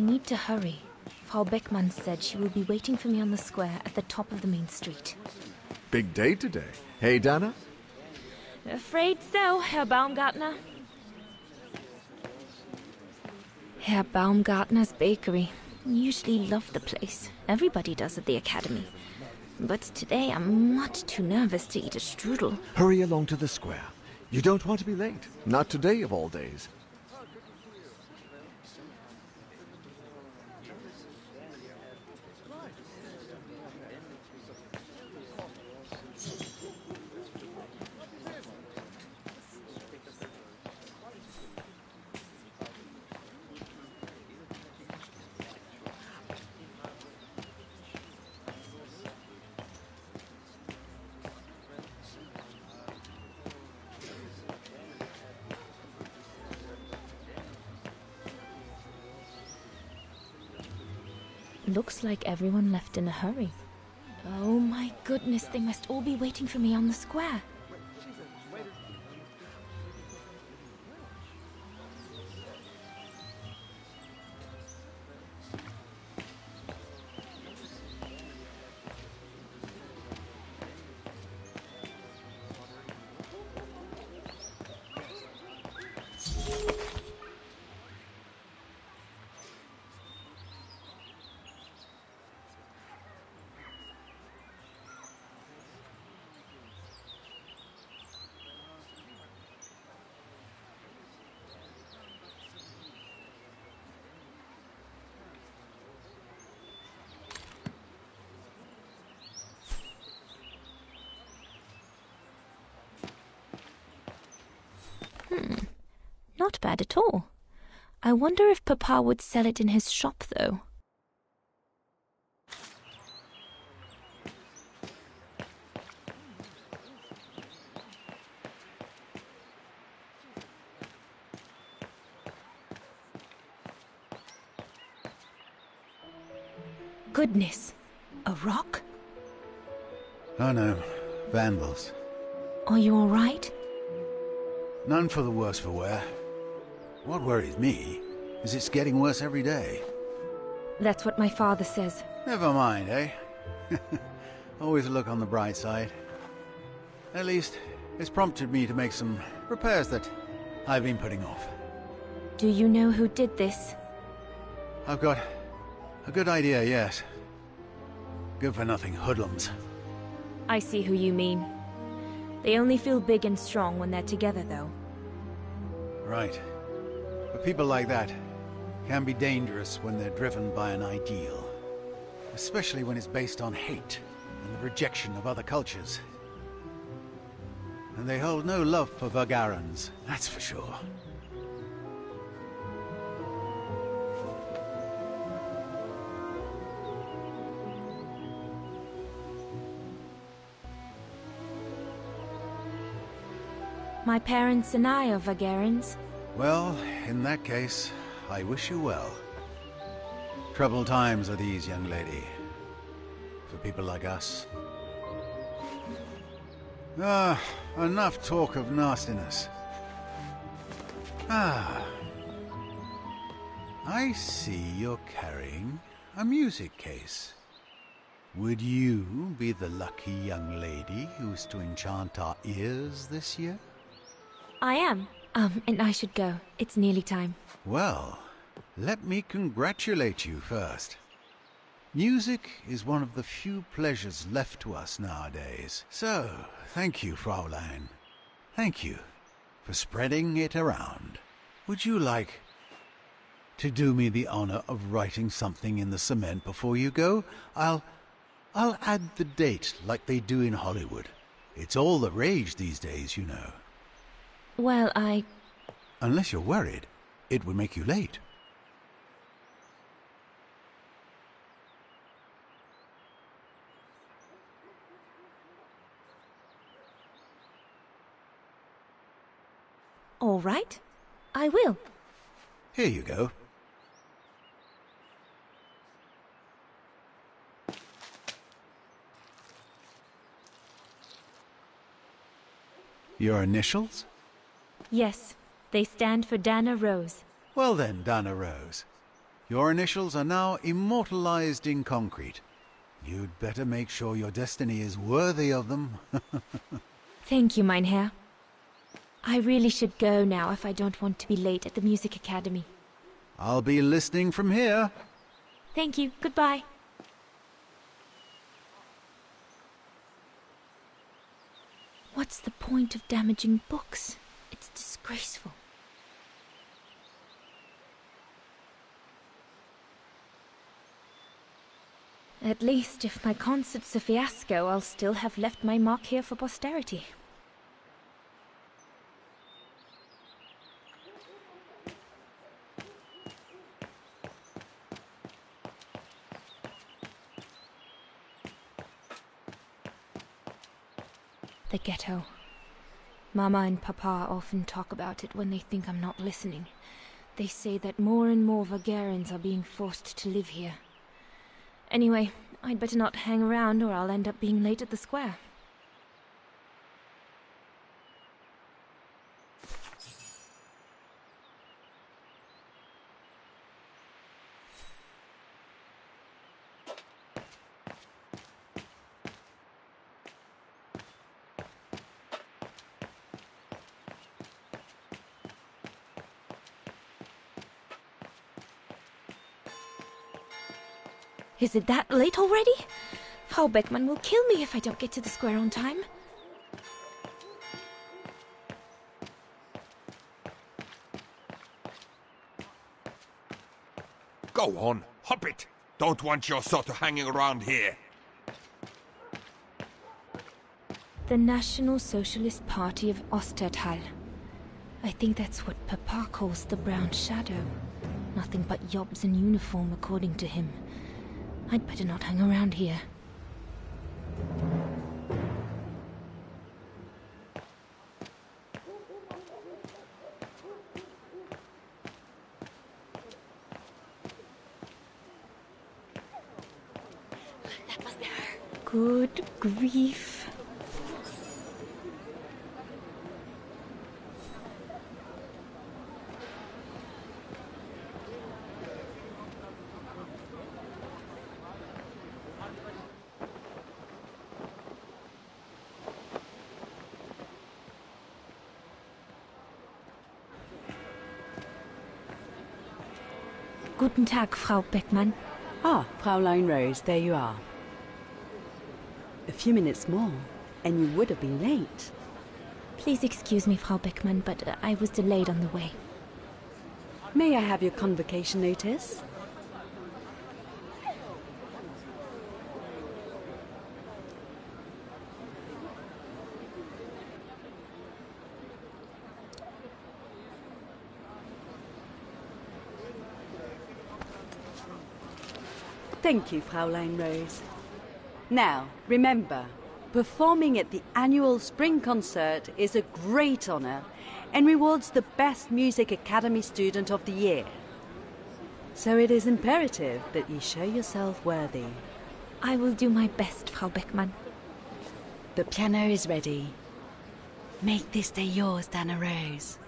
I need to hurry. Frau Beckmann said she will be waiting for me on the square at the top of the main street. Big day today. Hey, Dana? Afraid so, Herr Baumgartner. Herr Baumgartner's bakery. Usually love the place. Everybody does at the academy. But today I'm much too nervous to eat a strudel. Hurry along to the square. You don't want to be late. Not today of all days. Looks like everyone left in a hurry. Oh my goodness, they must all be waiting for me on the square. Not bad at all. I wonder if Papa would sell it in his shop, though. Goodness, a rock? Oh no, vandals. Are you all right? None for the worse for wear. What worries me is it's getting worse every day. That's what my father says. Never mind, eh? Always look on the bright side. At least, it's prompted me to make some repairs that I've been putting off. Do you know who did this? I've got a good idea, yes. Good-for-nothing hoodlums. I see who you mean. They only feel big and strong when they're together, though. Right. But people like that can be dangerous when they're driven by an ideal. Especially when it's based on hate and the rejection of other cultures. And they hold no love for Vagarans, that's for sure. My parents and I are Vagarans. Well, in that case, I wish you well. Troubled times are these, young lady. For people like us. Enough talk of nastiness. I see you're carrying a music case. Would you be the lucky young lady who's to enchant our ears this year? I am. And I should go. It's nearly time. Well, let me congratulate you first. Music is one of the few pleasures left to us nowadays. So, thank you, Fraulein. Thank you for spreading it around. Would you like to do me the honor of writing something in the cement before you go? I'll add the date like they do in Hollywood. It's all the rage these days, you know. Well, Unless you're worried, it would make you late. All right. I will. Here you go. Your initials? Yes, they stand for Dana Rose. Well then, Dana Rose. Your initials are now immortalized in concrete. You'd better make sure your destiny is worthy of them. Thank you, mein Herr. I really should go now if I don't want to be late at the Music Academy. I'll be listening from here. Thank you. Goodbye. What's the point of damaging books? It's disgraceful. At least, if my concert's a fiasco, I'll still have left my mark here for posterity. The ghetto. Mama and Papa often talk about it when they think I'm not listening. They say that more and more Vagarans are being forced to live here. Anyway, I'd better not hang around or I'll end up being late at the square. Is it that late already? Frau Beckmann will kill me if I don't get to the square on time. Go on, hop it! Don't want your sort of hanging around here. The National Socialist Party of Ostertal. I think that's what Papa calls the Brown Shadow. Nothing but yobs in uniform, according to him. I'd better not hang around here. Good grief. Guten Tag, Frau Beckmann. Ah, Fräulein Rose, there you are. A few minutes more, and you would have been late. Please excuse me, Frau Beckmann, but I was delayed on the way. May I have your convocation notice? Thank you, Fräulein Rose. Now, remember, performing at the annual spring concert is a great honor and rewards the best Music Academy student of the year. So it is imperative that you show yourself worthy. I will do my best, Frau Beckmann. The piano is ready. Make this day yours, Dana Rose.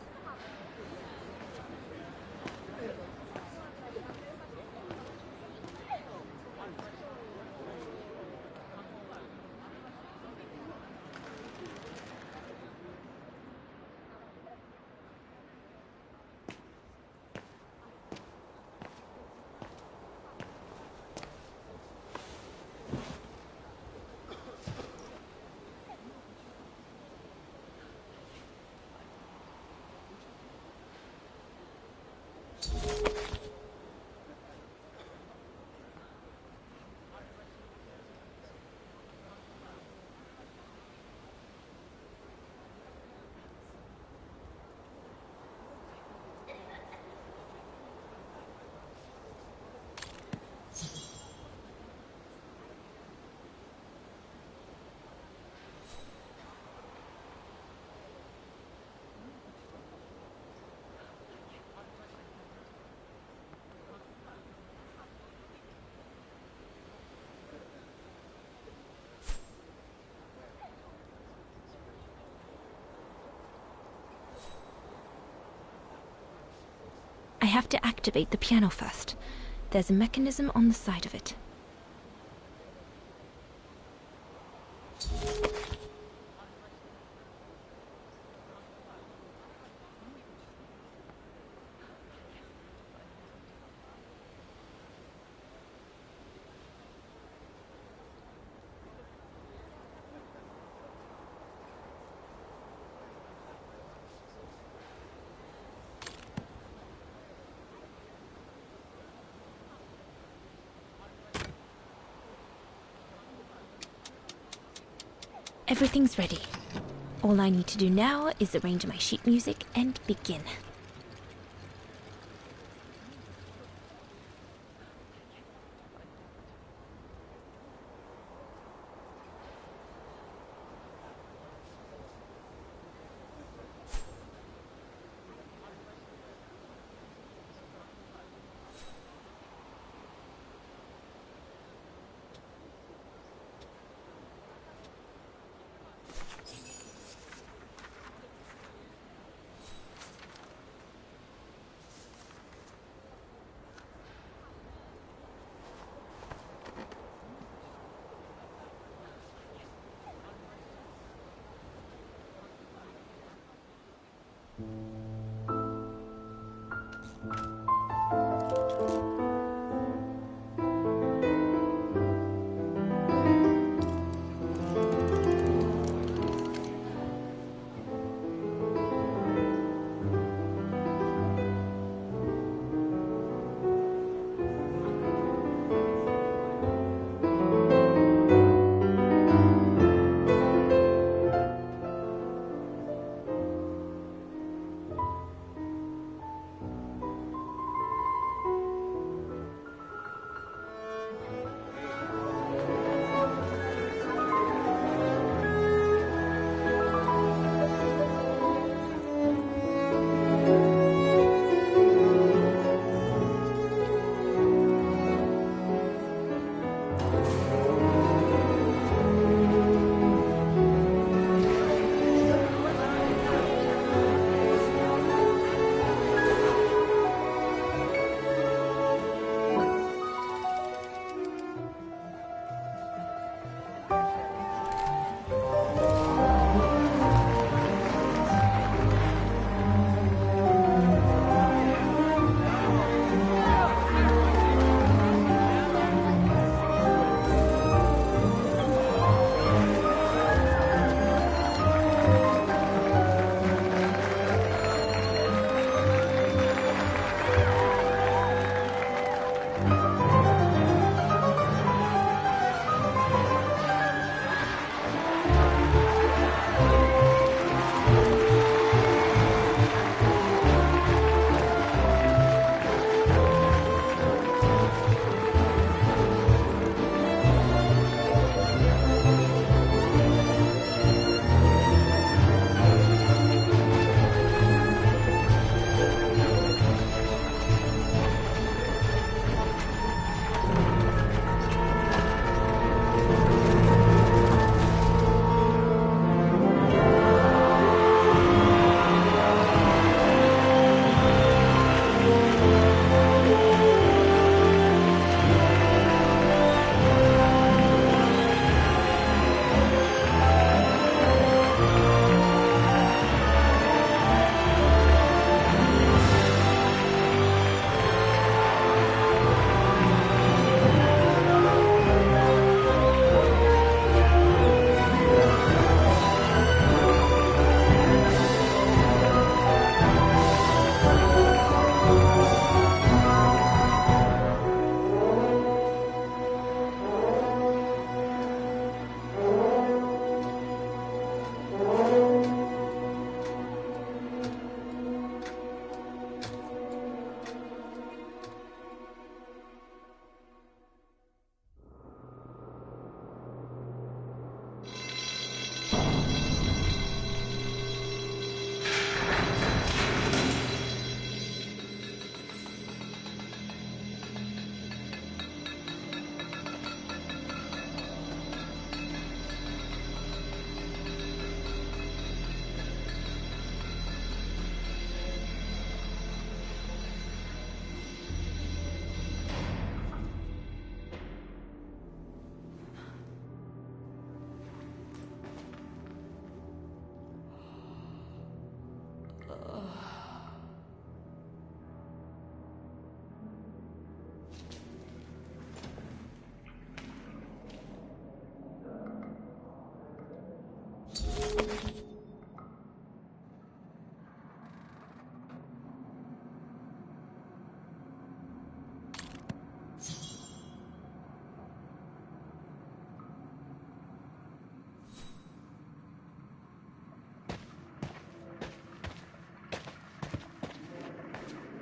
I have to activate the piano first. There's a mechanism on the side of it. Everything's ready. All I need to do now is arrange my sheet music and begin.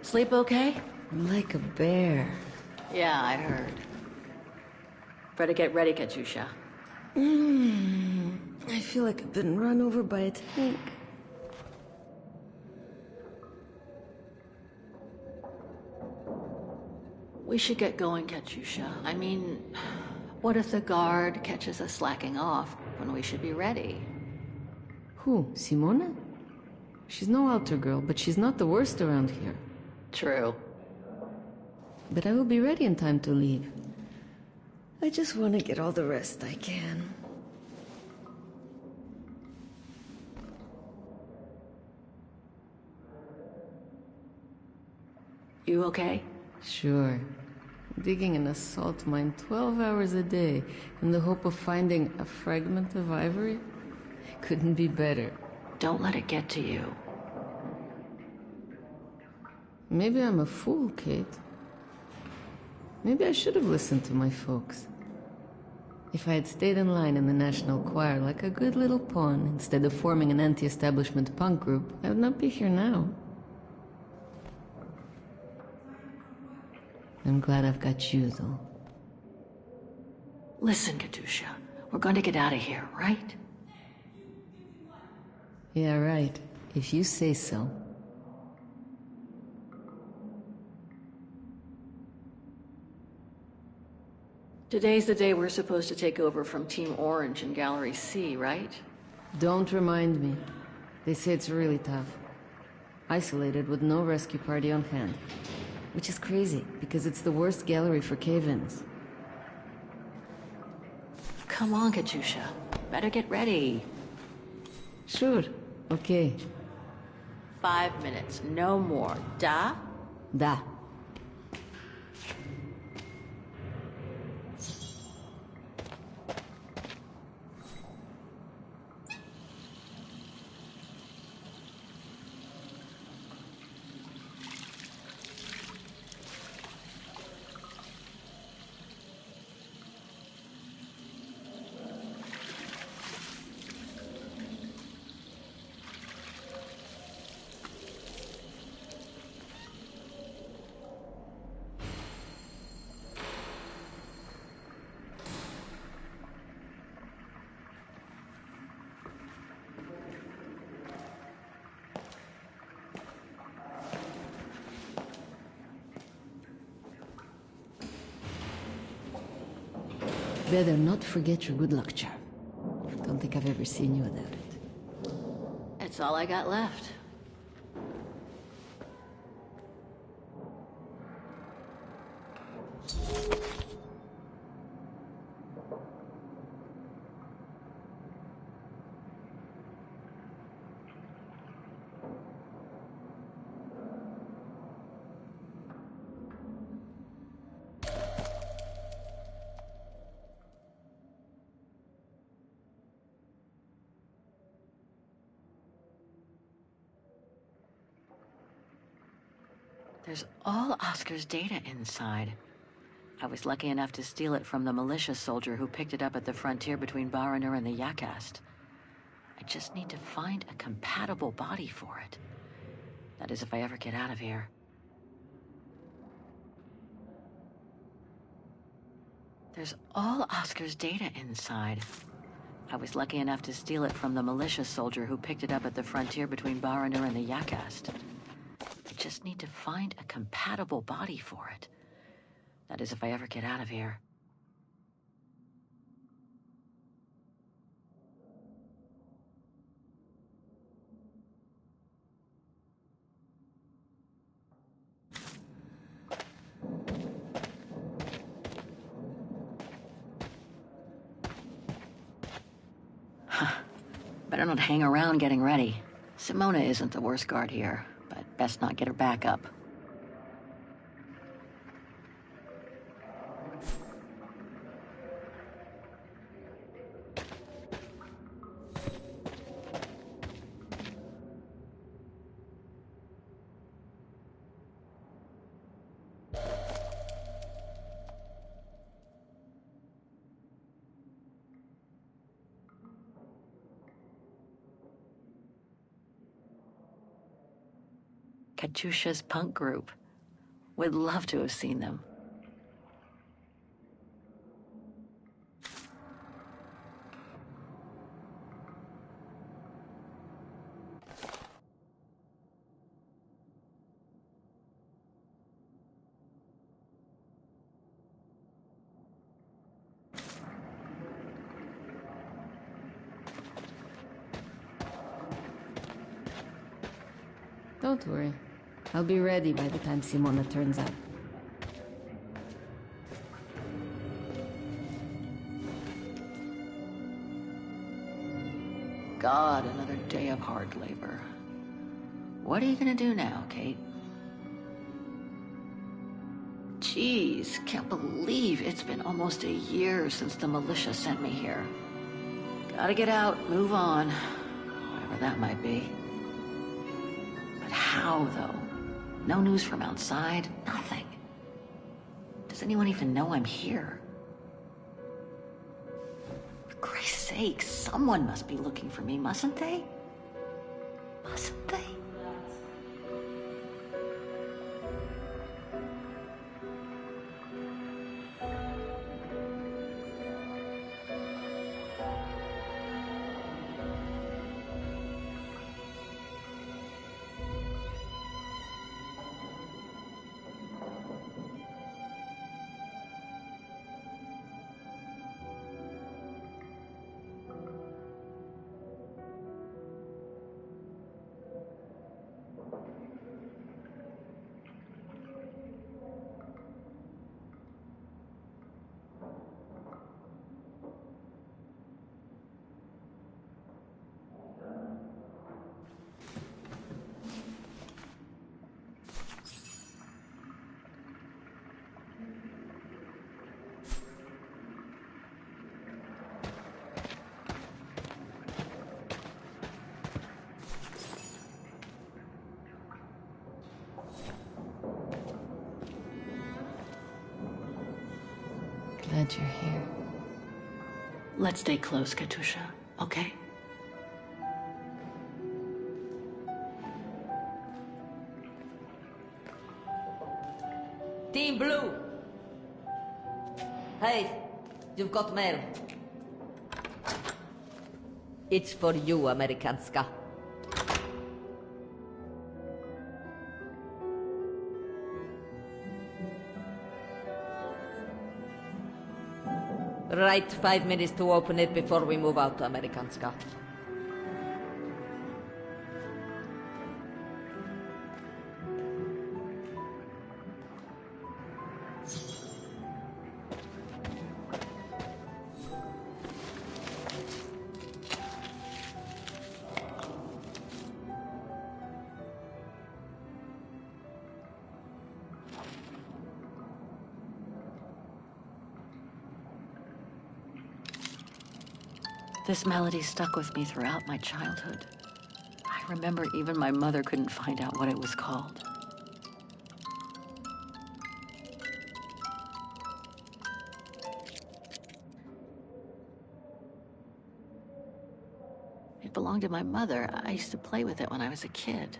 Sleep okay? Like a bear. Yeah, I heard. Better get ready, Katyusha. I feel like I've been run over by a tank. We should get going, Katyusha. I mean, what if the guard catches us slacking off when we should be ready? Who? Simona? She's no altar girl, but she's not the worst around here. True. But I will be ready in time to leave. I just want to get all the rest I can. You okay? Sure. Digging an assault mine 12 hours a day in the hope of finding a fragment of ivory? Couldn't be better. Don't let it get to you. Maybe I'm a fool, Kate. Maybe I should have listened to my folks. If I had stayed in line in the National Choir like a good little pawn, instead of forming an anti-establishment punk group, I would not be here now. I'm glad I've got you, though. Listen, Katyusha. We're going to get out of here, right? Yeah, right. If you say so. Today's the day we're supposed to take over from Team Orange in Gallery C, right? Don't remind me. They say it's really tough. Isolated with no rescue party on hand. Which is crazy, because it's the worst gallery for cave-ins. Come on, Katyusha. Better get ready. Sure. Okay. 5 minutes, no more. Da? Da. Better not forget your good luck charm. Don't think I've ever seen you without it. It's all I got left. There's all Oscar's data inside. I was lucky enough to steal it from the militia soldier who picked it up at the frontier between Baranur and the Yakast. I just need to find a compatible body for it. That is, if I ever get out of here. There's all Oscar's data inside. I was lucky enough to steal it from the militia soldier who picked it up at the frontier between Baranur and the Yakast. I just need to find a compatible body for it. That is, if I ever get out of here. Better not hang around getting ready. Simona isn't the worst guard here, but best not get her back up. Katusha's punk group. Would love to have seen them. Don't worry. I'll be ready by the time Simona turns up. God, another day of hard labor. What are you gonna do now, Kate? Jeez, can't believe it's been almost a year since the militia sent me here. Gotta get out, move on, whatever that might be. But how, though? No news from outside, nothing. Does anyone even know I'm here? For Christ's sake, someone must be looking for me, mustn't they? Mustn't they? Glad you're here. Let's stay close, Katusha, okay? Team Blue! Hey, you've got mail. It's for you, Amerikanska. Right, 5 minutes to open it before we move out to Amerikanska. This melody stuck with me throughout my childhood. I remember even my mother couldn't find out what it was called. It belonged to my mother. I used to play with it when I was a kid.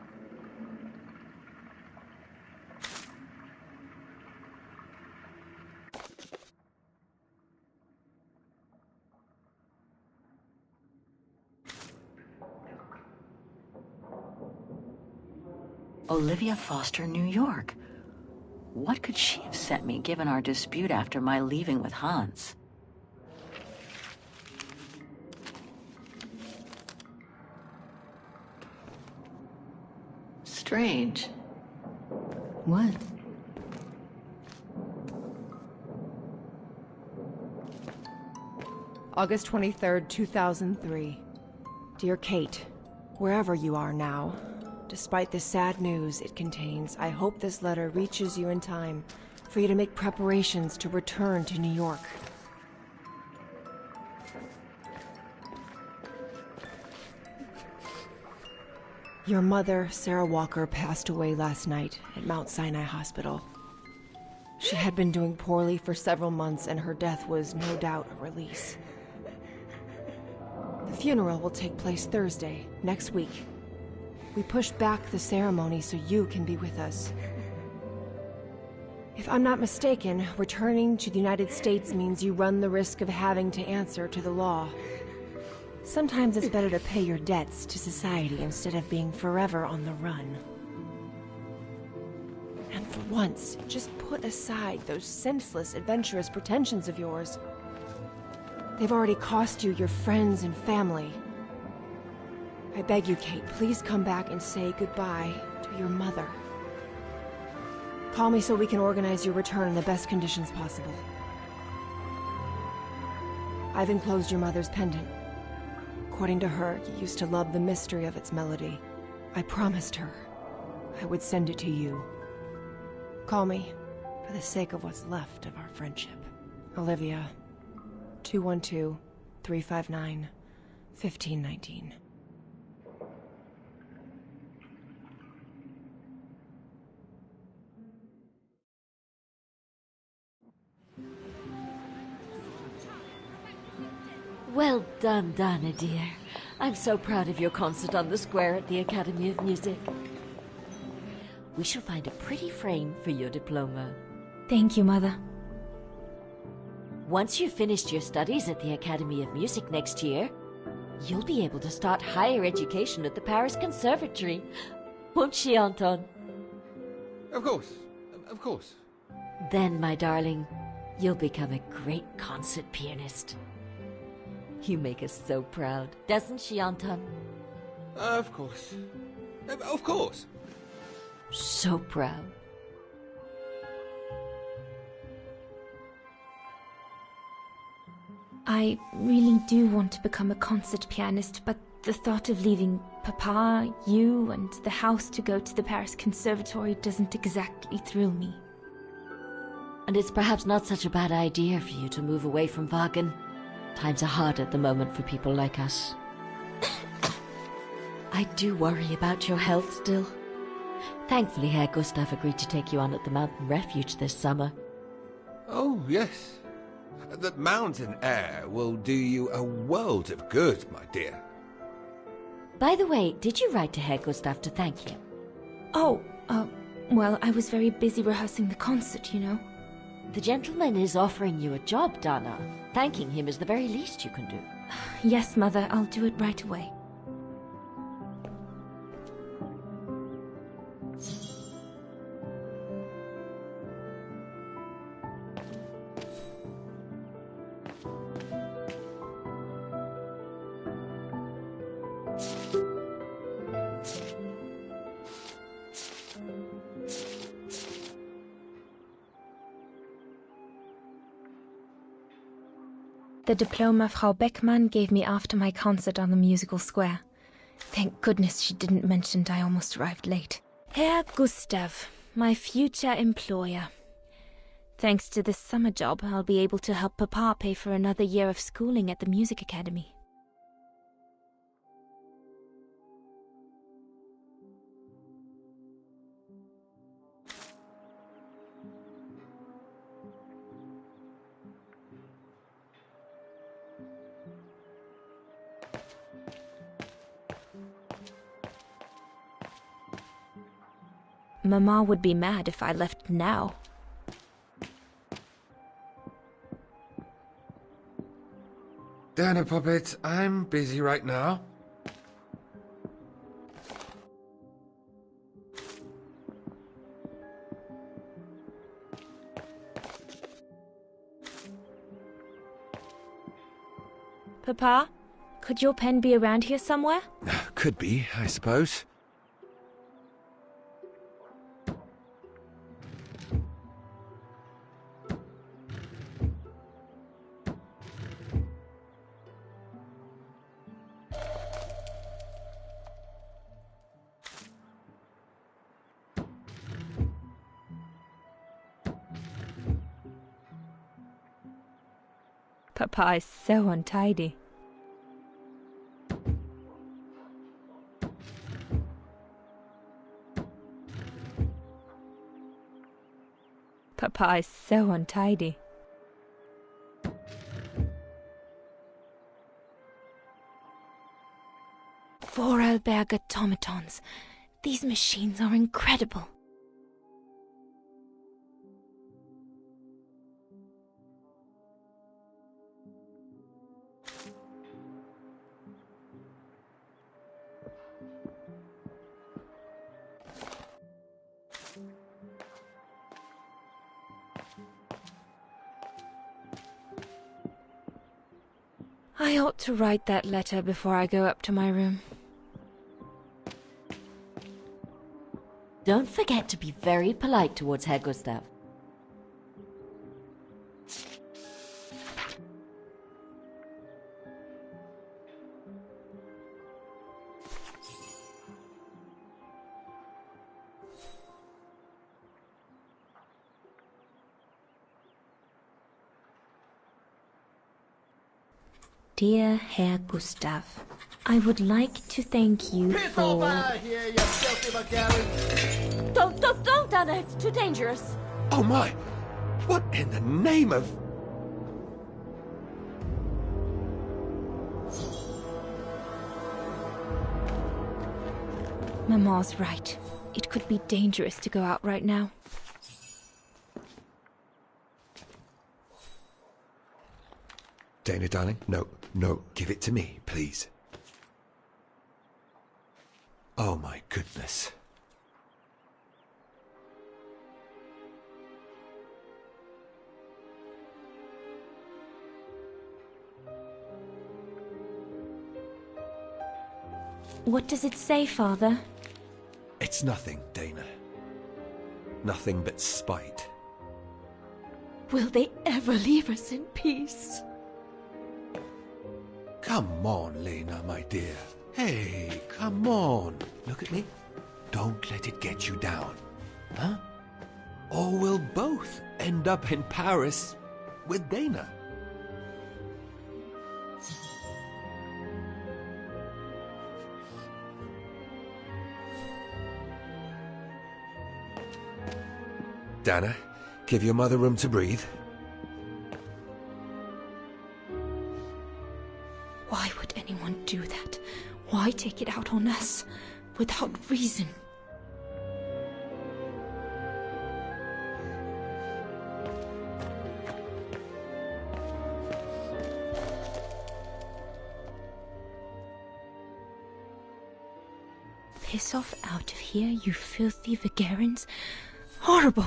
Olivia Foster, New York. What could she have sent me given our dispute after my leaving with Hans? Strange. What? August 23rd, 2003. Dear Kate, wherever you are now, despite the sad news it contains, I hope this letter reaches you in time for you to make preparations to return to New York. Your mother, Sarah Walker, passed away last night at Mount Sinai Hospital. She had been doing poorly for several months, and her death was no doubt a release. The funeral will take place Thursday, next week. We pushed back the ceremony so you can be with us. If I'm not mistaken, returning to the United States means you run the risk of having to answer to the law. Sometimes it's better to pay your debts to society instead of being forever on the run. And for once, just put aside those senseless, adventurous pretensions of yours. They've already cost you your friends and family. I beg you, Kate, please come back and say goodbye to your mother. Call me so we can organize your return in the best conditions possible. I've enclosed your mother's pendant. According to her, you used to love the mystery of its melody. I promised her I would send it to you. Call me, for the sake of what's left of our friendship. Olivia, 212-359-1519. Well done, Dana, dear. I'm so proud of your concert on the square at the Academy of Music. We shall find a pretty frame for your diploma. Thank you, Mother. Once you've finished your studies at the Academy of Music next year, you'll be able to start higher education at the Paris Conservatory. Won't she, Anton? Of course. Of course. Then, my darling, you'll become a great concert pianist. You make us so proud, doesn't she, Anton? Of course. Of course. So proud. I really do want to become a concert pianist, but the thought of leaving Papa, you, and the house to go to the Paris Conservatory doesn't exactly thrill me. And it's perhaps not such a bad idea for you to move away from Wagen. Times are hard at the moment for people like us. I do worry about your health still. Thankfully, Herr Gustav agreed to take you on at the mountain refuge this summer. Oh, yes. The mountain air will do you a world of good, my dear. By the way, did you write to Herr Gustav to thank him? Oh, well, I was very busy rehearsing the concert, you know. The gentleman is offering you a job, Dana. Thanking him is the very least you can do. Yes, Mother, I'll do it right away. The diploma Frau Beckmann gave me after my concert on the musical square. Thank goodness she didn't mention I almost arrived late. Herr Gustav, my future employer. Thanks to this summer job, I'll be able to help Papa pay for another year of schooling at the music academy. Mama would be mad if I left now. Dana Puppet, I'm busy right now. Papa, could your pen be around here somewhere? Could be, I suppose. Papa is so untidy. Papa is so untidy. 4 Alberg automatons. These machines are incredible. I ought to write that letter before I go up to my room. Don't forget to be very polite towards Herr Gustav. Dear Herr Gustav, I would like to thank you for... Here, you filthy Bulgarian! Don't, Anna, it's too dangerous. Oh my! What in the name of... Mama's right. It could be dangerous to go out right now. Dana, darling, no, give it to me, please. Oh my goodness. What does it say, Father? It's nothing, Dana. Nothing but spite. Will they ever leave us in peace? Come on, Lena, my dear. Hey, come on. Look at me. Don't let it get you down. Huh? Or we'll both end up in Paris with Dana. Dana, give your mother room to breathe. Why would anyone do that? Why take it out on us? Without reason. Piss off out of here, you filthy Vagarans. Horrible!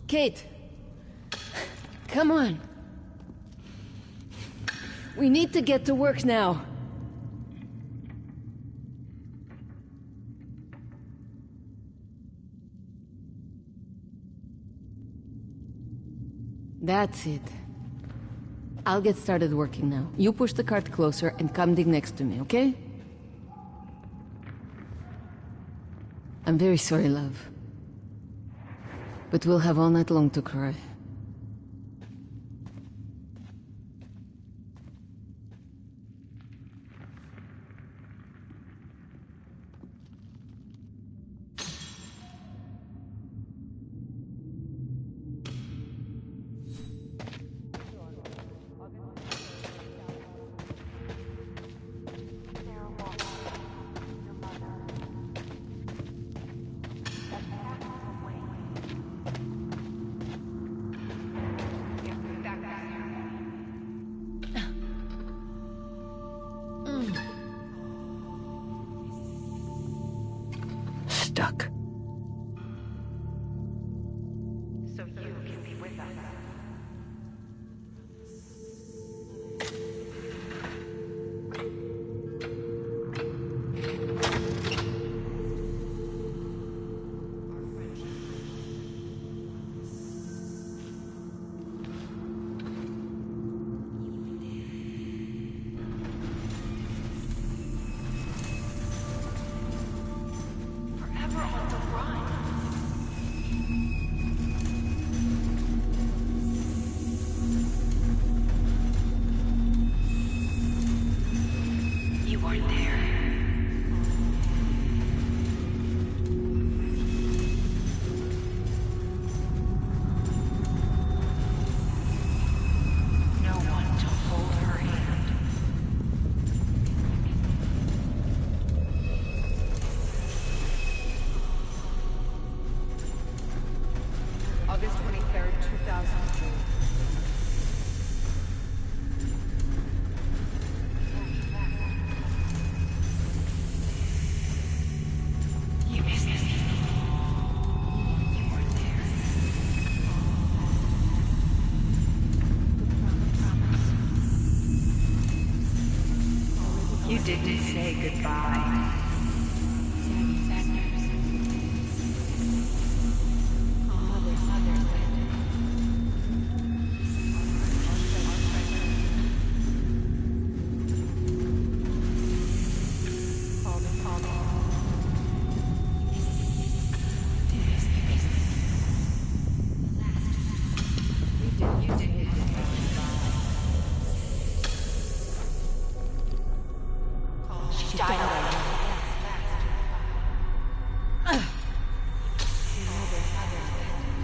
Kate! Come on! We need to get to work now. That's it. I'll get started working now. You push the cart closer and come dig next to me, okay? I'm very sorry, love. But we'll have all night long to cry. Stuck. So you can be with us. August 23rd, 2002. You missed this. You weren't there. You didn't say goodbye.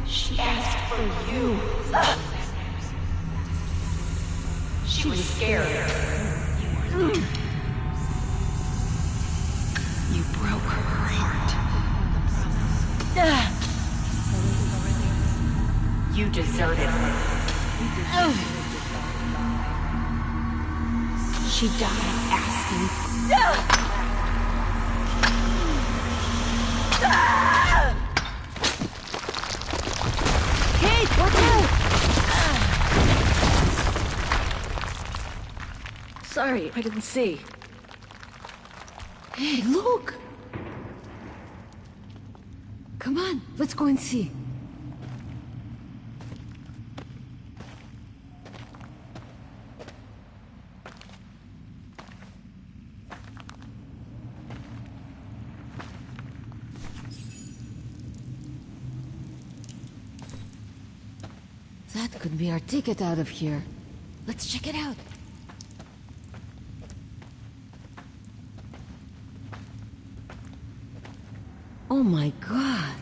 She asked for you. She was scared. You broke her heart. You deserted her. She died asking. Kate, watch out! Sorry, I didn't see. Hey, look! Come on, let's go and see. That could be our ticket out of here. Let's check it out. Oh my god!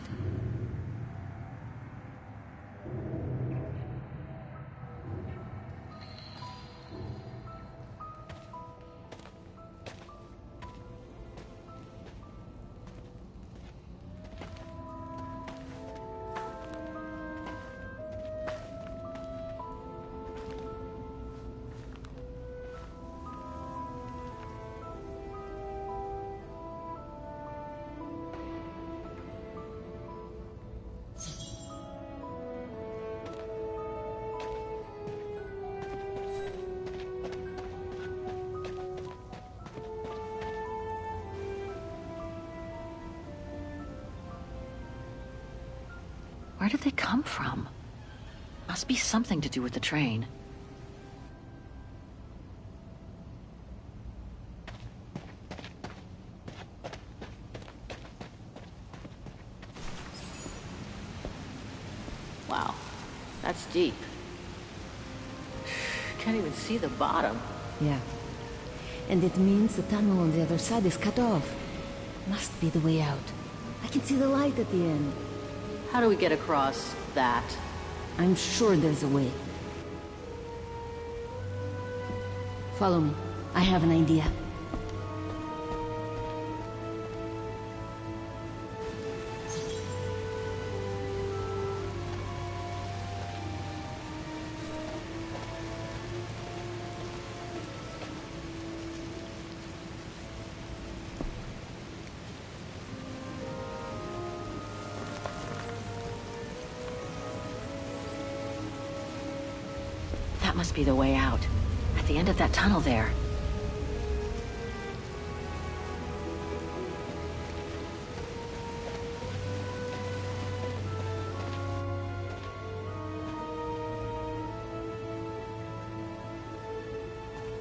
Where did they come from? Must be something to do with the train. Wow, that's deep. Can't even see the bottom. Yeah. And it means the tunnel on the other side is cut off. Must be the way out. I can see the light at the end. How do we get across that? I'm sure there's a way. Follow me. I have an idea. That must be the way out. At the end of that tunnel there.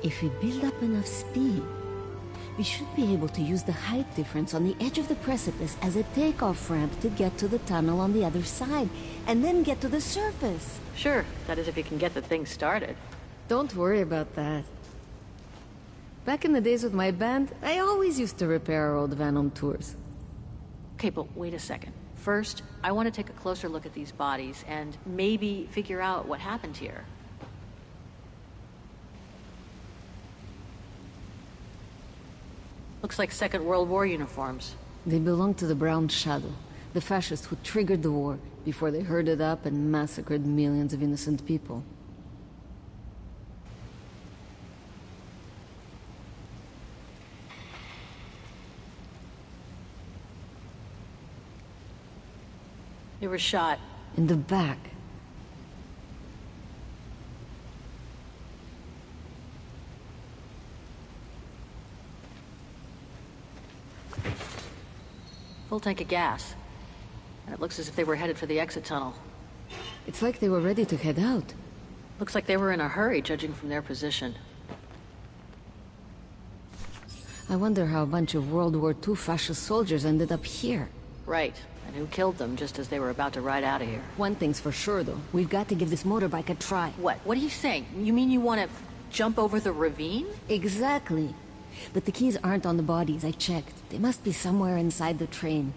If we build up enough speed, we should be able to use the height difference on the edge of the precipice as a takeoff ramp to get to the tunnel on the other side, and then get to the surface. Sure, that is if you can get the thing started. Don't worry about that. Back in the days with my band, I always used to repair our old van on tours. Okay, but wait a second. First, I want to take a closer look at these bodies and maybe figure out what happened here. Looks like Second World War uniforms. They belong to the Brown Shadow, the fascists who triggered the war before they herded up and massacred millions of innocent people. You were shot. In the back. Full tank of gas. And it looks as if they were headed for the exit tunnel. It's like they were ready to head out. Looks like they were in a hurry, judging from their position. I wonder how a bunch of World War II fascist soldiers ended up here. Right. And who killed them just as they were about to ride out of here. One thing's for sure, though. We've got to give this motorbike a try. What? What are you saying? You mean you want to jump over the ravine? Exactly. But the keys aren't on the bodies, I checked. They must be somewhere inside the train.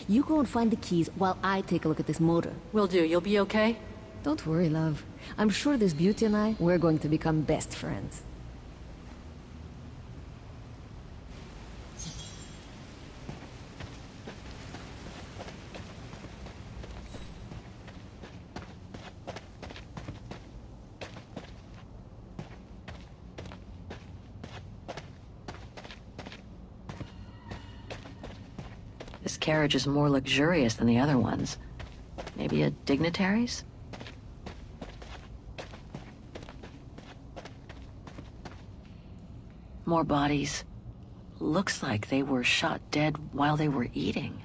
You go and find the keys while I take a look at this motor. Will do. You'll be okay? Don't worry, love. I'm sure this beauty and I, we're going to become best friends. This carriage is more luxurious than the other ones. Maybe a dignitary's? More bodies. Looks like they were shot dead while they were eating.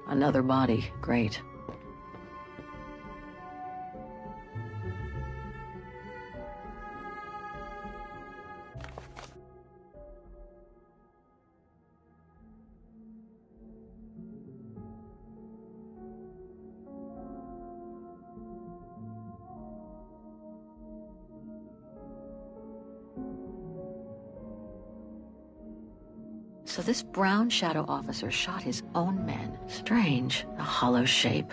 Another body. Great. So this brown shadow officer shot his own men. Strange, a hollow shape.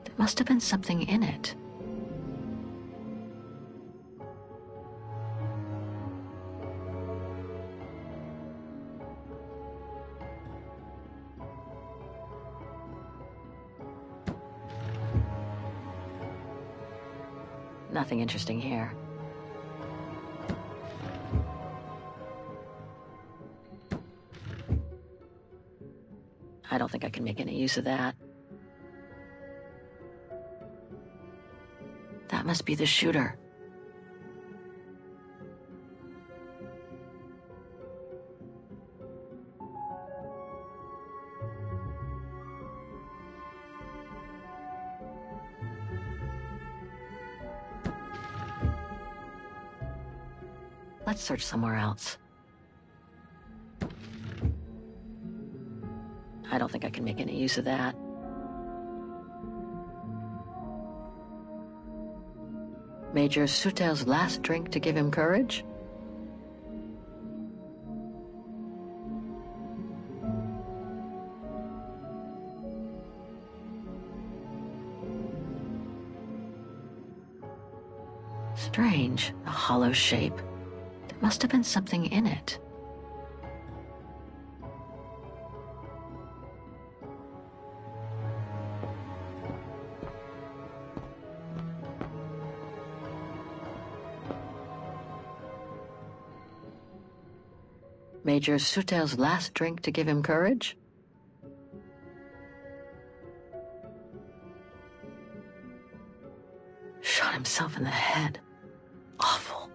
There must have been something in it. Nothing interesting here. I don't think I can make any use of that. That must be the shooter. Let's search somewhere else. I don't think I can make any use of that. Major Sutel's last drink to give him courage? Strange, a hollow shape. There must have been something in it. Major Sutel's last drink to give him courage? Shot himself in the head. Awful.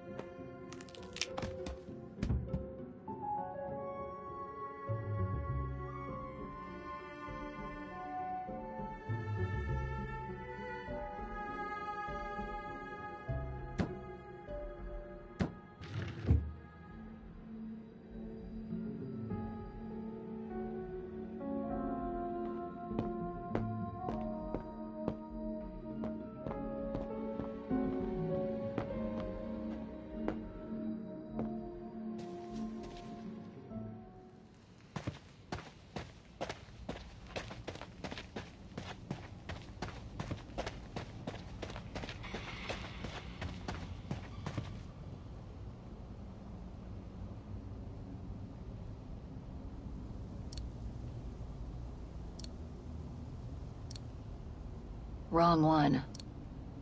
Wrong one.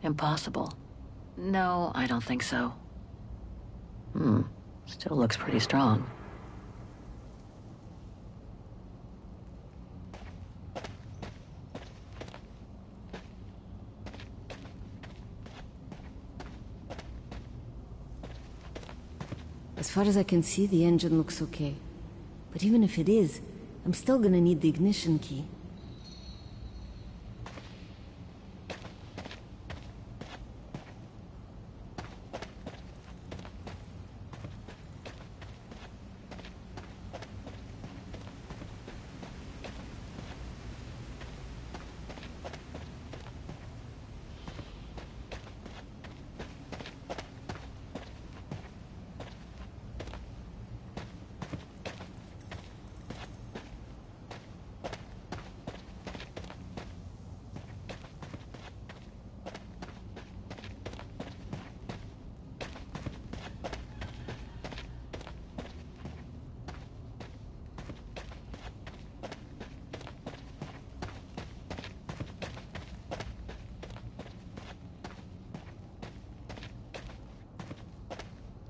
Impossible. No, I don't think so. Still looks pretty strong. As far as I can see, the engine looks okay. But even if it is, I'm still gonna need the ignition key.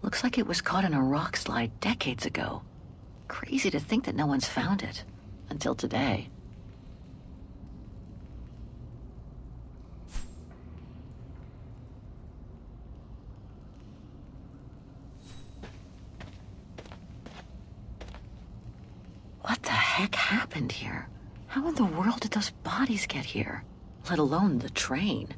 Looks like it was caught in a rock slide decades ago. Crazy to think that no one's found it. Until today. What the heck happened here? How in the world did those bodies get here? Let alone the train.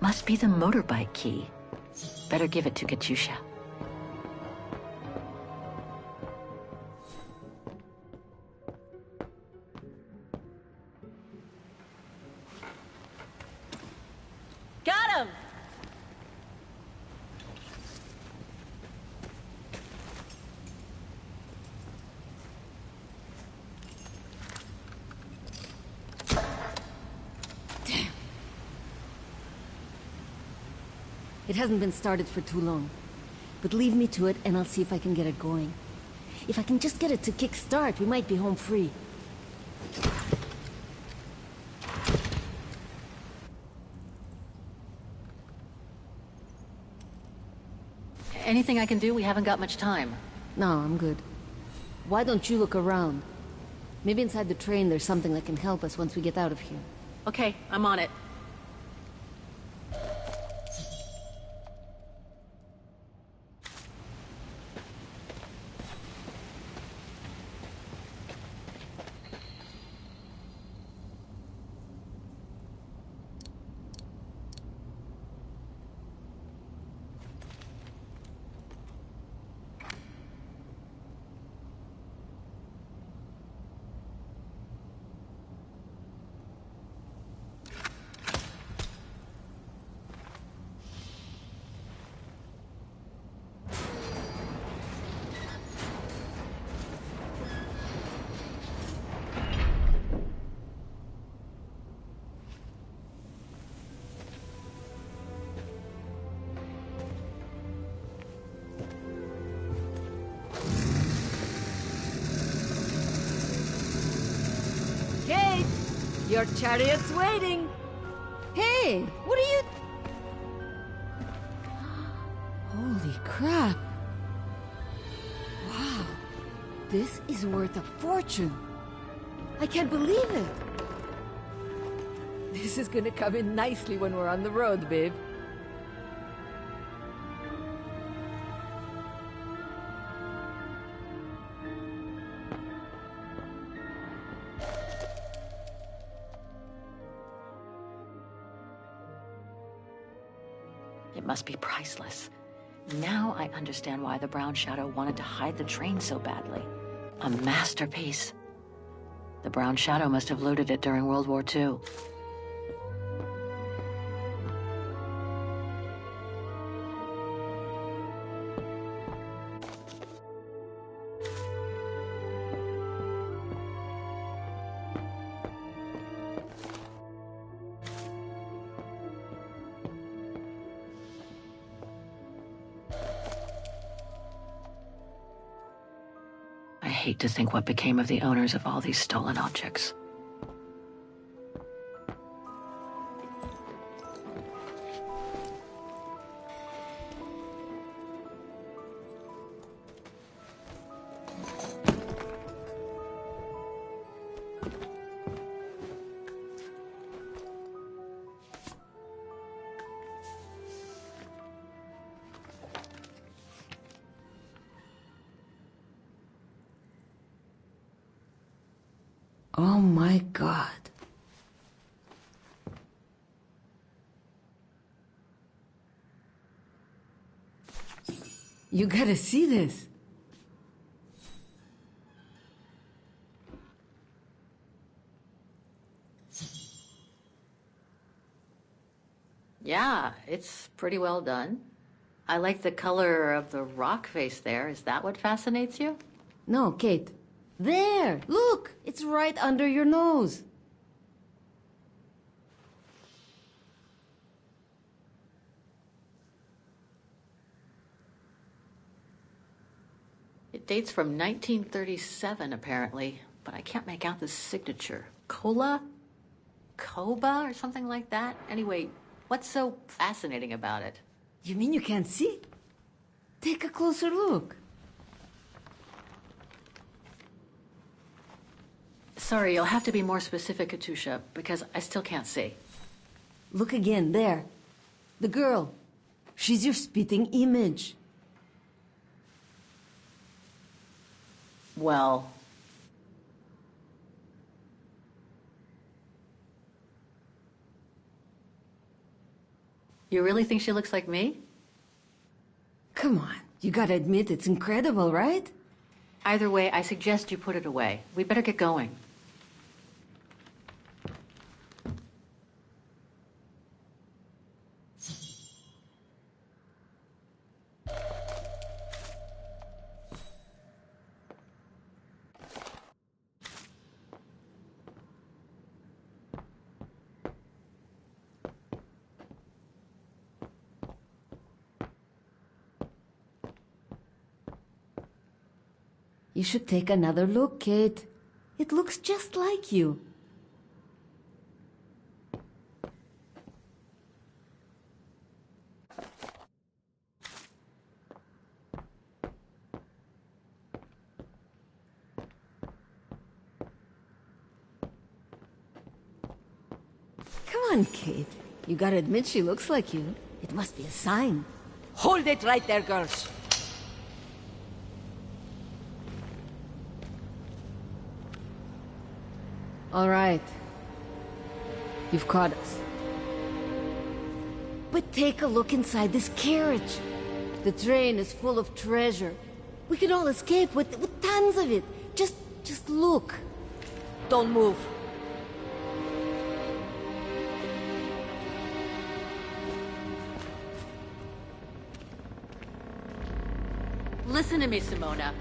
Must be the motorbike key. Better give it to Katyusha. Got him! It hasn't been started for too long. But leave me to it and I'll see if I can get it going. If I can just get it to kick start, we might be home free. Anything I can do? We haven't got much time. No, I'm good. Why don't you look around? Maybe inside the train there's something that can help us once we get out of here. Okay, I'm on it. Kate! Your chariot's waiting! Hey! What are you... Holy crap! Wow! This is worth a fortune! I can't believe it! This is gonna come in nicely when we're on the road, babe. It must be priceless. Now I understand why the Brown Shadow wanted to hide the train so badly. A masterpiece. The Brown Shadow must have looted it during World War II. I hate to think what became of the owners of all these stolen objects. Oh my god. You gotta see this. Yeah, it's pretty well done. I like the color of the rock face there. Is that what fascinates you? No, Kate. There! Look! It's right under your nose. It dates from 1937, apparently, but I can't make out the signature. Cola? Koba or something like that? Anyway, what's so fascinating about it? You mean you can't see? Take a closer look. Sorry, you'll have to be more specific, Katusha, because I still can't see. Look again, there. The girl. She's your spitting image. Well... You really think she looks like me? Come on, you gotta admit it's incredible, right? Either way, I suggest you put it away. We better get going. You should take another look, Kate. It looks just like you. on, Kate. You gotta admit she looks like you. It must be a sign. Hold it right there, girls. All right. You've caught us. But take a look inside this carriage. The train is full of treasure. We could all escape with tons of it. Just look. Don't move. Listen to me, Simona.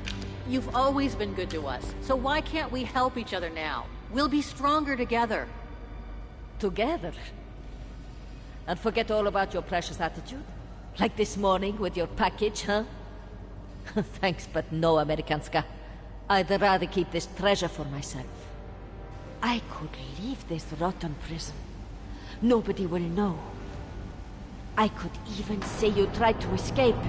You've always been good to us, so why can't we help each other now? We'll be stronger together. Together? And forget all about your precious attitude? Like this morning with your package, huh? Thanks, but no, Amerikanska. I'd rather keep this treasure for myself. I could leave this rotten prison. Nobody will know. I could even say you tried to escape,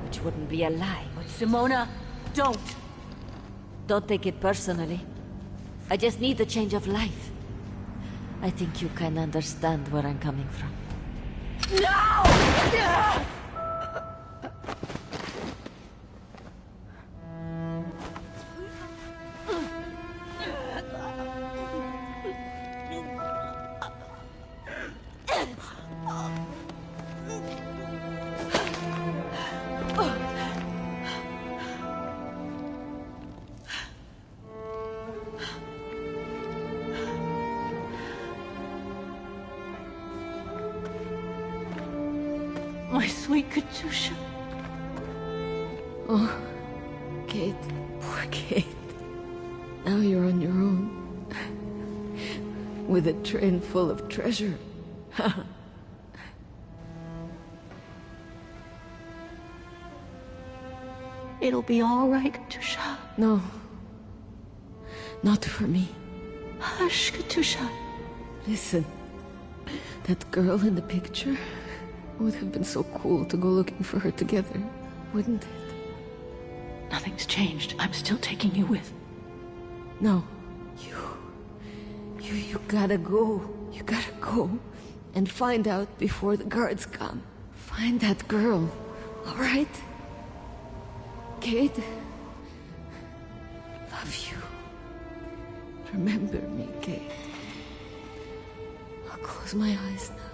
which wouldn't be a lie. Simona, don't! Don't take it personally. I just need a change of life. I think you can understand where I'm coming from. No! My sweet Katusha. Oh, Kate. Poor Kate. Now you're on your own. With a train full of treasure. It'll be all right, Katusha. No. Not for me. Hush, Katusha. Listen. That girl in the picture would have been so cool to go looking for her together, wouldn't it? Nothing's changed. I'm still taking you with. No. You gotta go. You gotta go and find out before the guards come. Find that girl, all right? Kate? Love you. Remember me, Kate. I'll close my eyes now.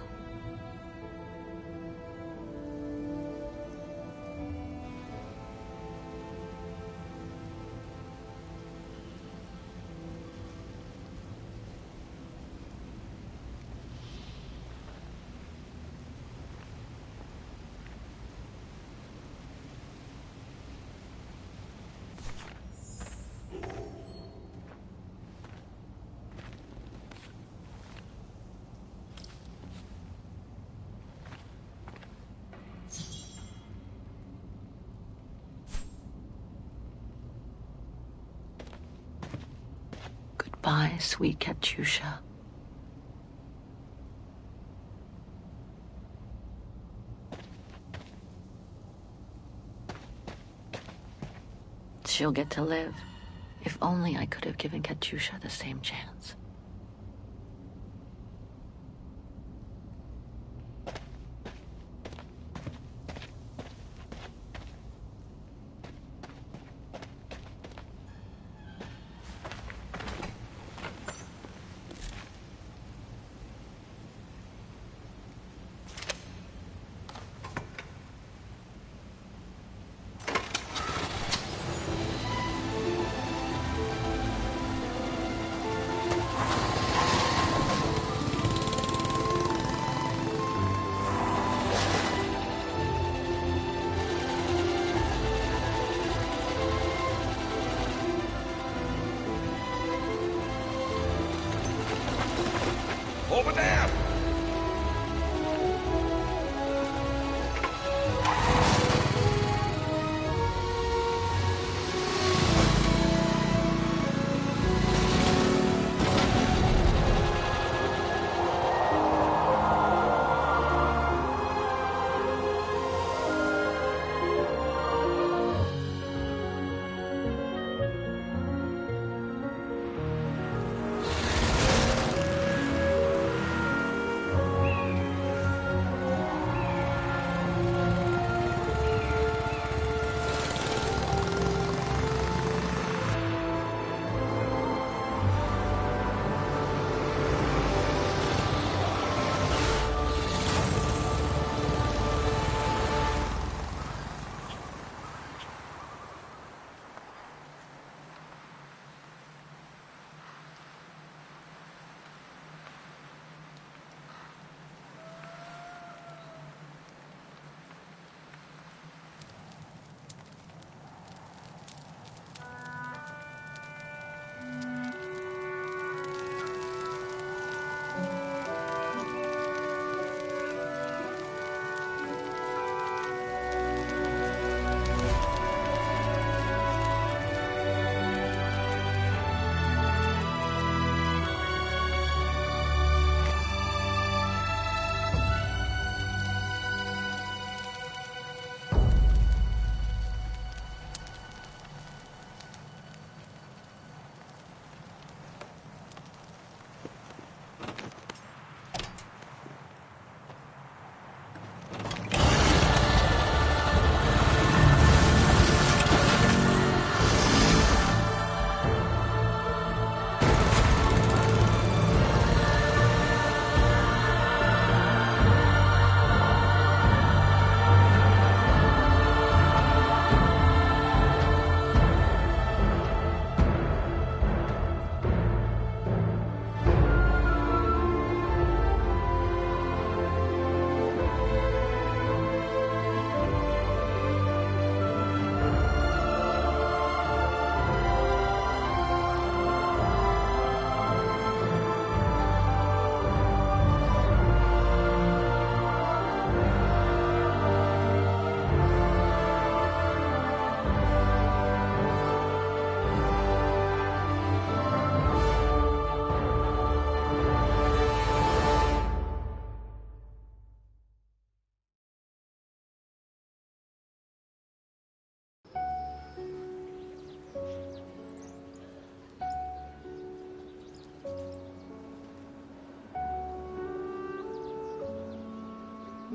Goodbye, sweet Katusha. She'll get to live. If only I could have given Katusha the same chance.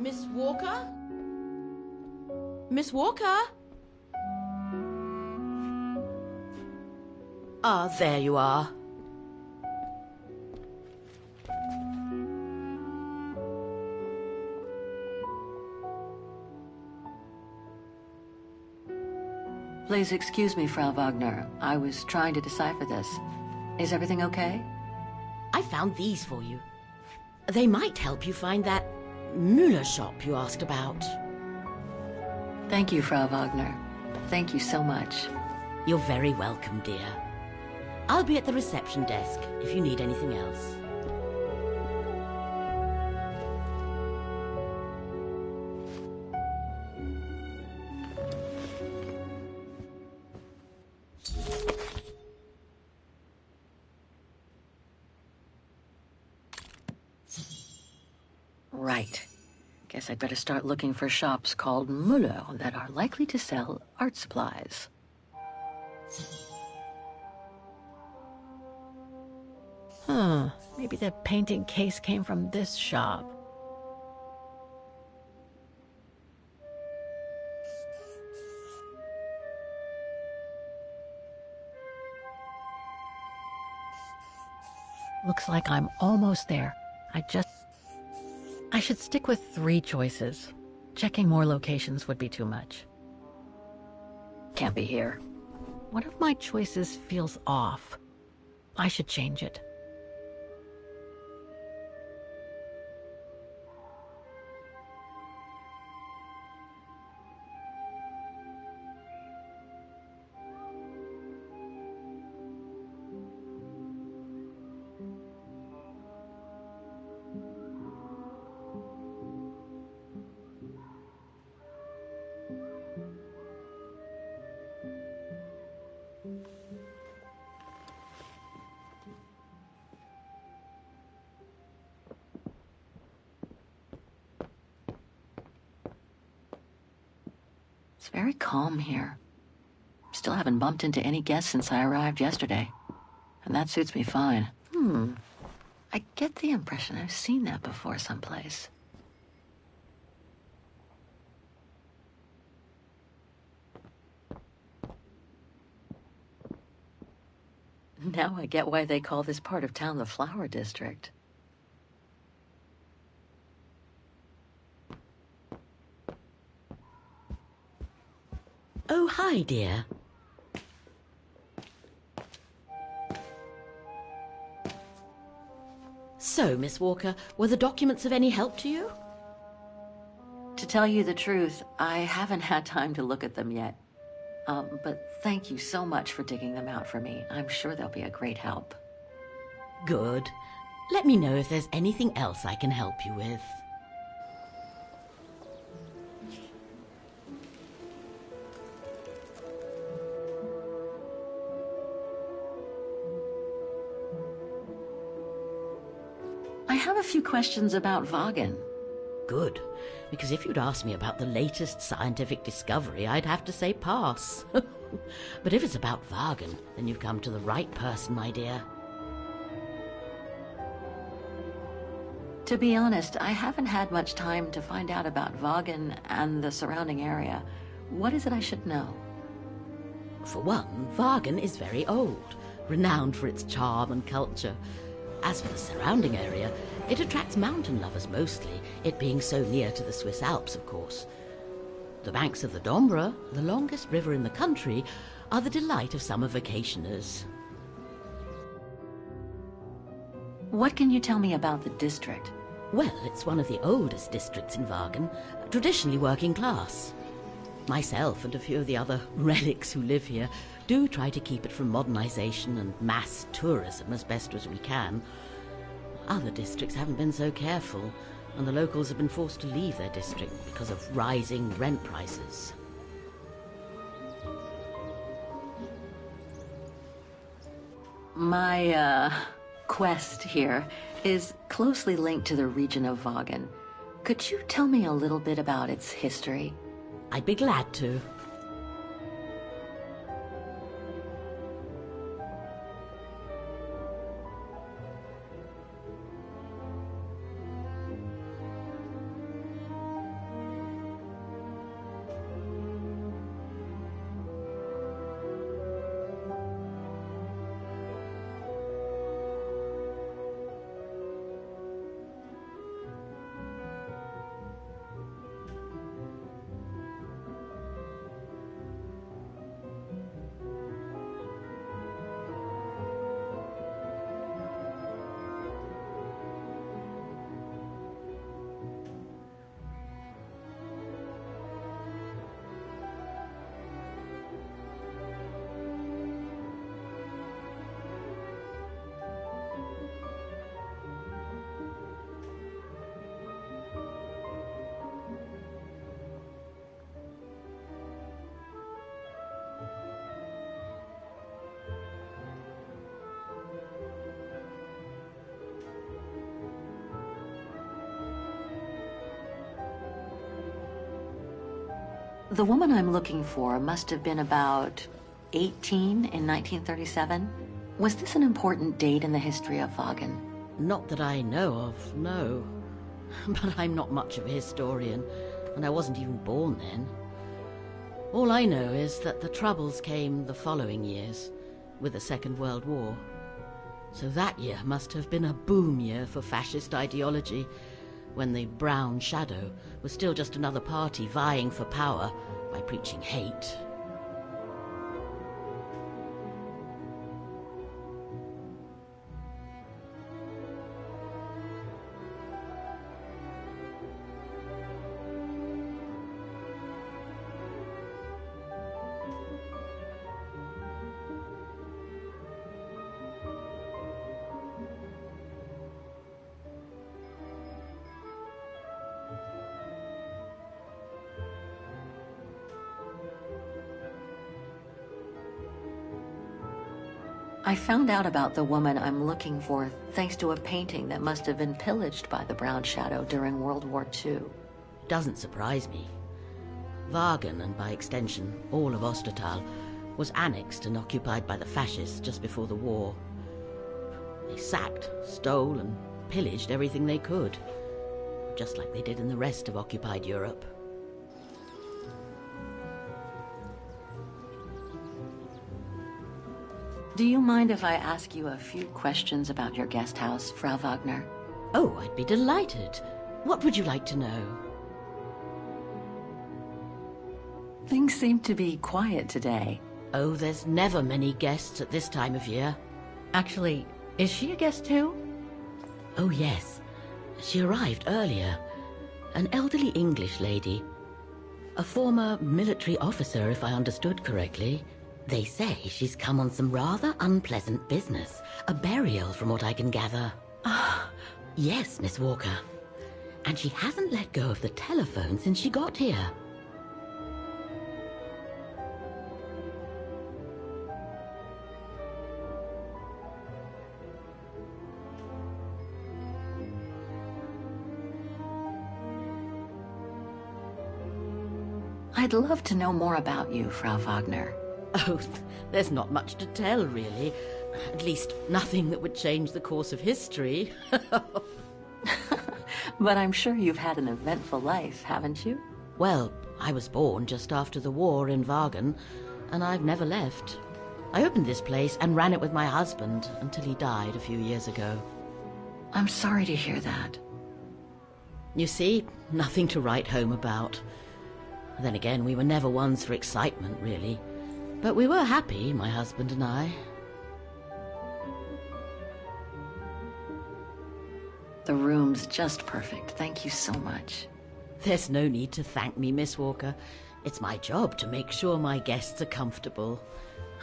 Miss Walker? Miss Walker? Ah, there you are. Please excuse me, Frau Wagner. I was trying to decipher this. Is everything okay? I found these for you. They might help you find that Müller shop you asked about. Thank you, Frau Wagner. Thank you so much. You're very welcome, dear. I'll be at the reception desk if you need anything else. Right. Guess I'd better start looking for shops called Müller that are likely to sell art supplies. Maybe the painting case came from this shop. Looks like I'm almost there. I should stick with 3 choices. Checking more locations would be too much. Can't be here. One of my choices feels off. I should change it. It's very calm here. Still haven't bumped into any guests since I arrived yesterday. And that suits me fine. I get the impression I've seen that before someplace. Now I get why they call this part of town the Flower District. Oh, hi, dear. So, Miss Walker, were the documents of any help to you? To tell you the truth, I haven't had time to look at them yet. But thank you so much for digging them out for me. I'm sure they'll be a great help. Good. Let me know if there's anything else I can help you with. I have a few questions about Wagen. Good, because if you'd asked me about the latest scientific discovery, I'd have to say pass. But if it's about Wagen, then you've come to the right person, my dear. To be honest, I haven't had much time to find out about Wagen and the surrounding area. What is it I should know? For one, Wagen is very old, renowned for its charm and culture. As for the surrounding area, it attracts mountain lovers mostly, it being so near to the Swiss Alps, of course. The banks of the Dombra, the longest river in the country, are the delight of summer vacationers. What can you tell me about the district? Well, it's one of the oldest districts in Wagen, traditionally working class. Myself and a few of the other relics who live here do try to keep it from modernization and mass tourism as best as we can. Other districts haven't been so careful, and the locals have been forced to leave their district because of rising rent prices. My, quest here is closely linked to the region of Wagen. Could you tell me a little bit about its history? I'd be glad to. The woman I'm looking for must have been about 18 in 1937. Was this an important date in the history of Vagan? Not that I know of, no. But I'm not much of a historian, and I wasn't even born then. All I know is that the Troubles came the following years, with the Second World War. So that year must have been a boom year for fascist ideology, when the Brown Shadow was still just another party vying for power by preaching hate. I found out about the woman I'm looking for thanks to a painting that must have been pillaged by the Brown Shadow during World War II. Doesn't surprise me. Vagan, and by extension all of Ostertal, was annexed and occupied by the fascists just before the war. They sacked, stole, and pillaged everything they could, just like they did in the rest of occupied Europe. Do you mind if I ask you a few questions about your guest house, Frau Wagner? Oh, I'd be delighted. What would you like to know? Things seem to be quiet today. Oh, there's never many guests at this time of year. Actually, is she a guest too? Oh, yes. She arrived earlier. An elderly English lady. A former military officer, if I understood correctly. They say she's come on some rather unpleasant business. A burial, from what I can gather. Yes, Miss Walker. And she hasn't let go of the telephone since she got here. I'd love to know more about you, Frau Wagner. Oh, there's not much to tell, really. At least, nothing that would change the course of history. But I'm sure you've had an eventful life, haven't you? Well, I was born just after the war in Vagan, and I've never left. I opened this place and ran it with my husband until he died a few years ago. I'm sorry to hear that. You see, nothing to write home about. Then again, we were never ones for excitement, really. But we were happy, my husband and I. The room's just perfect. Thank you so much. There's no need to thank me, Miss Walker. It's my job to make sure my guests are comfortable.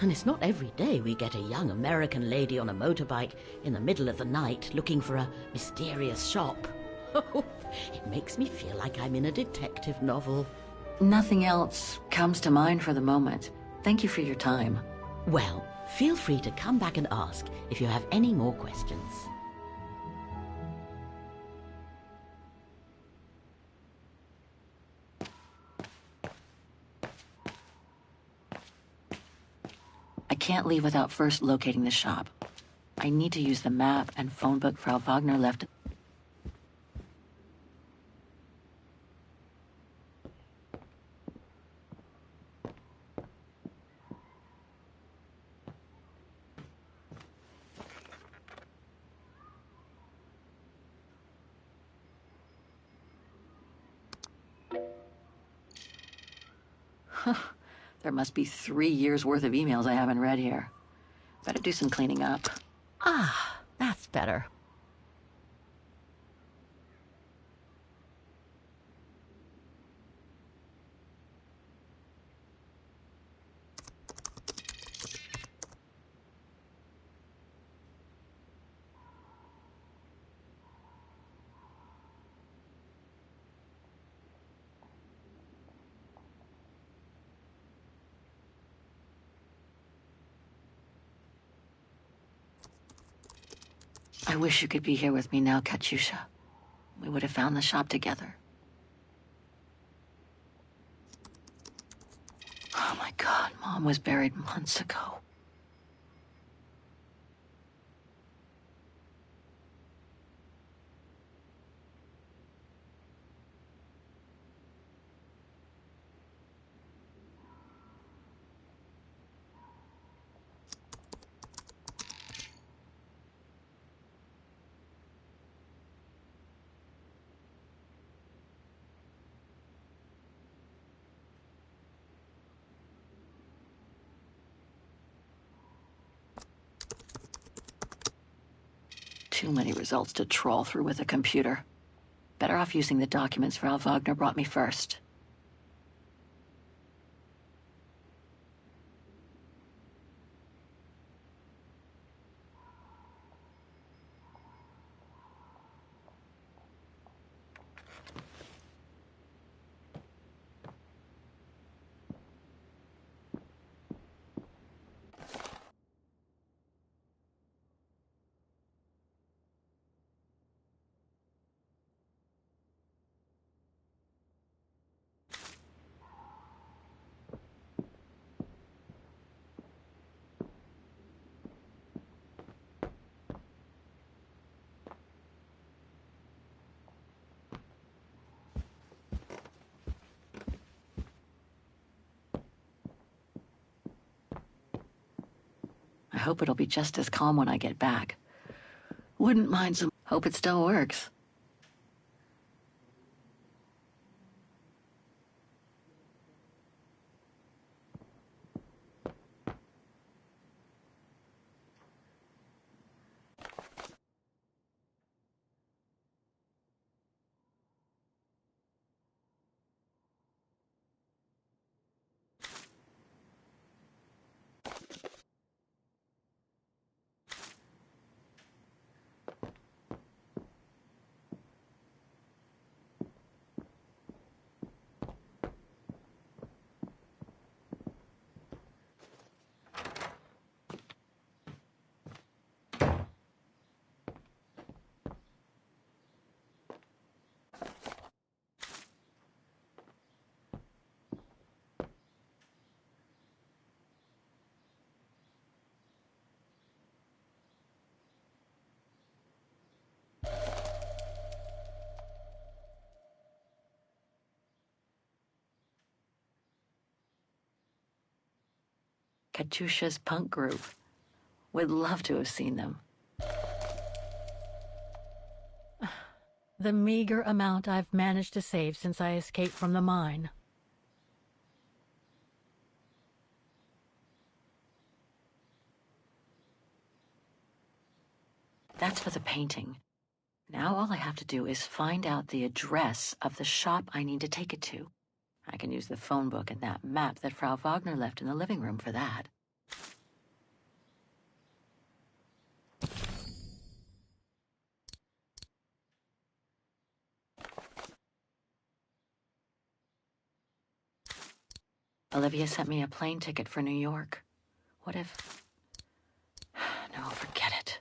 And it's not every day we get a young American lady on a motorbike in the middle of the night looking for a mysterious shop. It makes me feel like I'm in a detective novel. Nothing else comes to mind for the moment. Thank you for your time. Well, feel free to come back and ask if you have any more questions. I can't leave without first locating the shop. I need to use the map and phone book Frau Wagner left. There must be 3 years' worth of emails I haven't read here. Better do some cleaning up. Ah, that's better. I wish you could be here with me now, Katyusha. We would have found the shop together. Mom was buried months ago. Too many results to trawl through with a computer. Better off using the documents Frau Wagner brought me first. I hope it'll be just as calm when I get back. Wouldn't mind some. Hope it still works. Katyusha's punk group. Would love to have seen them. The meager amount I've managed to save since I escaped from the mine. That's for the painting. Now all I have to do is find out the address of the shop I need to take it to. I can use the phone book and that map that Frau Wagner left in the living room for that. Olivia sent me a plane ticket for New York. What if... No, forget it.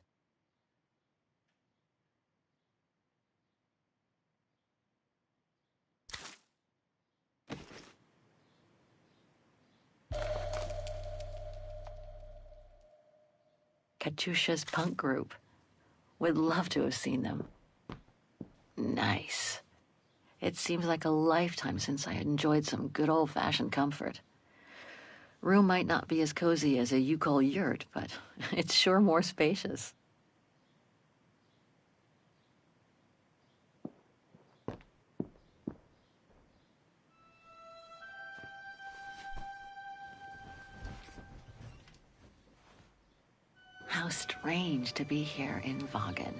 Katyusha's punk group. Would love to have seen them. Nice. It seems like a lifetime since I enjoyed some good old-fashioned comfort. Room might not be as cozy as a you-call yurt, but it's sure more spacious. How strange to be here in Vagen.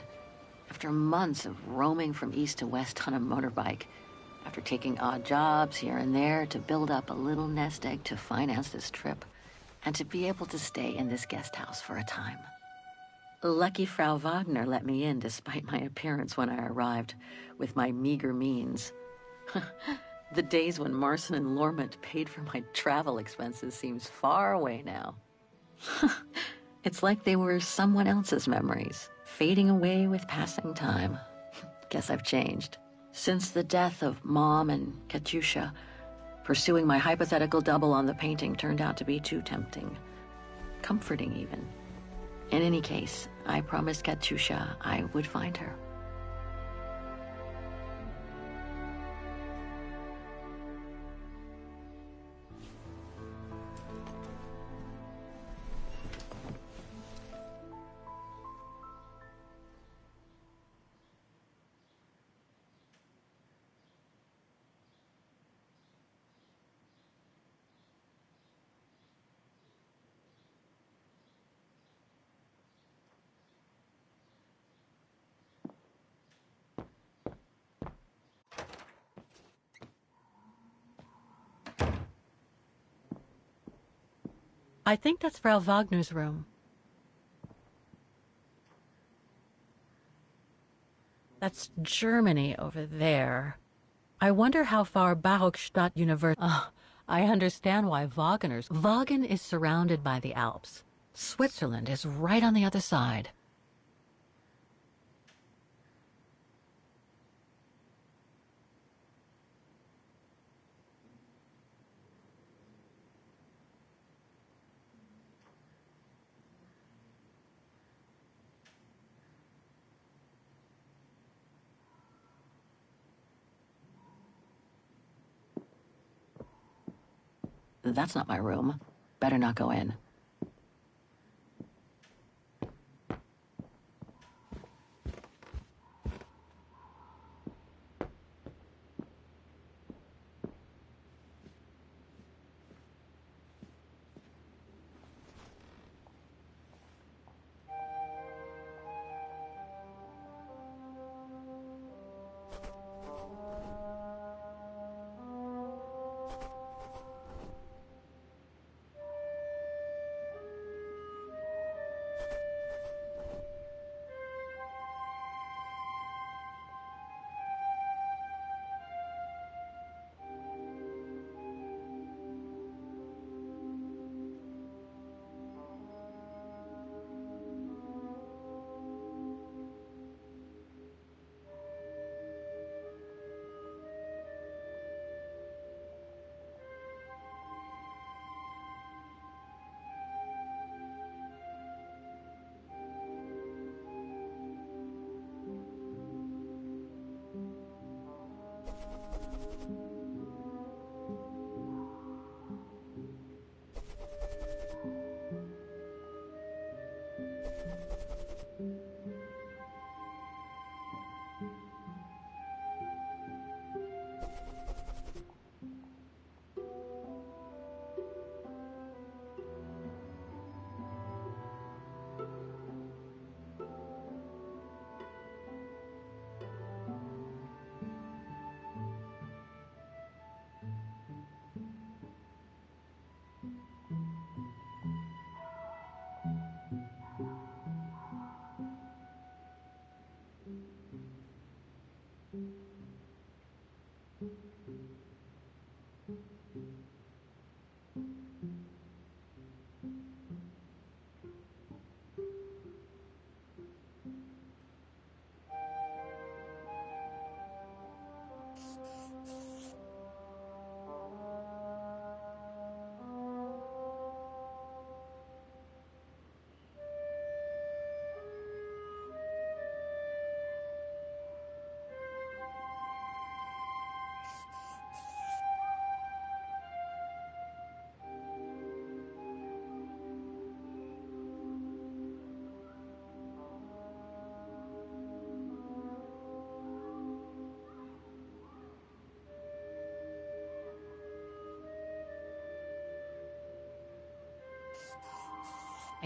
After months of roaming from east to west on a motorbike, after taking odd jobs here and there to build up a little nest egg to finance this trip, and to be able to stay in this guest house for a time. Lucky Frau Wagner let me in despite my appearance when I arrived, with my meager means. The days when Marson and Lormont paid for my travel expenses seems far away now. It's like they were someone else's memories, fading away with passing time. Guess I've changed. Since the death of Mom and Katyusha, Pursuing my hypothetical double on the painting turned out to be too tempting. Comforting, even. In any case, I promised Katyusha I would find her. I think that's Frau Wagner's room. That's Germany over there. I wonder how far Barockstadt University... I understand why Wagner's... Wagen is surrounded by the Alps. Switzerland is right on the other side. That's not my room. Better not go in.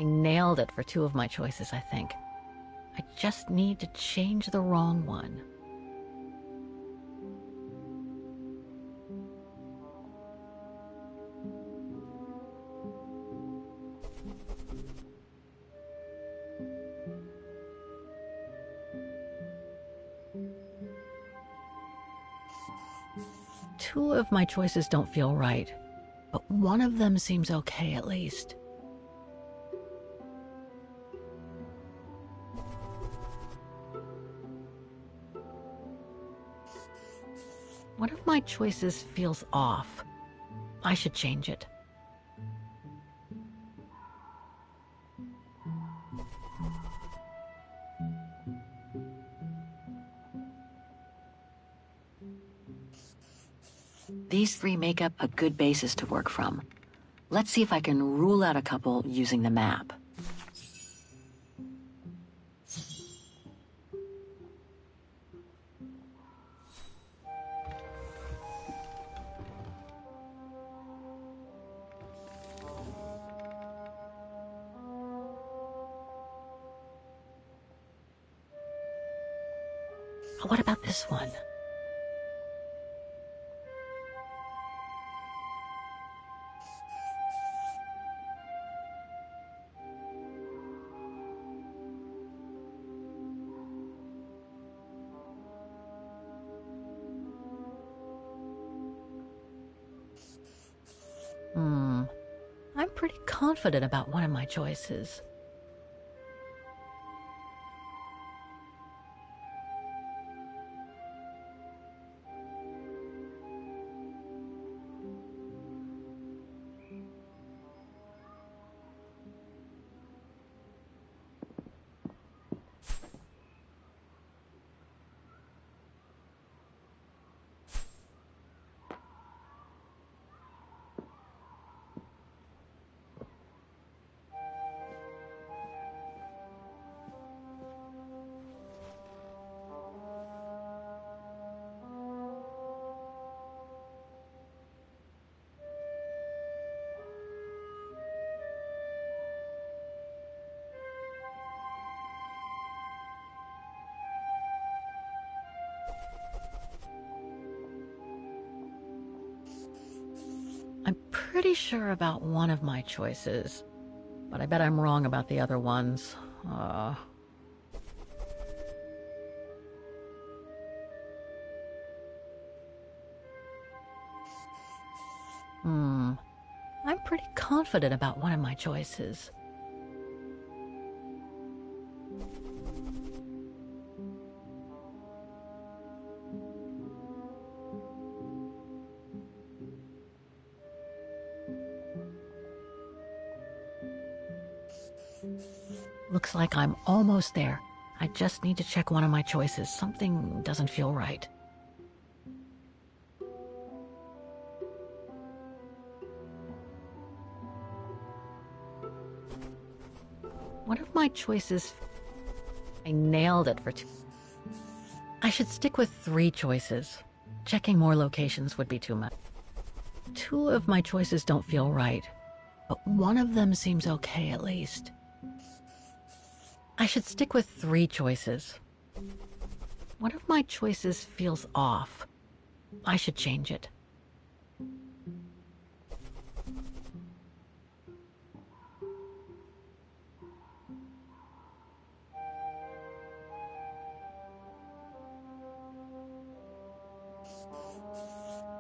I nailed it for two of my choices, I think. I just need to change the wrong one. Two of my choices don't feel right, but one of them seems okay at least. One of my choices feels off. I should change it. These three make up a good basis to work from. Let's see if I can rule out a couple using the map. What about this one? I'm pretty confident about one of my choices. I'm pretty sure about one of my choices, but I bet I'm wrong about the other ones. I'm pretty confident about one of my choices. Looks like I'm almost there. I just need to check one of my choices. Something doesn't feel right. One of my choices... I nailed it for two. I should stick with 3 choices. Checking more locations would be too much. 2 of my choices don't feel right, but one of them seems okay at least. I should stick with 3 choices. One of my choices feels off. I should change it.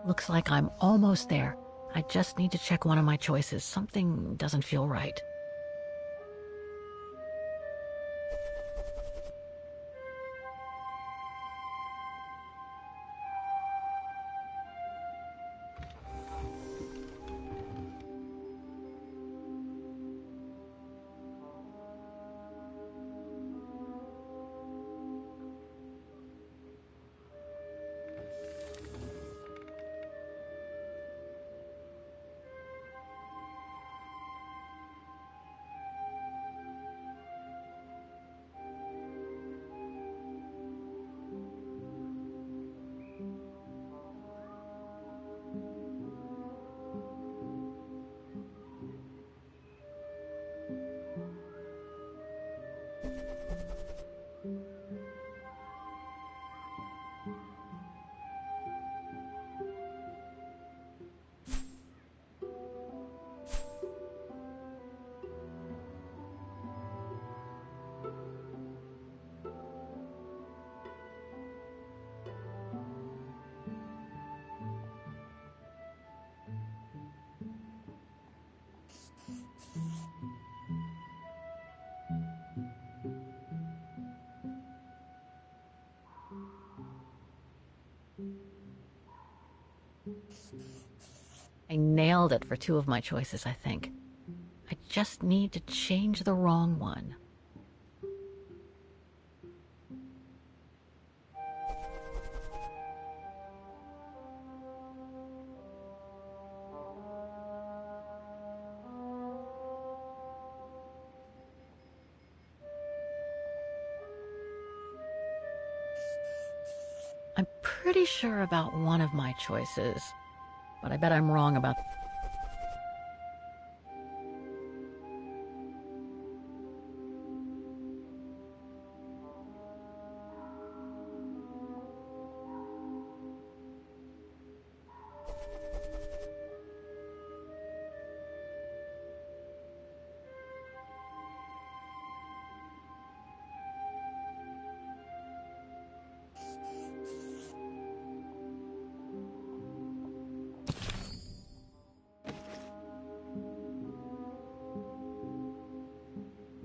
Looks like I'm almost there. I just need to check one of my choices. Something doesn't feel right. I nailed it for 2 of my choices, I think. I just need to change the wrong one. I'm pretty sure about one of my choices, but I bet I'm wrong about...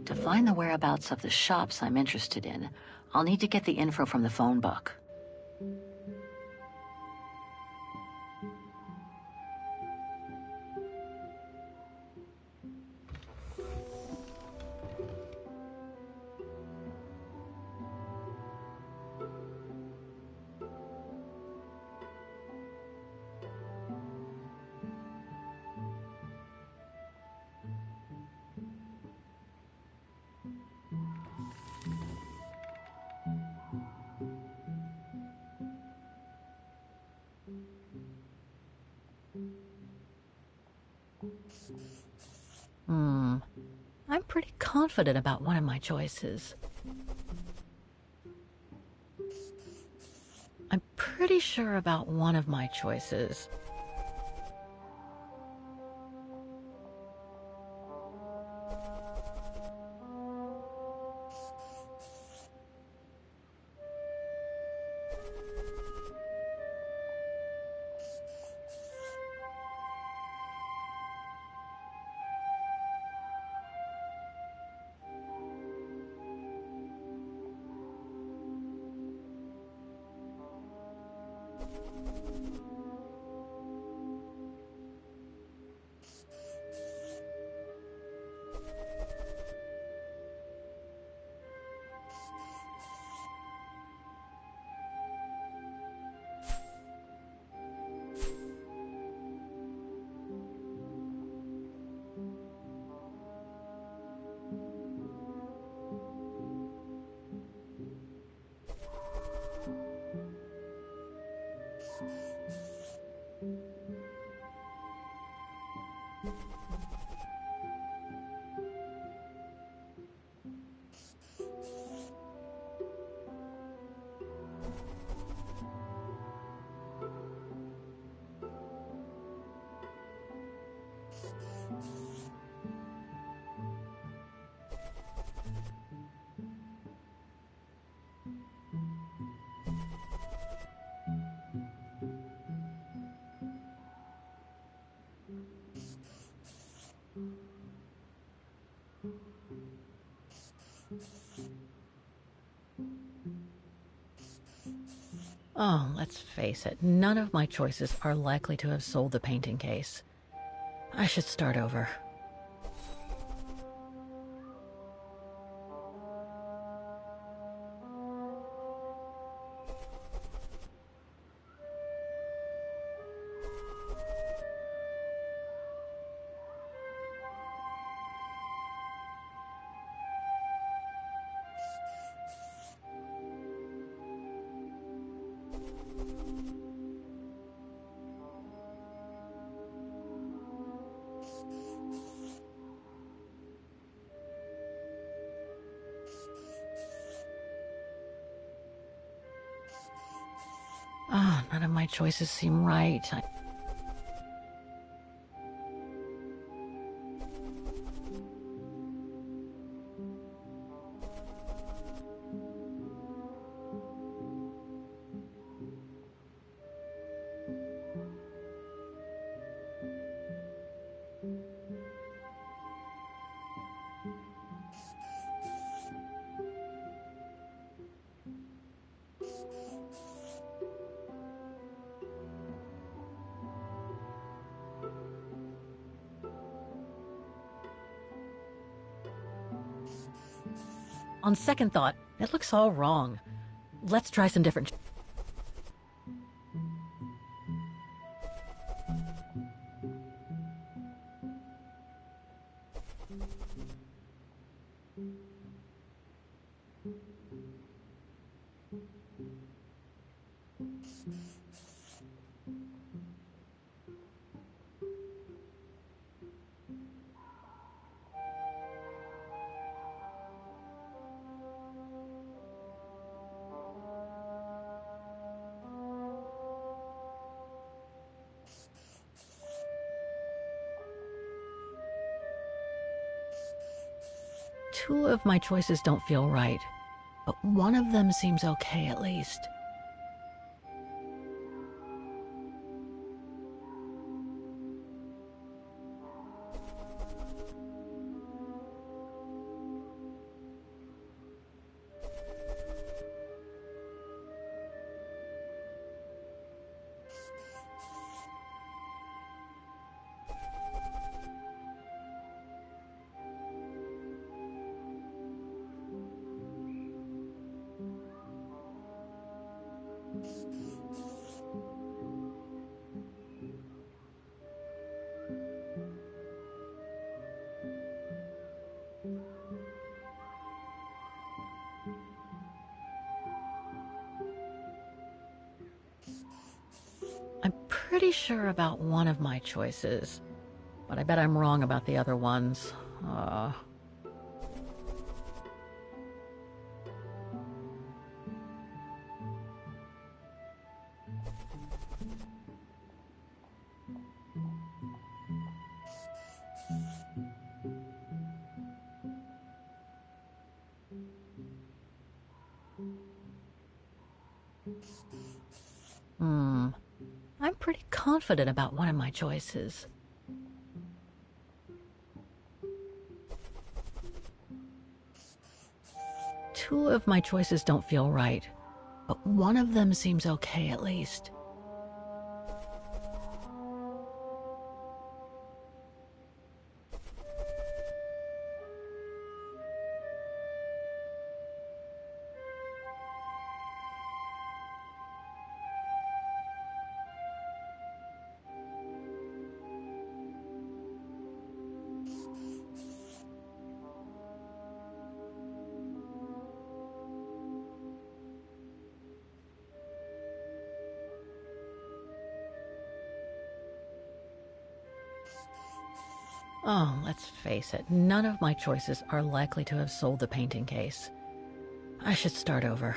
To find the whereabouts of the shops I'm interested in, I'll need to get the info from the phone book. I'm pretty confident about one of my choices. I'm pretty sure about one of my choices. Oh, let's face it, none of my choices are likely to have sold the painting case. I should start over. Oh, none of my choices seem right. On second thought, it looks all wrong. Let's try some different... Two of my choices don't feel right, but one of them seems okay at least. I'm pretty sure about one of my choices, but I bet I'm wrong about the other ones. I'm pretty confident about one of my choices. Two of my choices don't feel right, but one of them seems okay at least. Oh, let's face it, none of my choices are likely to have sold the painting case. I should start over.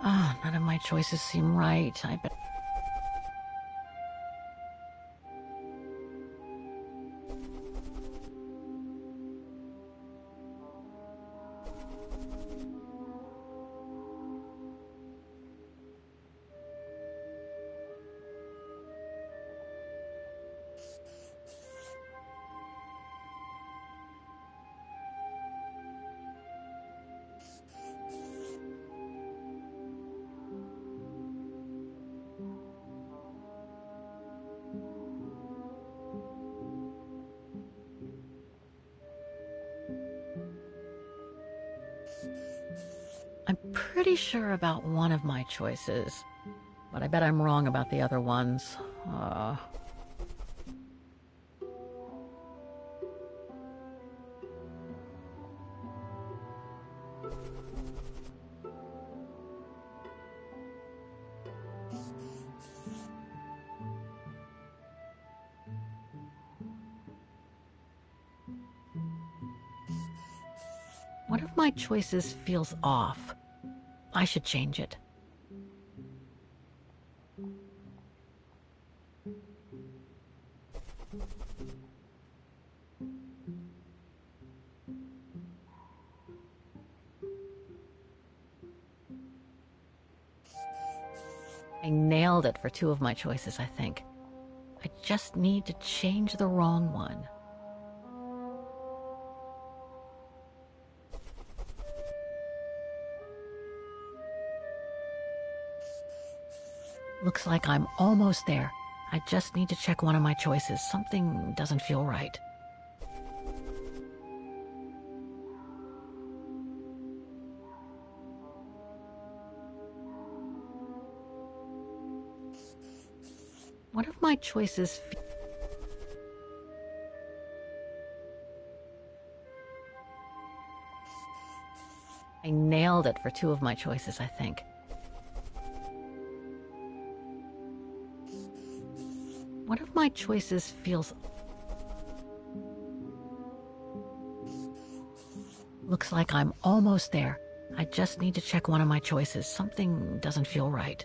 Ah, none of my choices seem right. I bet. I'm pretty sure about one of my choices, but I bet I'm wrong about the other ones. One of my choices feels off. I should change it. I nailed it for two of my choices, I think. I just need to change the wrong one. Looks like I'm almost there. I just need to check one of my choices. Something doesn't feel right. One of my choices I nailed it for two of my choices, I think. One of my choices feels... Looks like I'm almost there. I just need to check one of my choices. Something doesn't feel right.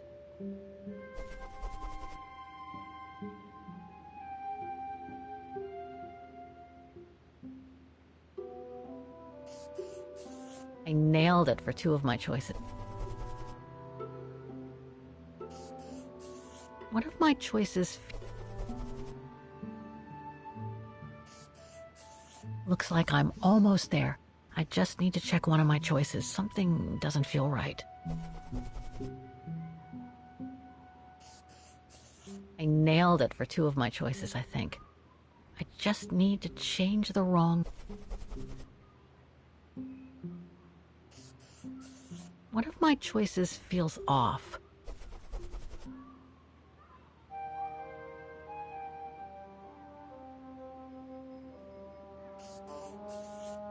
I nailed it for two of my choices. One of my choices... Looks like I'm almost there. I just need to check one of my choices. Something doesn't feel right. I nailed it for two of my choices, I think. I just need to change the wrong... One of my choices feels off.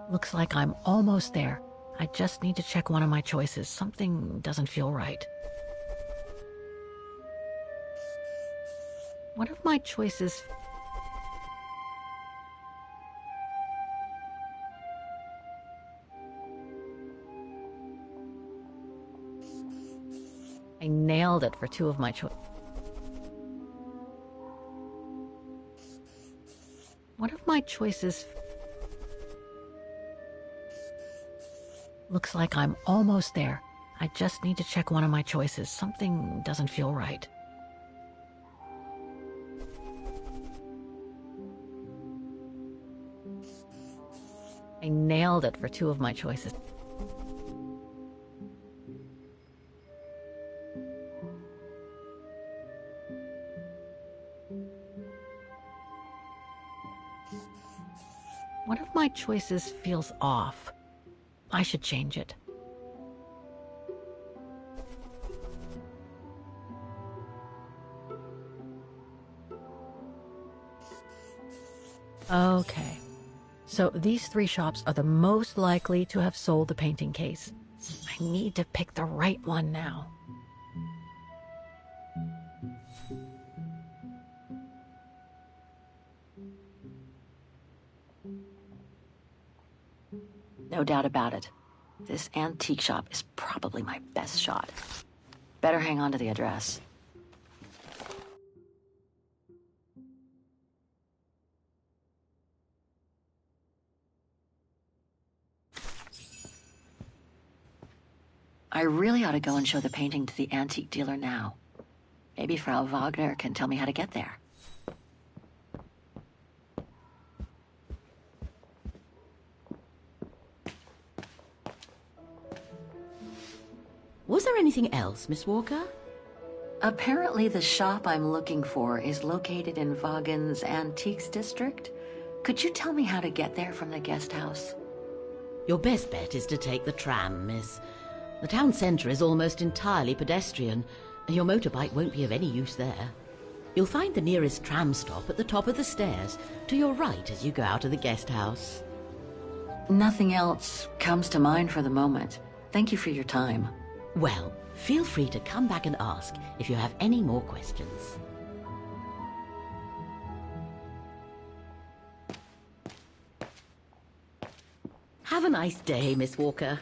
Looks like I'm almost there. I just need to check one of my choices. Something doesn't feel right. One of my choices... I nailed it for two of my choices. One of my choices... Looks like I'm almost there. I just need to check one of my choices. Something doesn't feel right. I nailed it for two of my choices. One of my choices feels off. I should change it. Okay. So these three shops are the most likely to have sold the painting case. I need to pick the right one now. No doubt about it. This antique shop is probably my best shot. Better hang on to the address. I really ought to go and show the painting to the antique dealer now. Maybe Frau Wagner can tell me how to get there. Was there anything else, Miss Walker? Apparently the shop I'm looking for is located in Vaughan's Antiques District. Could you tell me how to get there from the guest house? Your best bet is to take the tram, miss. The town centre is almost entirely pedestrian. Your motorbike won't be of any use there. You'll find the nearest tram stop at the top of the stairs, to your right as you go out of the guest house. Nothing else comes to mind for the moment. Thank you for your time. Well, feel free to come back and ask if you have any more questions. Have a nice day, Miss Walker.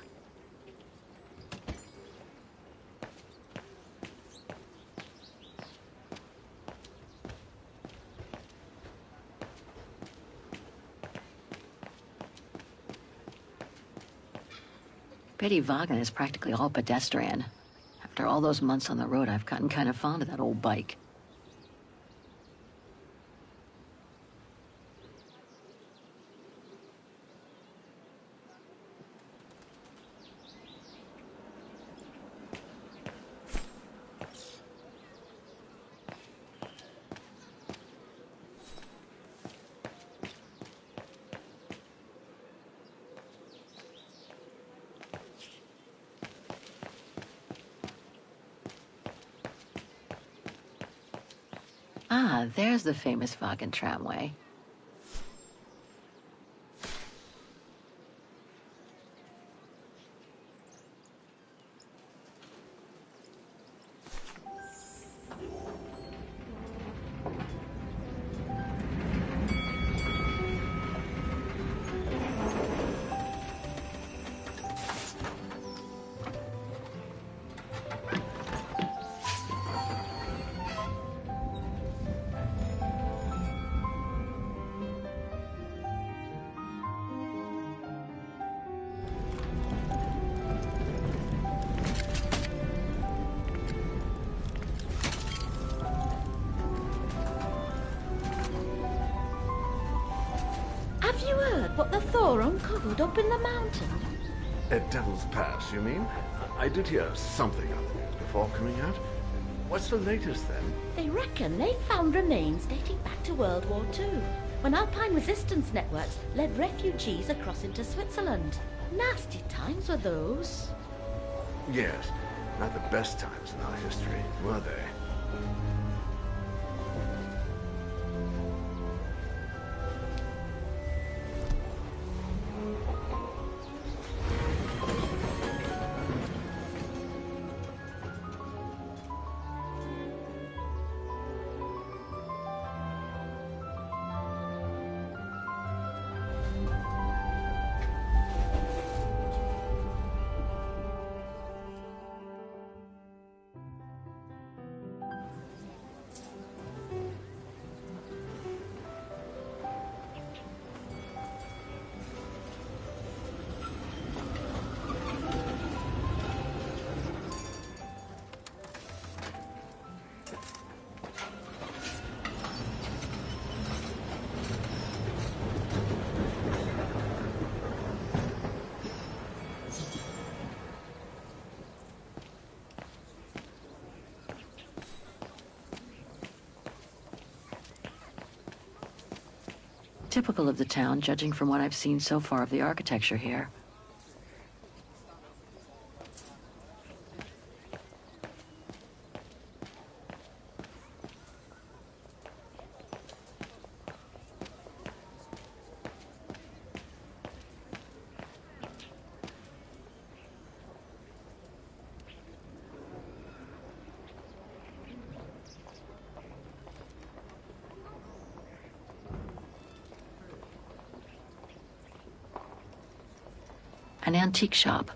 Pity Vaughan is practically all pedestrian. After all those months on the road, I've gotten kind of fond of that old bike. Ah, there's the famous Vaughan tramway. Have you heard what the Thor uncovered up in the mountain? At Devil's Pass, you mean? I did hear something on the news before coming out. What's the latest, then? They reckon they found remains dating back to World War II, when Alpine resistance networks led refugees across into Switzerland. Nasty times were those. Yes, not the best times in our history, were they? Typical of the town, judging from what I've seen so far of the architecture here. An antique shop,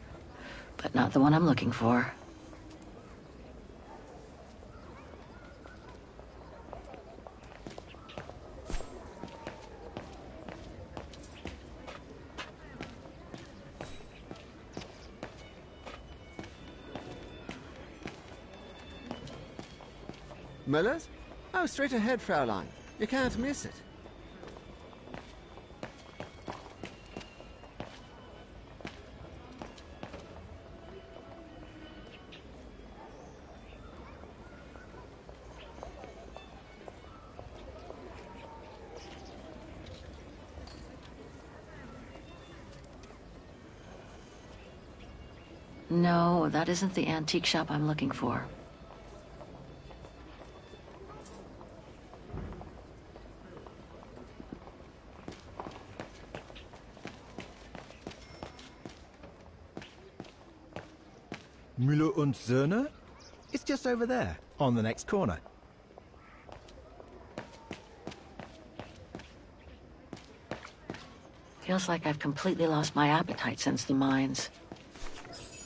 but not the one I'm looking for. Miller's? Oh, straight ahead, Fraulein. You can't miss it. No, that isn't the antique shop I'm looking for. Müller und Söhne? It's just over there, on the next corner. Feels like I've completely lost my appetite since the mines.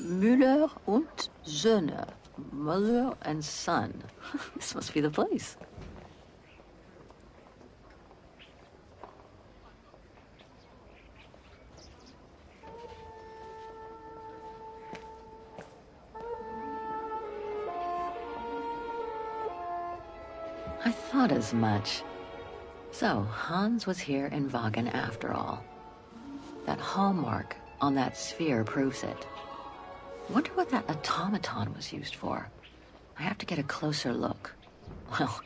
Müller und Söhne. Müller and Son. This must be the place. I thought as much. So, Hans was here in Wagen after all. That hallmark on that sphere proves it. Wonder what that automaton was used for. I have to get a closer look. Well,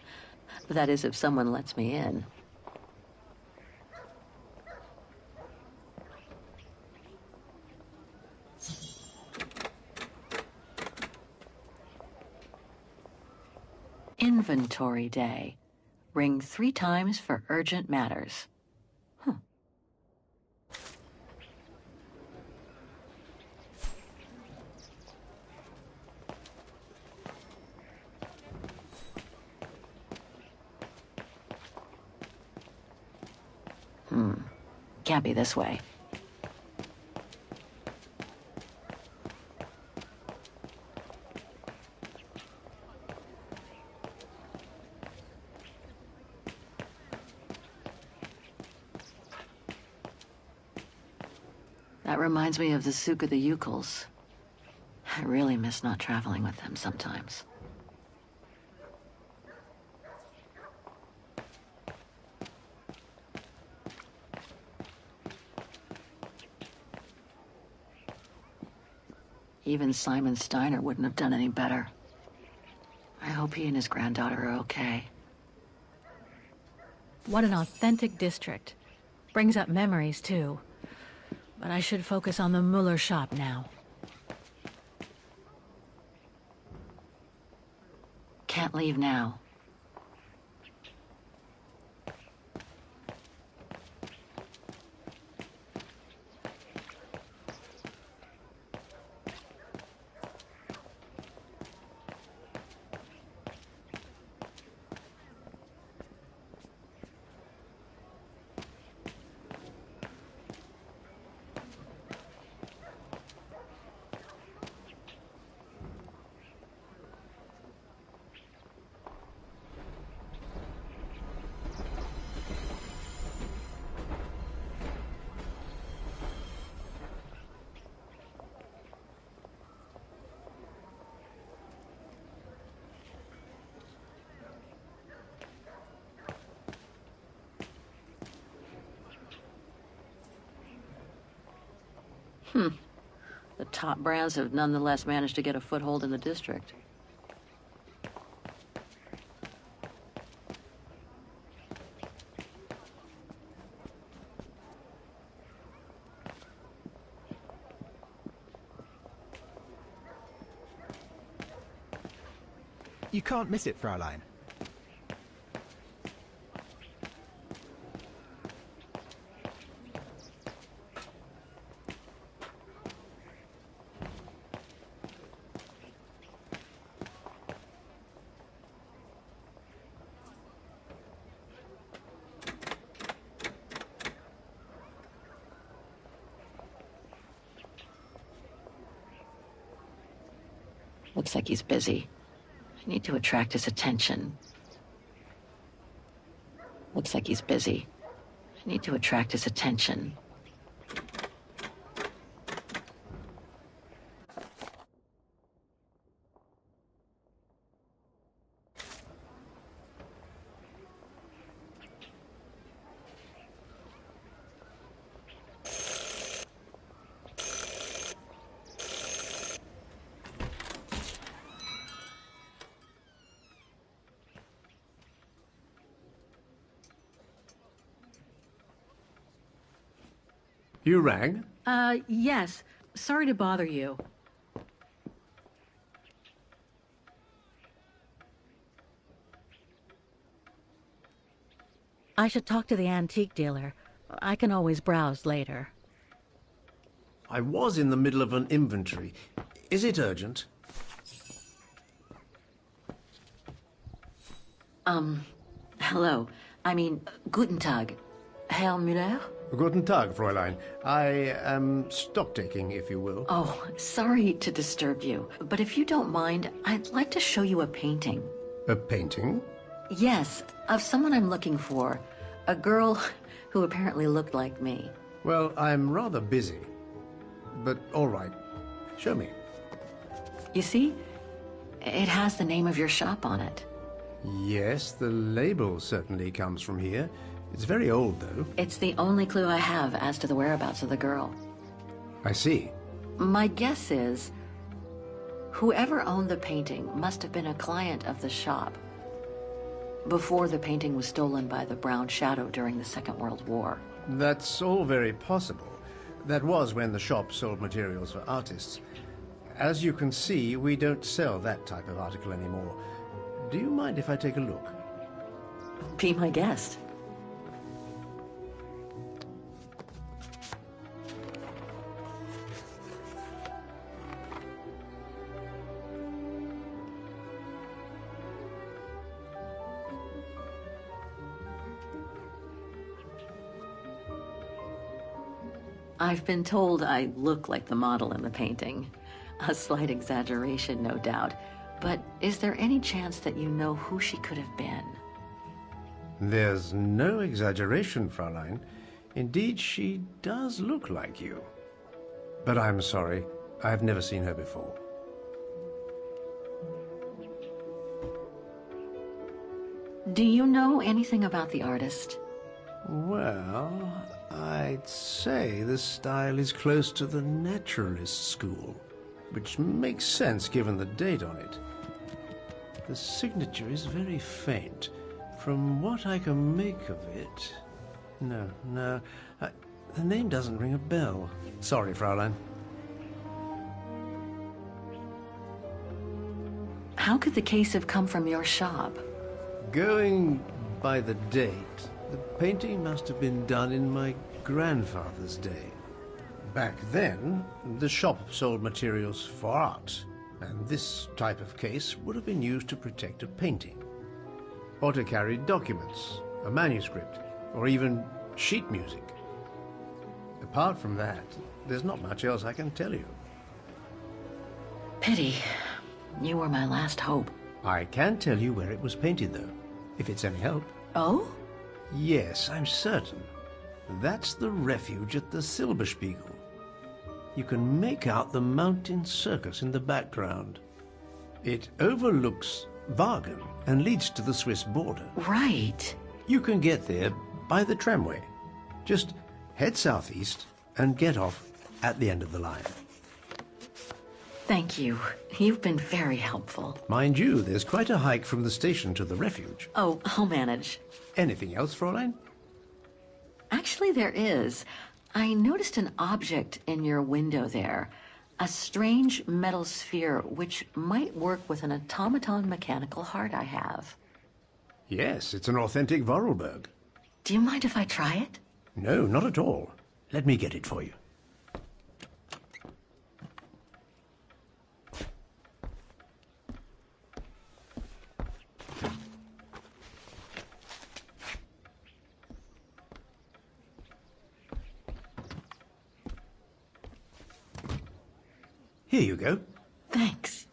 that is if someone lets me in. Inventory day. Ring 3 times for urgent matters. Can't be this way. That reminds me of the Souk of the Ukels. I really miss not traveling with them sometimes. Even Simon Steiner wouldn't have done any better. I hope he and his granddaughter are okay. What an authentic district. Brings up memories, too. But I should focus on the Muller shop now. Can't leave now. The top brands have nonetheless managed to get a foothold in the district. You can't miss it, Fraulein. Looks like he's busy. I need to attract his attention. Looks like he's busy. I need to attract his attention. You rang? Yes. Sorry to bother you. I should talk to the antique dealer. I can always browse later. I was in the middle of an inventory. Is it urgent? Hello. I mean, guten Tag. Herr Müller? Guten Tag, Fräulein. I am stock-taking, if you will. Oh, sorry to disturb you, but if you don't mind, I'd like to show you a painting. A painting? Yes, of someone I'm looking for. A girl who apparently looked like me. Well, I'm rather busy. But all right. Show me. You see? It has the name of your shop on it. Yes, the label certainly comes from here. It's very old, though. It's the only clue I have as to the whereabouts of the girl. I see. My guess is, whoever owned the painting must have been a client of the shop before the painting was stolen by the Brown Shadow during the Second World War. That's all very possible. That was when the shop sold materials for artists. As you can see, we don't sell that type of article anymore. Do you mind if I take a look? Be my guest. I've been told I look like the model in the painting. A slight exaggeration, no doubt. But is there any chance that you know who she could have been? There's no exaggeration, Fräulein. Indeed, she does look like you. But I'm sorry, I've never seen her before. Do you know anything about the artist? Well, I'd say the style is close to the naturalist school, which makes sense given the date on it. The signature is very faint. From what I can make of it... No, the name doesn't ring a bell. Sorry, Fräulein. How could the case have come from your shop? Going by the date, the painting must have been done in my grandfather's day. Back then, the shop sold materials for art, and this type of case would have been used to protect a painting. Or to carry documents, a manuscript, or even sheet music. Apart from that, there's not much else I can tell you. Pity. You were my last hope. I can tell you where it was painted, though, if it's any help. Oh? Yes, I'm certain. That's the refuge at the Silberspiegel. You can make out the mountain circus in the background. It overlooks Wagen and leads to the Swiss border. Right. You can get there by the tramway. Just head southeast and get off at the end of the line. Thank you. You've been very helpful. Mind you, there's quite a hike from the station to the refuge. Oh, I'll manage. Anything else, Fräulein? Actually, there is. I noticed an object in your window there. A strange metal sphere which might work with an automaton mechanical heart I have. Yes, it's an authentic Vorarlberg. Do you mind if I try it? No, not at all. Let me get it for you. Here you go. Thanks.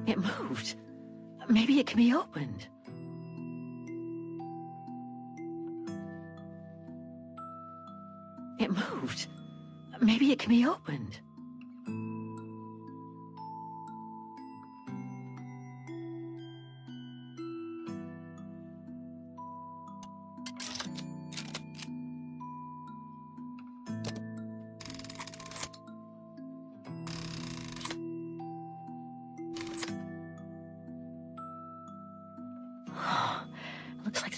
It moved. Maybe it can be opened. It moved. Maybe it can be opened.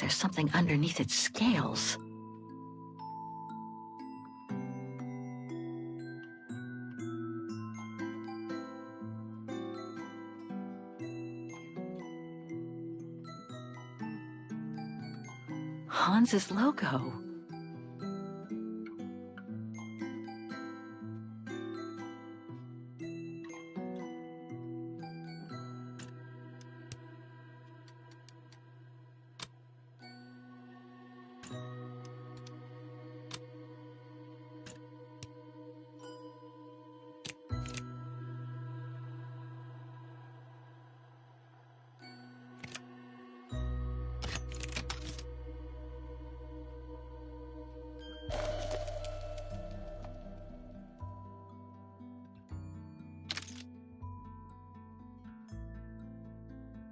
there's something underneath its scales. Hans's logo.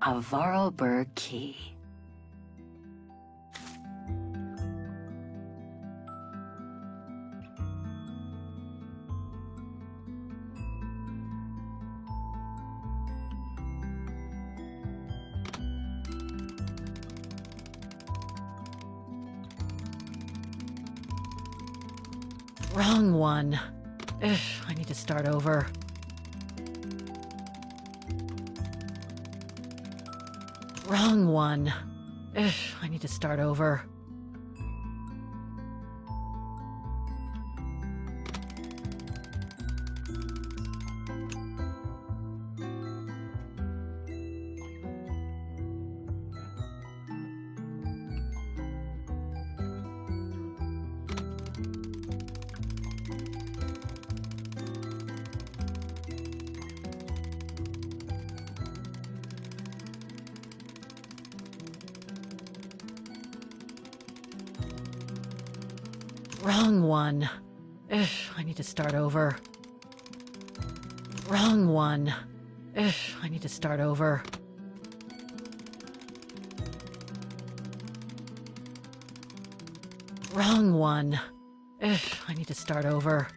A Vorarlberg key. Wrong one. Ugh, I need to start over. Wrong one. Ugh, I need to start over. Wrong one. Ugh, I need to start over. Wrong one. Ugh, I need to start over. Wrong one. Ugh, I need to start over.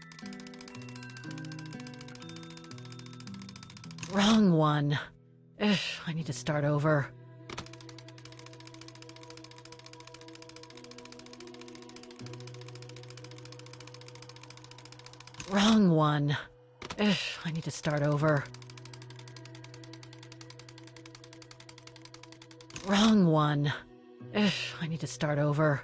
Wrong one. Ugh, I need to start over. Wrong one. Ugh, I need to start over. Wrong one. Ugh, I need to start over.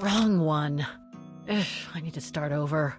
Wrong one. Ugh, I need to start over.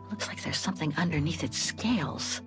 Looks like there's something underneath its scales.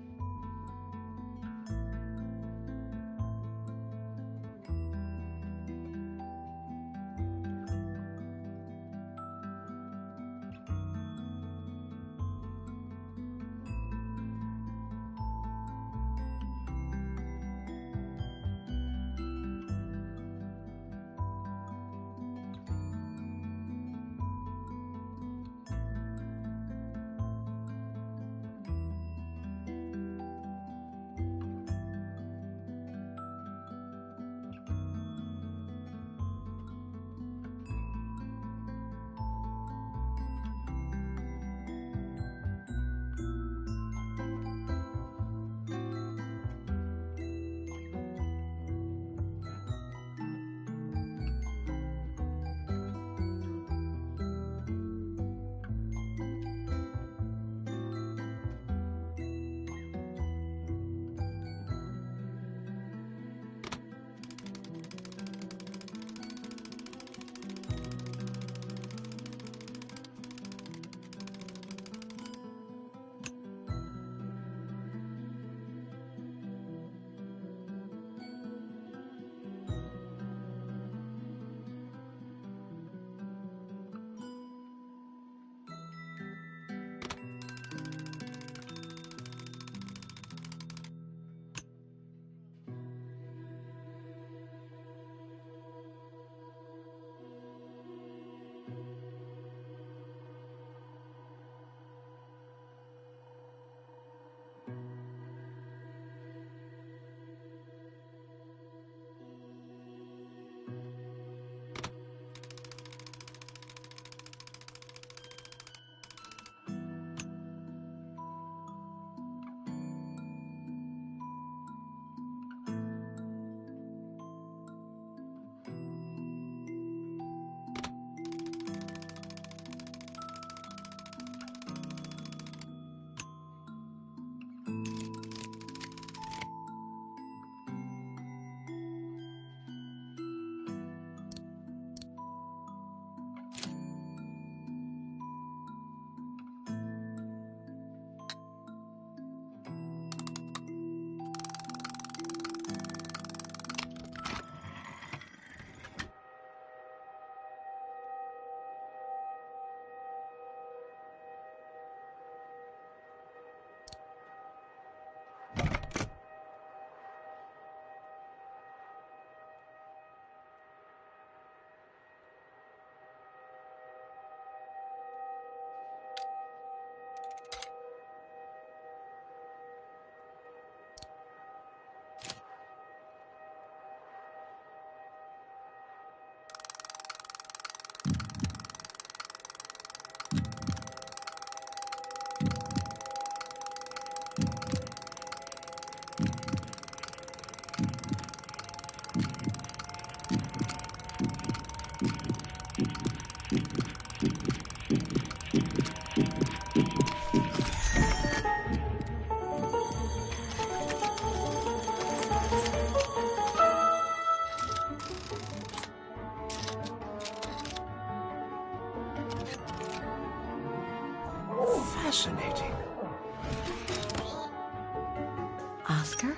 Oscar?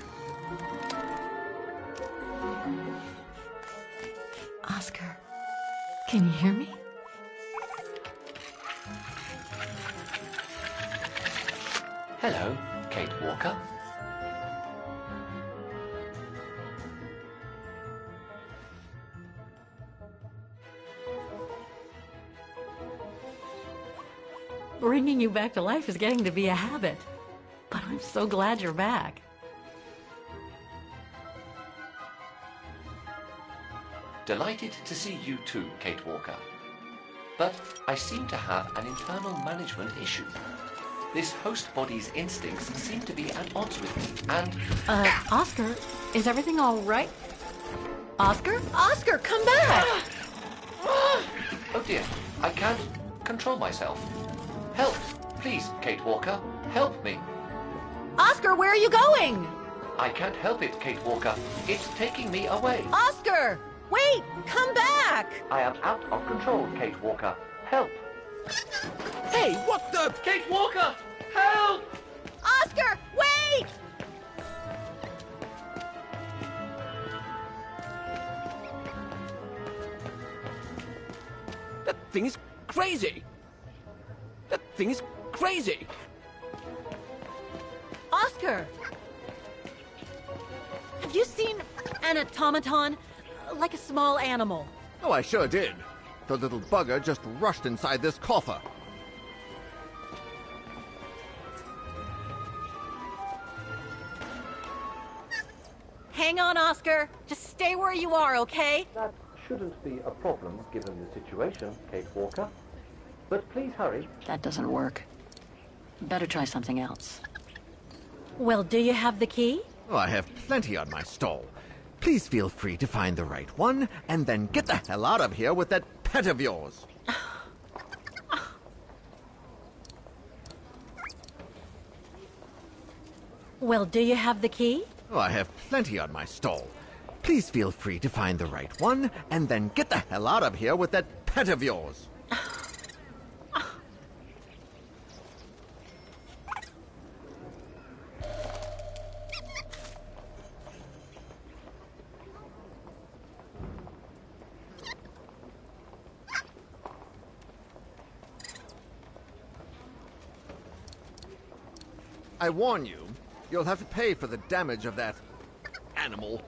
Oscar, can you hear me? Hello, Kate Walker. Bringing you back to life is getting to be a habit. But I'm so glad you're back. Delighted to see you too, Kate Walker. But I seem to have an internal management issue. This host body's instincts seem to be at odds with me, and... Oscar, is everything all right? Oscar? Oscar, come back! Oh dear, I can't control myself. Help, please, Kate Walker. Help me. Oscar, where are you going? I can't help it, Kate Walker. It's taking me away. Oscar! Wait! Come back! I am out of control, Kate Walker. Help! Hey, what the... Kate Walker! Help! Oscar, wait! That thing is crazy! That thing is crazy! Oscar! Have you seen an automaton? Like a small animal. Oh, I sure did. The little bugger just rushed inside this coffer. Hang on, Oscar. Just stay where you are, okay? That shouldn't be a problem given the situation, Kate Walker. But please hurry. That doesn't work. Better try something else. Well, do you have the key? Oh, I have plenty on my stall. Please feel free to find the right one, and then get the hell out of here with that pet of yours. Well, do you have the key? Oh, I have plenty on my stall. Please feel free to find the right one, and then get the hell out of here with that pet of yours. I warn you, you'll have to pay for the damage of that animal.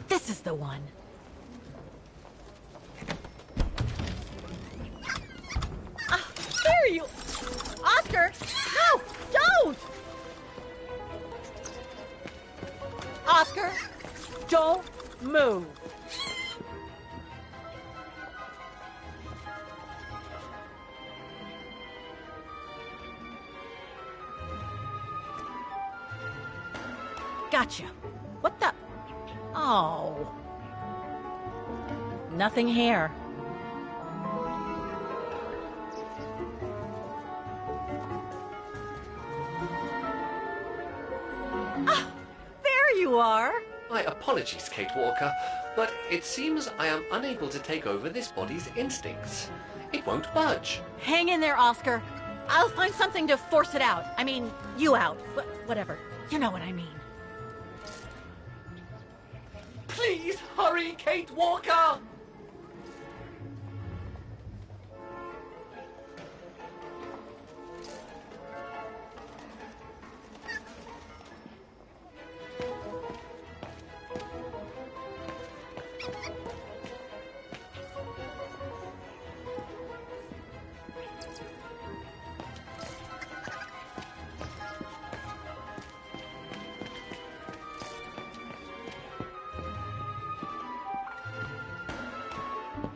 This is the one. There you... Oscar! No! Don't! Oscar! Don't move! Gotcha. What the... Oh. Nothing here. Ah, there you are. My apologies, Kate Walker, but it seems I am unable to take over this body's instincts. It won't budge. Hang in there, Oscar. I'll find something to force it out. I mean, you out. Whatever. You know what I mean. Please hurry, Kate Walker!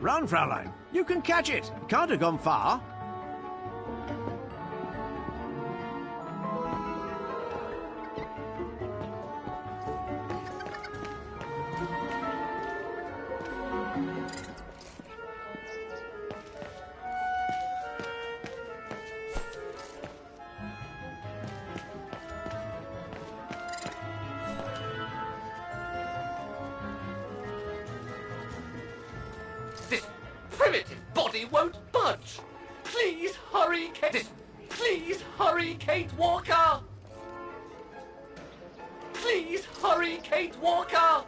Run, Fraulein. You can catch it. It can't have gone far. This primitive body won't budge. Please hurry, Kate. Please hurry, Kate Walker. Please hurry, Kate Walker.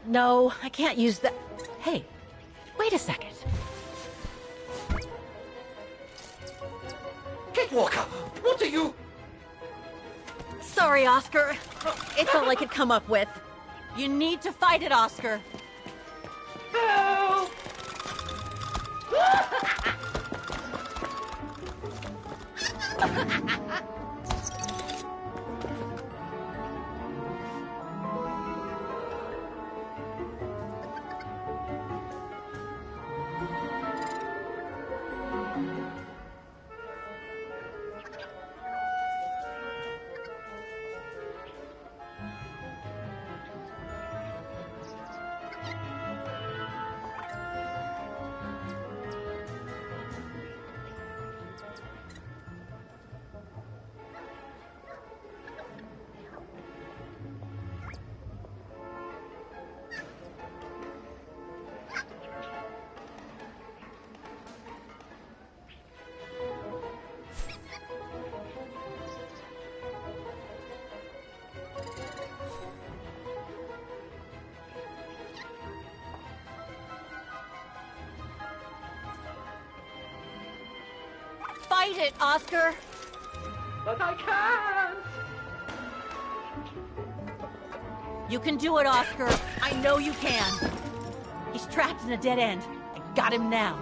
No, I can't use that. Hey, wait a second. Kate Walker, what are you... Sorry, Oscar. It's all I could come up with. You need to fight it, Oscar. Help! Fight it, Oscar! But I can't! You can do it, Oscar. I know you can. He's trapped in a dead end. I got him now.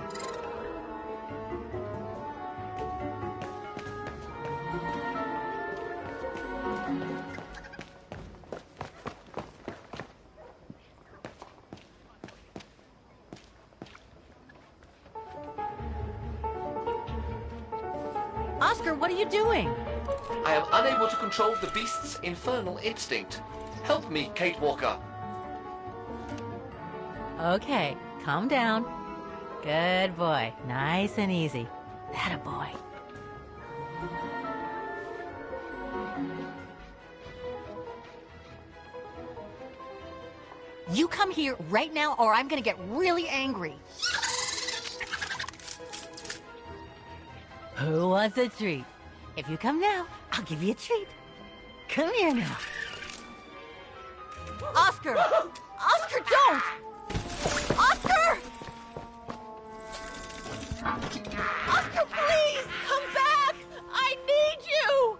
Oscar, what are you doing? I am unable to control the beast's infernal instinct. Help me, Kate Walker. Okay, calm down. Good boy. Nice and easy. That a boy. You come here right now or I'm gonna get really angry. Who wants a treat? If you come now, I'll give you a treat. Come here now. Oscar! Oscar, don't! Oscar! Oscar, please! Come back! I need you!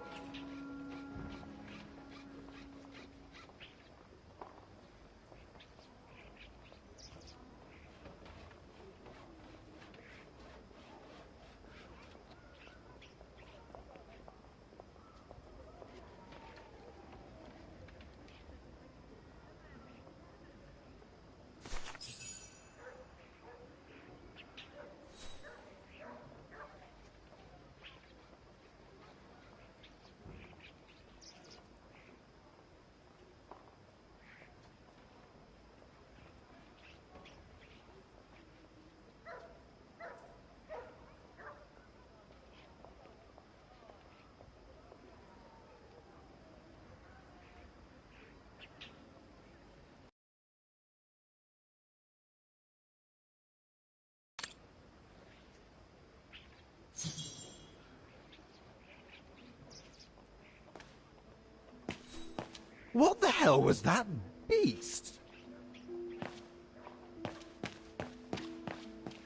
What the hell was that beast?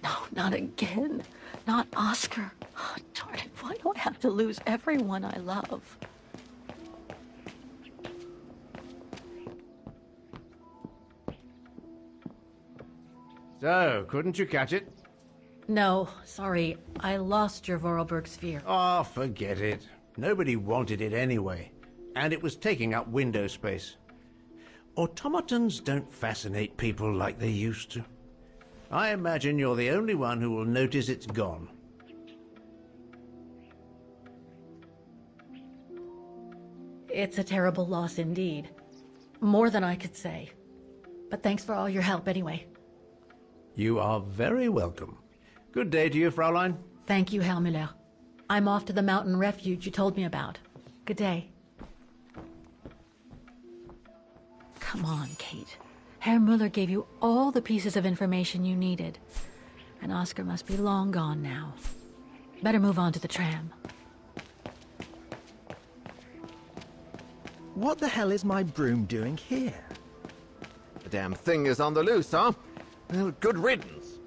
No, not again. Not Oscar. Oh, darn it, why do I have to lose everyone I love? So, couldn't you catch it? No, sorry. I lost your Vorarlberg sphere. Oh, forget it. Nobody wanted it anyway. And it was taking up window space. Automatons don't fascinate people like they used to. I imagine you're the only one who will notice it's gone. It's a terrible loss indeed. More than I could say. But thanks for all your help anyway. You are very welcome. Good day to you, Fraulein. Thank you, Herr Müller. I'm off to the mountain refuge you told me about. Good day. Come on, Kate. Herr Müller gave you all the pieces of information you needed. And Oscar must be long gone now. Better move on to the tram. What the hell is my broom doing here? The damn thing is on the loose, huh? Well, good riddance.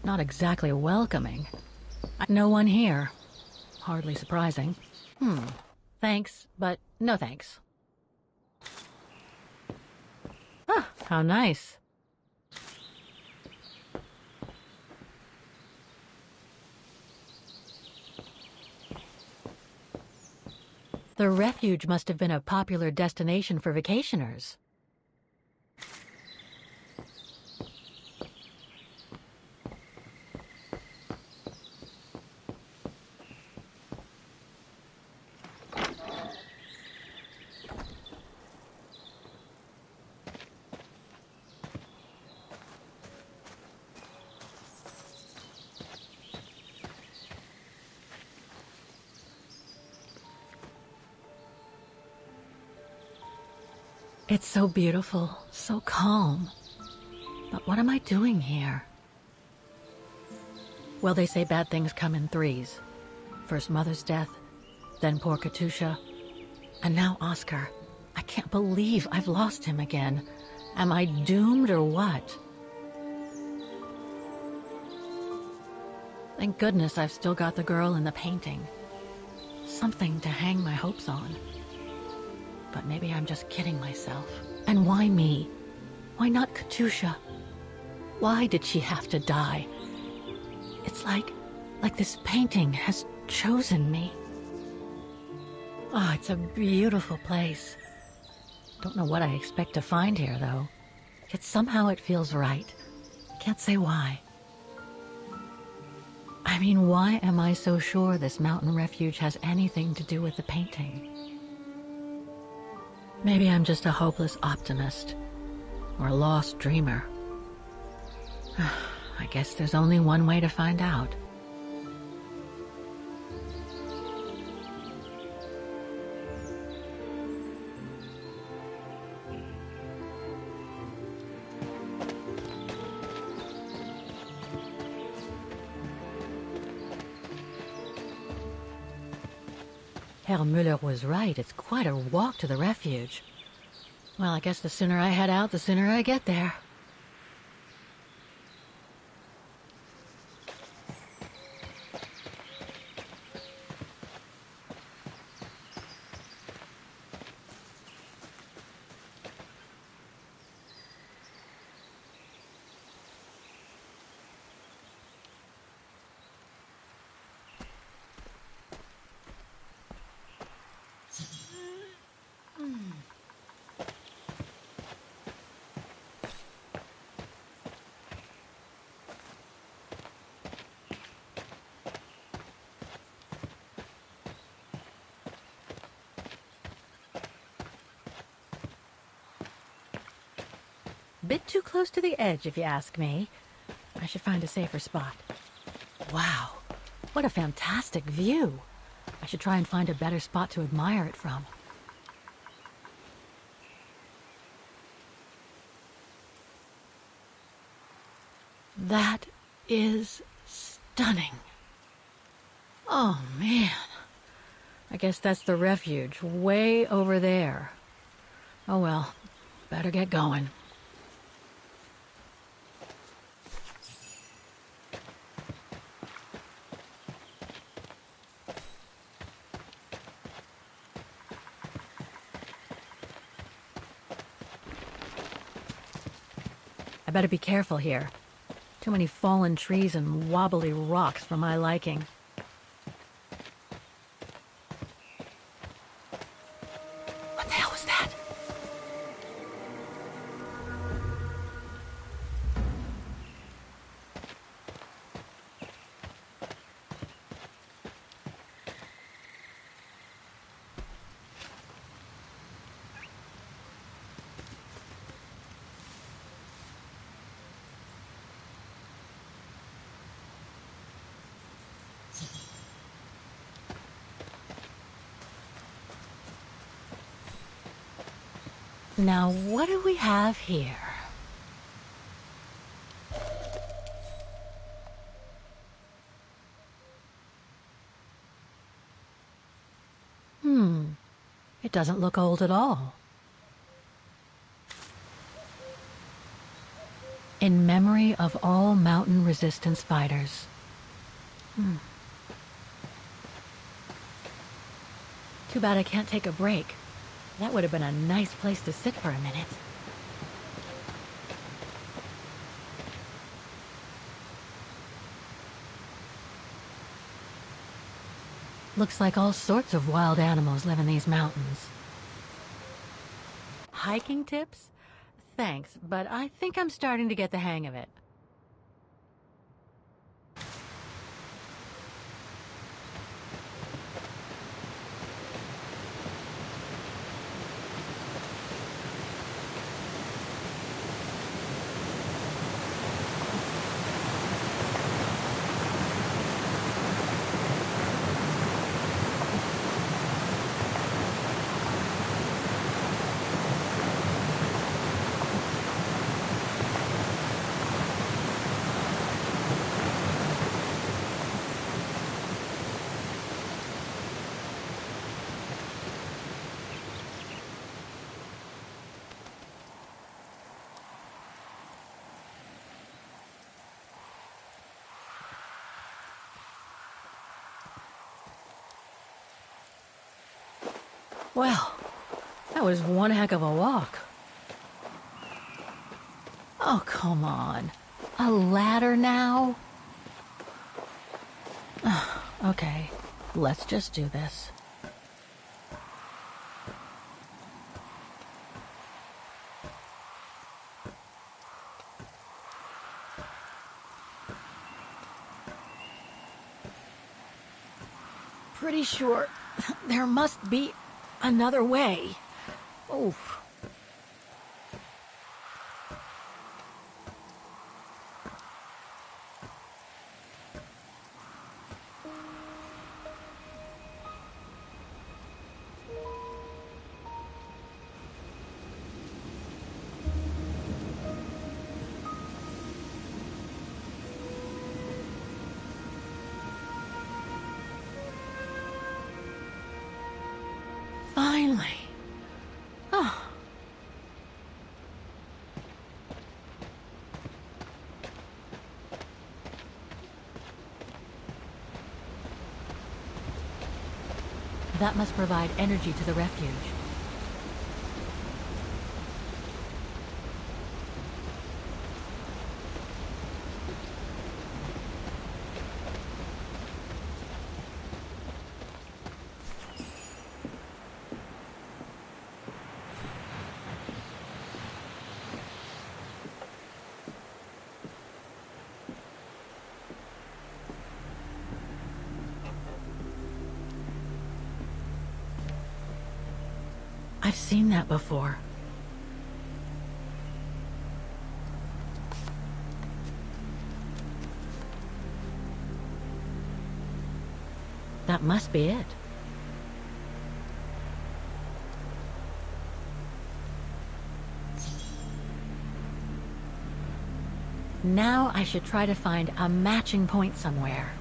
Not exactly welcoming. No one here. Hardly surprising. Thanks, but no thanks. Ah, how nice. The refuge must have been a popular destination for vacationers. It's so beautiful, so calm. But what am I doing here? Well, they say bad things come in threes. First Mother's death, then poor Katusha, and now Oscar. I can't believe I've lost him again. Am I doomed or what? Thank goodness I've still got the girl in the painting. Something to hang my hopes on. But maybe I'm just kidding myself. And why me? Why not Katusha? Why did she have to die? It's like this painting has chosen me. Oh, it's a beautiful place. Don't know what I expect to find here, though. Yet somehow it feels right. Can't say why. I mean, why am I so sure this mountain refuge has anything to do with the painting? Maybe I'm just a hopeless optimist, or a lost dreamer. I guess there's only one way to find out. Herr Müller was right. It's quite a walk to the refuge. Well, I guess the sooner I head out, the sooner I get there. Bit too close to the edge, if you ask me. I should find a safer spot. Wow, what a fantastic view. I should try and find a better spot to admire it from. That is stunning. Oh, man. I guess that's the refuge, way over there. Oh well, better get going. I better be careful here. Too many fallen trees and wobbly rocks for my liking. What the hell was that? Now, what do we have here? It doesn't look old at all. In memory of all mountain resistance fighters. Too bad I can't take a break. That would have been a nice place to sit for a minute. Looks like all sorts of wild animals live in these mountains. Hiking tips? Thanks, but I think I'm starting to get the hang of it. Well, that was one heck of a walk. Oh, come on. A ladder now? Okay, let's just do this. Pretty sure there must be another way. Oof. Finally. Oh. That must provide energy to the refuge. I've seen that before. That must be it. Now I should try to find a matching point somewhere.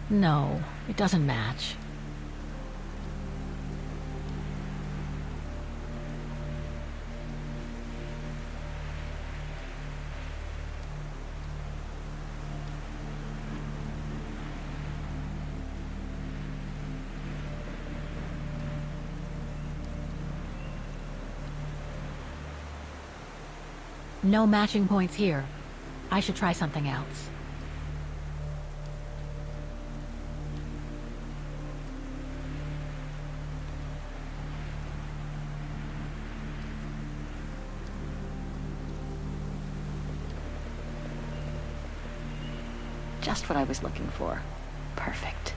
No, it doesn't match. No matching points here. I should try something else. Just what I was looking for. Perfect.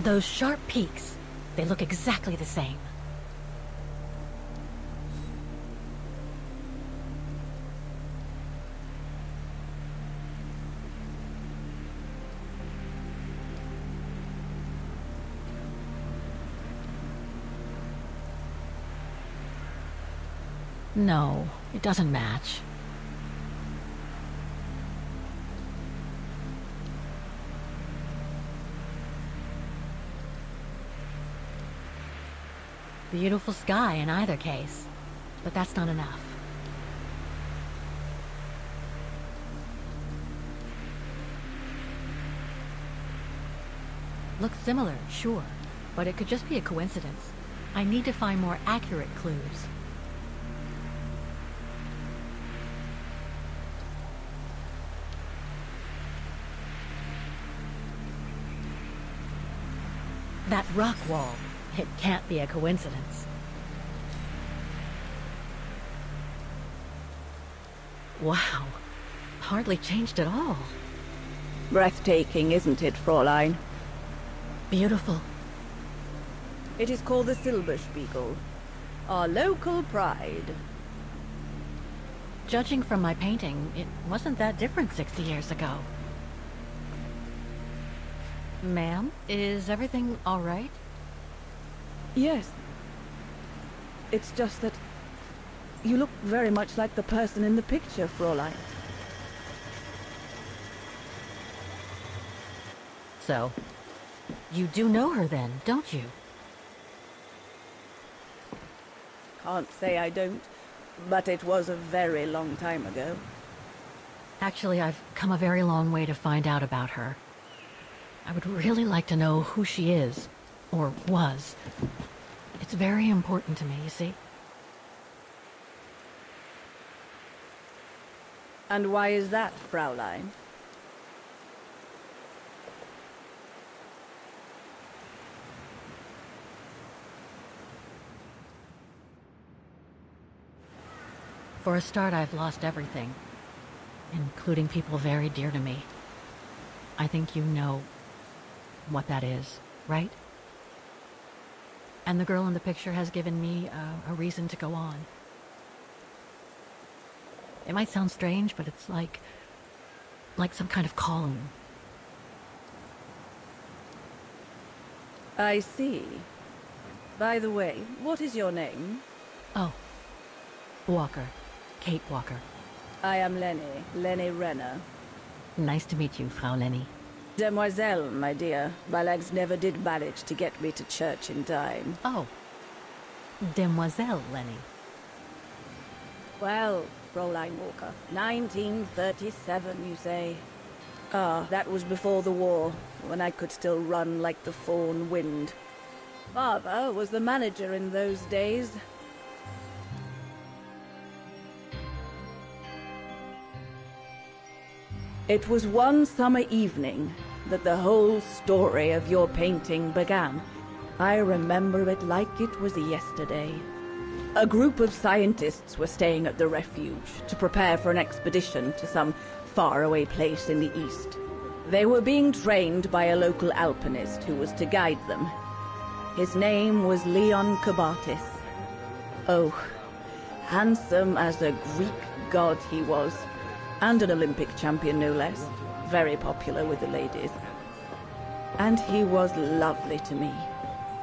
Those sharp peaks, they look exactly the same. No, it doesn't match. Beautiful sky in either case, but that's not enough. Looks similar, sure, but it could just be a coincidence. I need to find more accurate clues. That rock wall. It can't be a coincidence. Wow. Hardly changed at all. Breathtaking, isn't it, Fräulein? Beautiful. It is called the Silberspiegel, our local pride. Judging from my painting, it wasn't that different 60 years ago. Ma'am, is everything all right? Yes. It's just that you look very much like the person in the picture, Fräulein. So, you do know her then, don't you? Can't say I don't, but it was a very long time ago. Actually, I've come a very long way to find out about her. I would really like to know who she is, or was. It's very important to me, you see. And why is that, Fräulein? For a start, I've lost everything, including people very dear to me. I think you know what that is, right? And the girl in the picture has given me a reason to go on. It might sound strange, but it's like some kind of calling. I see. By the way, what is your name? Oh, Walker. Kate Walker. I am Lenny Renner. Nice to meet you, Frau Lenny. Demoiselle, my dear. My legs never did manage to get me to church in time. Oh. Demoiselle Lenny. Well, Fräulein Walker, 1937, you say? Ah, that was before the war, when I could still run like the fawn wind. Father was the manager in those days. It was one summer evening that the whole story of your painting began. I remember it like it was yesterday. A group of scientists were staying at the refuge to prepare for an expedition to some faraway place in the east. They were being trained by a local alpinist who was to guide them. His name was Leon Kabatis. Oh, handsome as a Greek god he was. And an Olympic champion, no less. Very popular with the ladies. And he was lovely to me.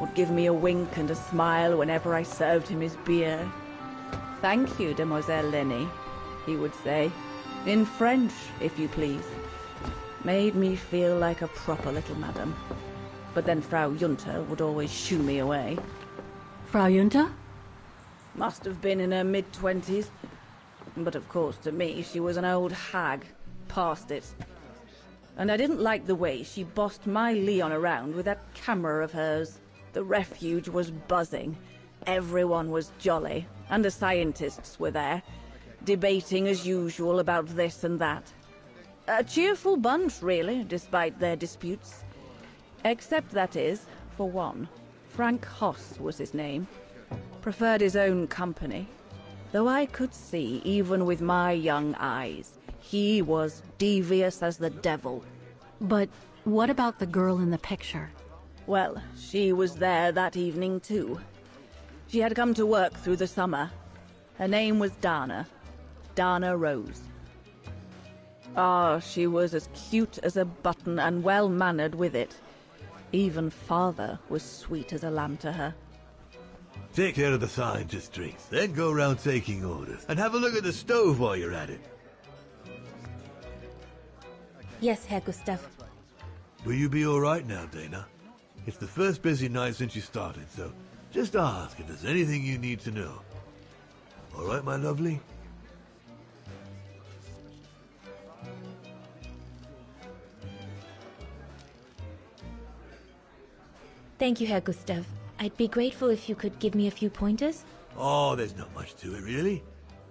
Would give me a wink and a smile whenever I served him his beer. "Thank you, Demoiselle Lenny," he would say. In French, if you please. Made me feel like a proper little madam. But then Frau Junta would always shoo me away. Frau Junta? Must have been in her mid-20s. But of course, to me, she was an old hag. Past it. And I didn't like the way she bossed my Leon around with that camera of hers. The refuge was buzzing. Everyone was jolly. And the scientists were there, debating as usual about this and that. A cheerful bunch, really, despite their disputes. Except, that is, for one. Frank Hoss was his name. Preferred his own company. Though I could see, even with my young eyes, he was devious as the devil. But what about the girl in the picture? Well, she was there that evening too. She had come to work through the summer. Her name was Dana. Dana Rose. Ah, she was as cute as a button and well-mannered with it. Even father was sweet as a lamb to her. Take care of the scientist drinks, then go around taking orders. And have a look at the stove while you're at it. Yes, Herr Gustav. Will you be alright now, Dana? It's the first busy night since you started, so just ask if there's anything you need to know. Alright, my lovely? Thank you, Herr Gustav. I'd be grateful if you could give me a few pointers. Oh, there's not much to it, really.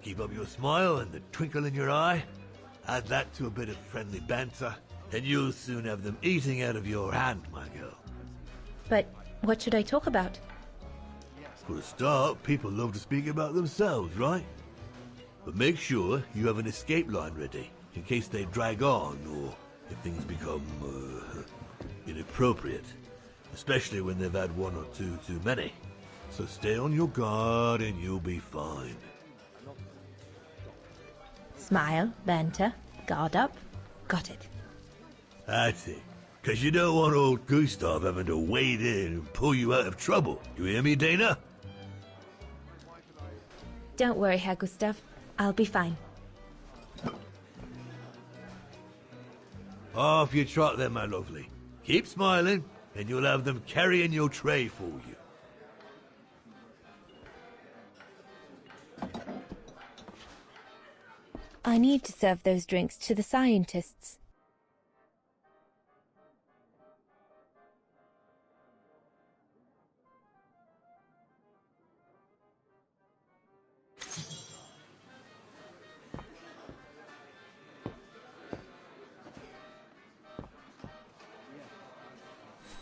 Keep up your smile and the twinkle in your eye. Add that to a bit of friendly banter, and you'll soon have them eating out of your hand, my girl. But what should I talk about? For a start, people love to speak about themselves, right? But make sure you have an escape line ready, in case they drag on, or if things become, inappropriate. Especially when they've had one or two too many. So stay on your guard and you'll be fine. Smile, banter, guard up. Got it. That's it. Because you don't want old Gustav having to wade in and pull you out of trouble. You hear me, Dana? Don't worry, Herr Gustav. I'll be fine. Off you trot then, my lovely. Keep smiling, and you'll have them carrying your tray for you. I need to serve those drinks to the scientists.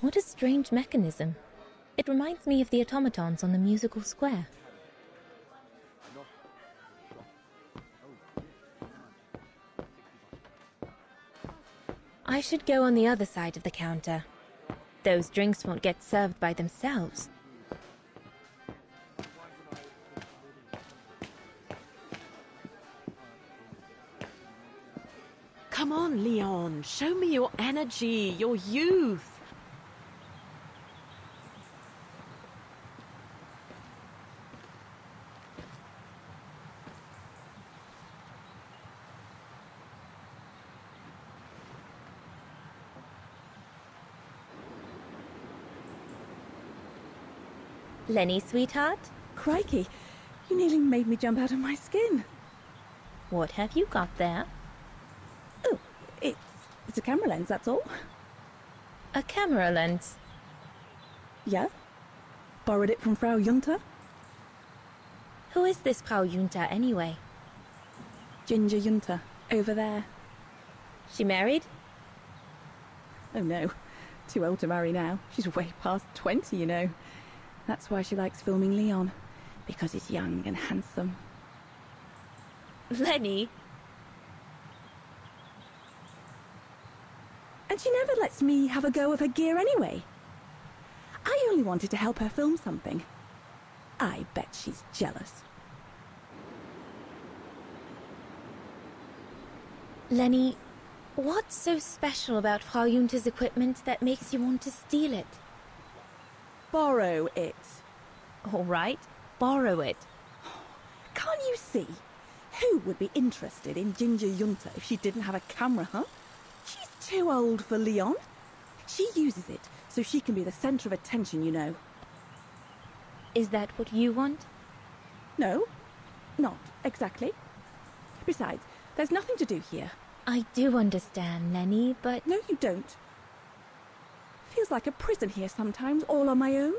What a strange mechanism. It reminds me of the automatons on the musical square. I should go on the other side of the counter. Those drinks won't get served by themselves. Come on, Leon. Show me your energy, your youth. Lenny, sweetheart? Crikey, you nearly made me jump out of my skin. What have you got there? Oh, it's a camera lens, that's all. A camera lens? Yeah. Borrowed it from Frau Junta. Who is this Frau Junta, anyway? Ginger Junta, over there. She married? Oh no, too old to marry now. She's way past 20, you know. That's why she likes filming Leon, because he's young and handsome. Lenny? And she never lets me have a go of her gear anyway. I only wanted to help her film something. I bet she's jealous. Lenny, what's so special about Frau Junta's equipment that makes you want to steal it? Borrow it. All right, borrow it. Can't you see? Who would be interested in Ginger Junta if she didn't have a camera, huh? She's too old for Leon. She uses it so she can be the centre of attention, you know. Is that what you want? No, not exactly. Besides, there's nothing to do here. I do understand, Lenny, but... No, you don't. Feels like a prison here sometimes, all on my own.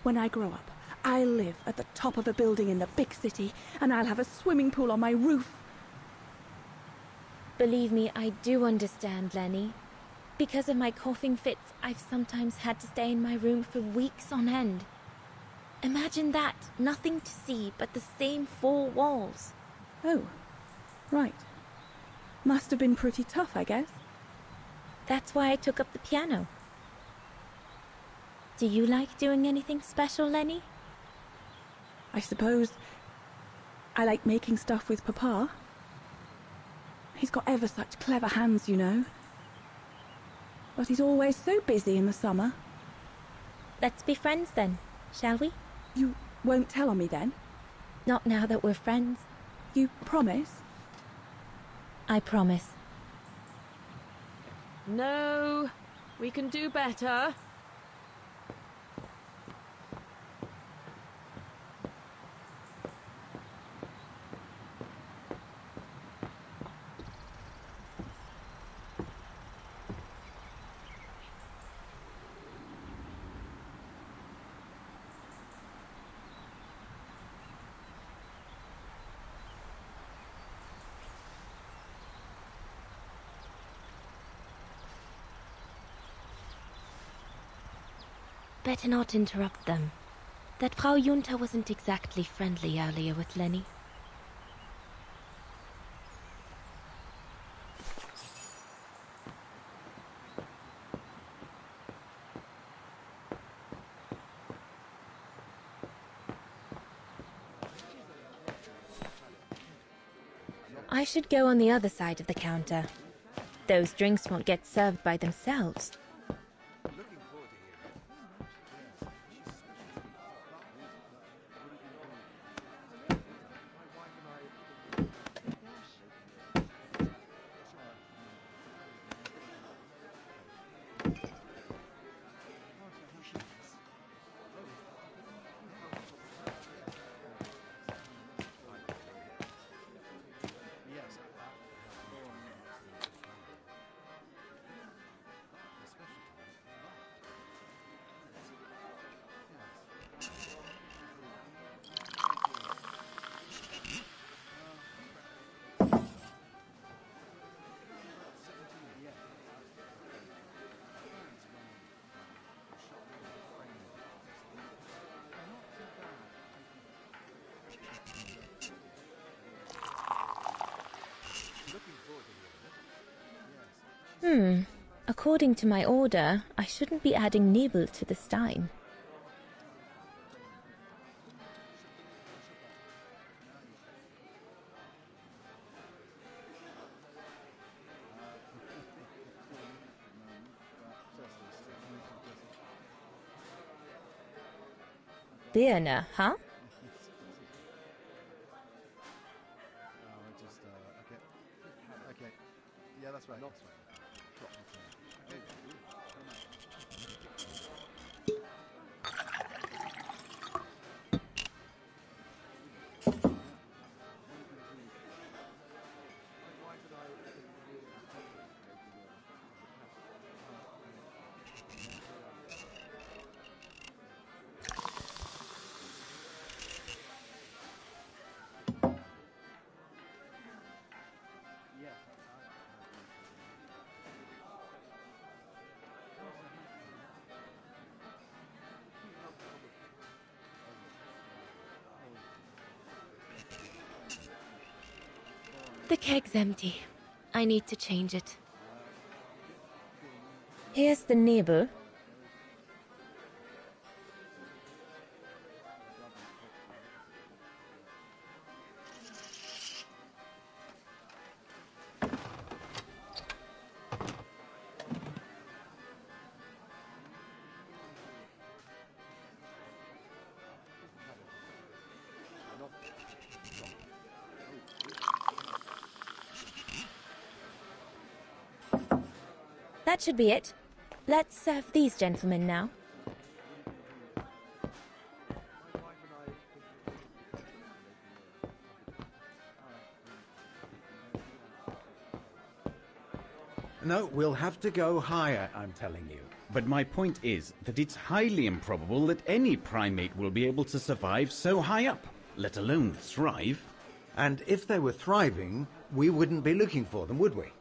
When I grow up, I'll live at the top of a building in the big city, and I'll have a swimming pool on my roof. Believe me, I do understand, Lenny. Because of my coughing fits, I've sometimes had to stay in my room for weeks on end. Imagine that, nothing to see but the same four walls. Oh, right. Must have been pretty tough, I guess. That's why I took up the piano. Do you like doing anything special, Lenny? I suppose I like making stuff with Papa. He's got ever such clever hands, you know. But he's always so busy in the summer. Let's be friends then, shall we? You won't tell on me then? Not now that we're friends. You promise? I promise. No, we can do better. Better not interrupt them. That Frau Junta wasn't exactly friendly earlier with Lenny. I should go on the other side of the counter. Those drinks won't get served by themselves. According to my order, I shouldn't be adding Nebel to the stein. Birne, huh? Okay. Yeah, that's right. The keg's empty. I need to change it. Here's the Nebel. That should be it. Let's serve these gentlemen now. No, we'll have to go higher, I'm telling you. But my point is that it's highly improbable that any primate will be able to survive so high up, let alone thrive. And if they were thriving, we wouldn't be looking for them, would we?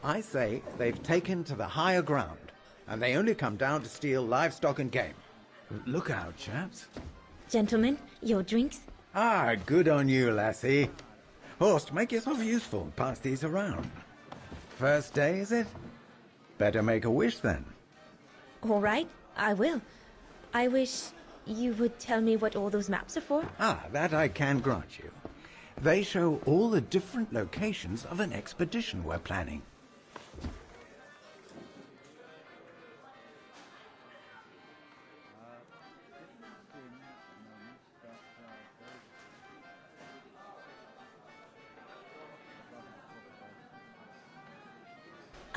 I say they've taken to the higher ground, and they only come down to steal livestock and game. Look out, chaps. Gentlemen, your drinks? Ah, good on you, lassie. Horst, make yourself useful and pass these around. First day, is it? Better make a wish, then. All right, I will. I wish you would tell me what all those maps are for. Ah, that I can grant you. They show all the different locations of an expedition we're planning.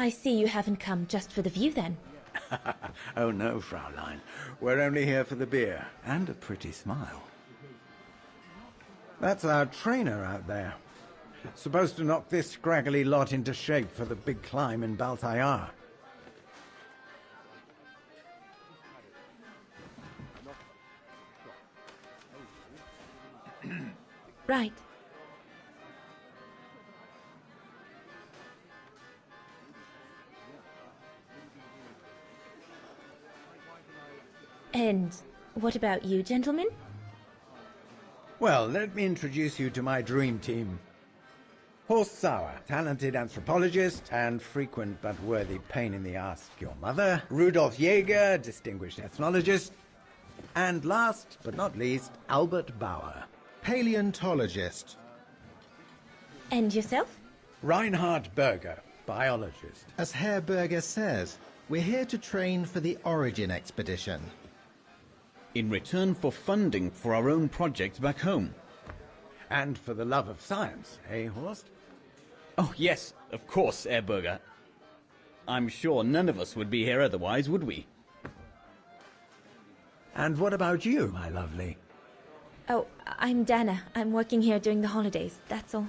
I see you haven't come just for the view, then. Oh no, Fraulein. We're only here for the beer and a pretty smile. That's our trainer out there. Supposed to knock this scraggly lot into shape for the big climb in Baltayar. Right. And what about you, gentlemen? Well, let me introduce you to my dream team. Horst Sauer, talented anthropologist and frequent but worthy pain in the ass to your mother. Rudolf Jäger, distinguished ethnologist. And last but not least, Albert Bauer, paleontologist. And yourself? Reinhard Berger, biologist. As Herr Berger says, we're here to train for the Origin expedition. In return for funding for our own project back home. And for the love of science, eh, Horst? Oh, yes, of course, Herr Berger. I'm sure none of us would be here otherwise, would we? And what about you, my lovely? Oh, I'm Dana. I'm working here during the holidays, that's all.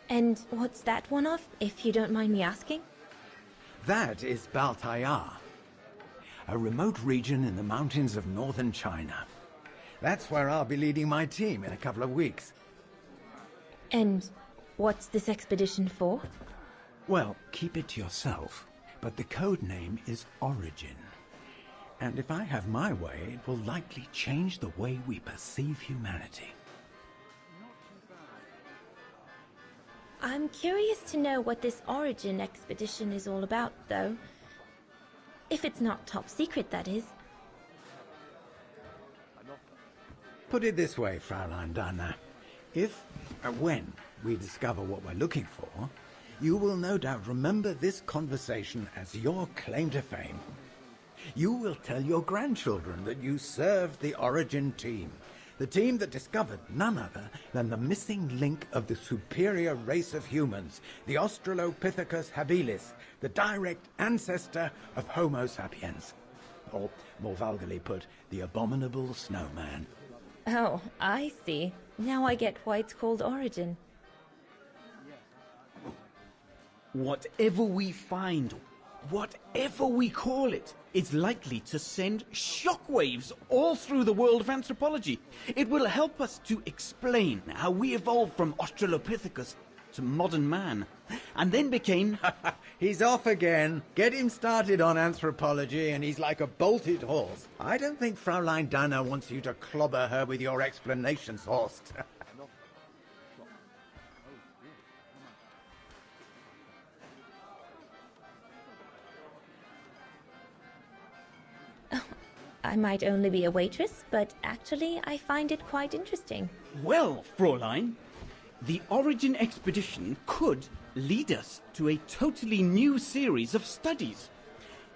And what's that one of, if you don't mind me asking? That is Baltayar, a remote region in the mountains of northern China. That's where I'll be leading my team in a couple of weeks. And what's this expedition for? Well, keep it to yourself, but the code name is Origin. And if I have my way, it will likely change the way we perceive humanity. I'm curious to know what this Origin expedition is all about, though. If it's not top secret, that is. Put it this way, Fraulein Dana. If, when, we discover what we're looking for, you will no doubt remember this conversation as your claim to fame. You will tell your grandchildren that you served the Origin team, the team that discovered none other than the missing link of the superior race of humans, the Australopithecus habilis, the direct ancestor of Homo sapiens. Or, more vulgarly put, the abominable snowman. Oh, I see. Now I get why it's called Origin. Whatever we find, whatever we call it, it's likely to send shockwaves all through the world of anthropology. It will help us to explain how we evolved from Australopithecus to modern man, and then became... He's off again. Get him started on anthropology and he's like a bolted horse. I don't think Fraulein Dana wants you to clobber her with your explanations, Horst. I might only be a waitress, but actually I find it quite interesting. Well, Fräulein, the Origin expedition could lead us to a totally new series of studies,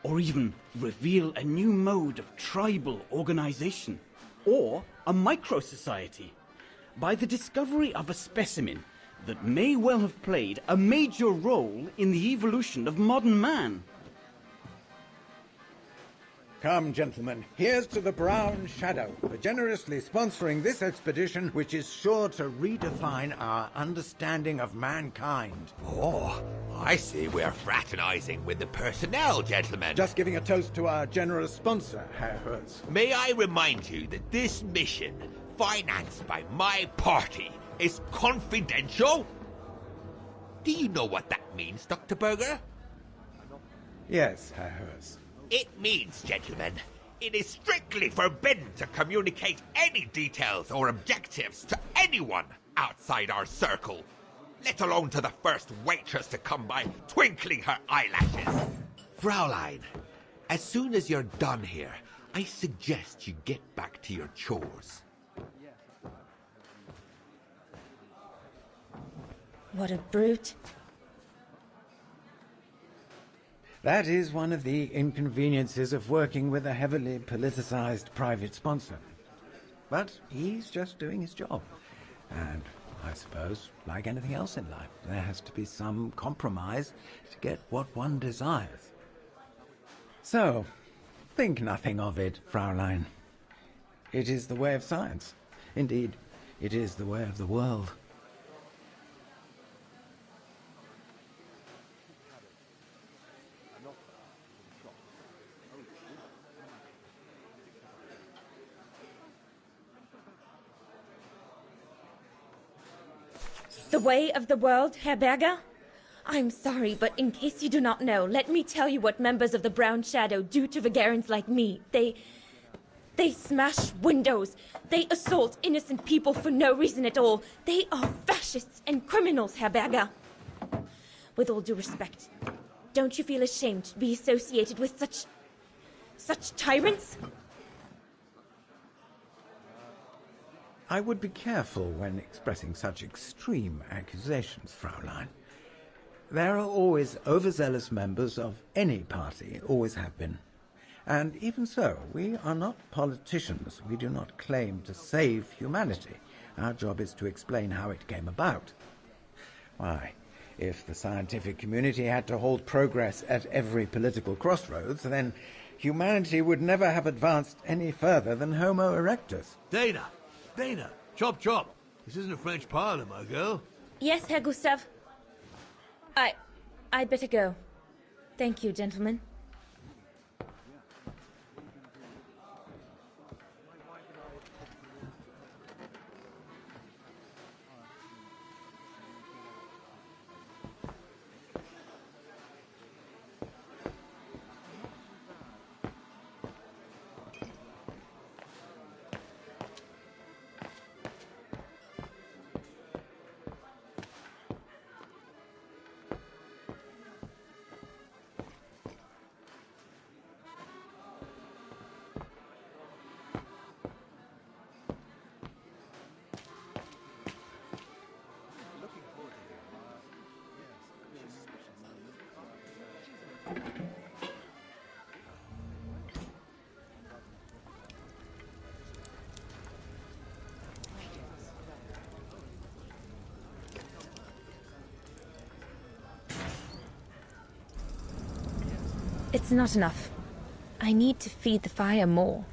or even reveal a new mode of tribal organization, or a micro-society, by the discovery of a specimen that may well have played a major role in the evolution of modern man. Come, gentlemen, here's to the Brown Shadow for generously sponsoring this expedition, which is sure to redefine our understanding of mankind. Oh, I see we're fraternizing with the personnel, gentlemen. Just giving a toast to our generous sponsor, Herr Hertz. May I remind you that this mission, financed by my party, is confidential? Do you know what that means, Dr. Berger? Yes, Herr Hertz. It means, gentlemen, it is strictly forbidden to communicate any details or objectives to anyone outside our circle, let alone to the first waitress to come by twinkling her eyelashes. Fraulein, as soon as you're done here, I suggest you get back to your chores. What a brute. That is one of the inconveniences of working with a heavily politicized private sponsor. But he's just doing his job. And I suppose, like anything else in life, there has to be some compromise to get what one desires. So, think nothing of it, Fraulein. It is the way of science. Indeed, it is the way of the world. The way of the world, Herr Berger? I'm sorry, but in case you do not know, let me tell you what members of the Brown Shadow do to Vagarans like me. They smash windows. They assault innocent people for no reason at all. They are fascists and criminals, Herr Berger. With all due respect, don't you feel ashamed to be associated with such tyrants? I would be careful when expressing such extreme accusations, Fraulein. There are always overzealous members of any party, always have been. And even so, we are not politicians. We do not claim to save humanity. Our job is to explain how it came about. Why, if the scientific community had to halt progress at every political crossroads, then humanity would never have advanced any further than Homo erectus. Dana, chop chop. This isn't a French parlor, my girl. Yes, Herr Gustav. I'd better go. Thank you, gentlemen. It's not enough. I need to feed the fire more.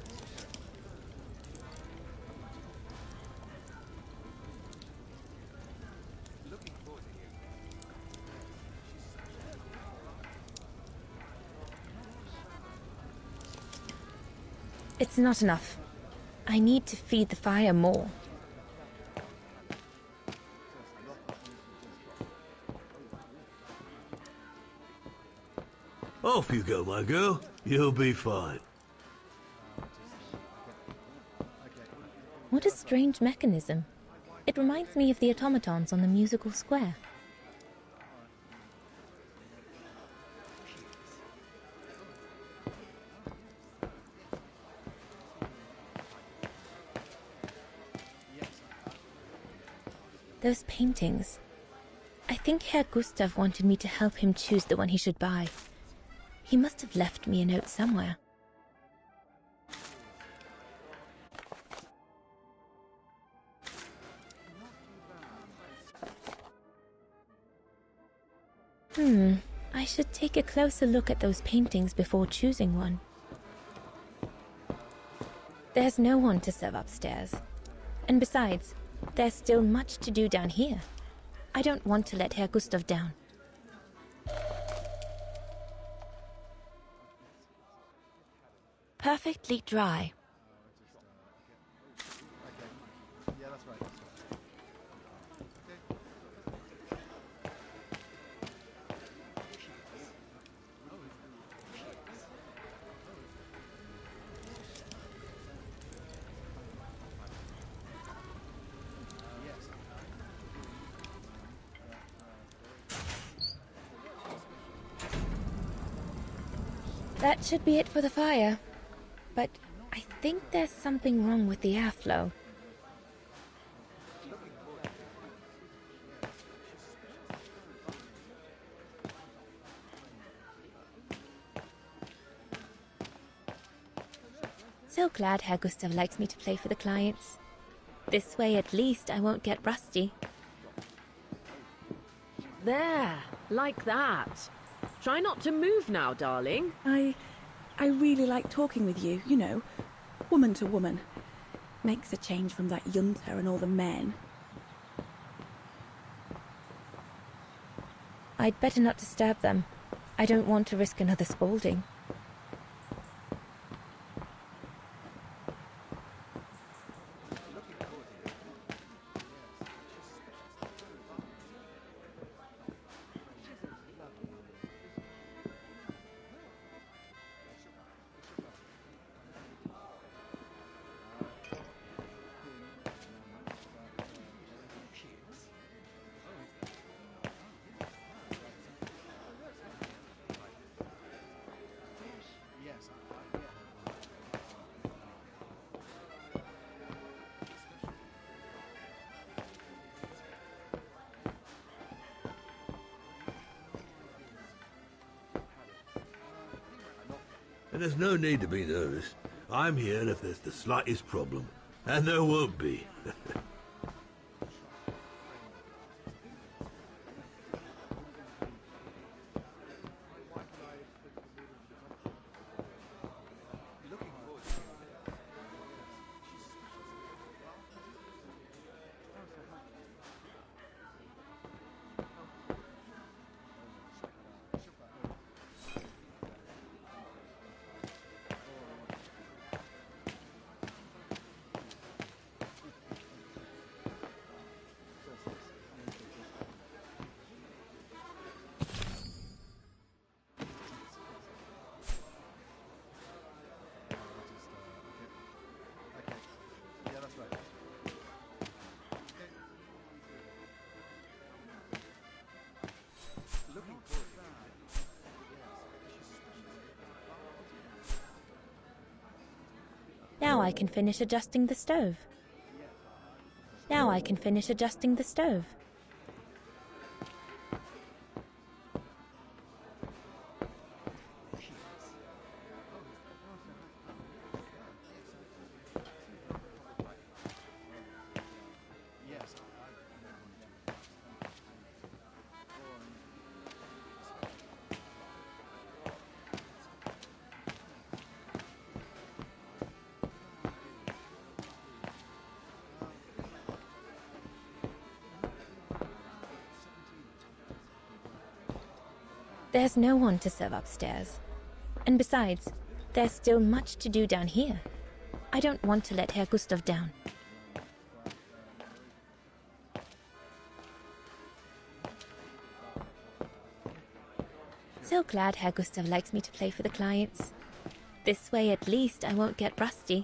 It's not enough. I need to feed the fire more. Off you go, my girl. You'll be fine. What a strange mechanism. It reminds me of the automatons on the musical square. Those paintings. I think Herr Gustav wanted me to help him choose the one he should buy. He must have left me a note somewhere. I should take a closer look at those paintings before choosing one. There's no one to serve upstairs. And besides, there's still much to do down here. I don't want to let Herr Gustav down. Perfectly dry. That should be it for the fire. But I think there's something wrong with the airflow. So glad Herr Gustav likes me to play for the clients. This way at least I won't get rusty. There, like that. Try not to move now, darling. I really like talking with you, you know, woman to woman. Makes a change from that Junta and all the men. I'd better not disturb them. I don't want to risk another scolding. And there's no need to be nervous. I'm here if there's the slightest problem. And there won't be. Now I can finish adjusting the stove. Now I can finish adjusting the stove. There's no one to serve upstairs. And besides, there's still much to do down here. I don't want to let Herr Gustav down. So glad Herr Gustav likes me to play for the clients. This way at least I won't get rusty.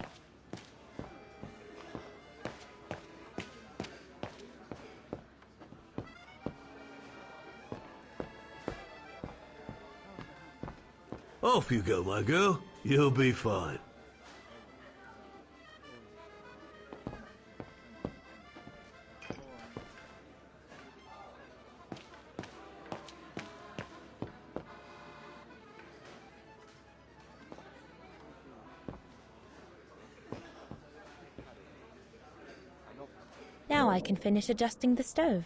Off you go, my girl. You'll be fine. Now I can finish adjusting the stove.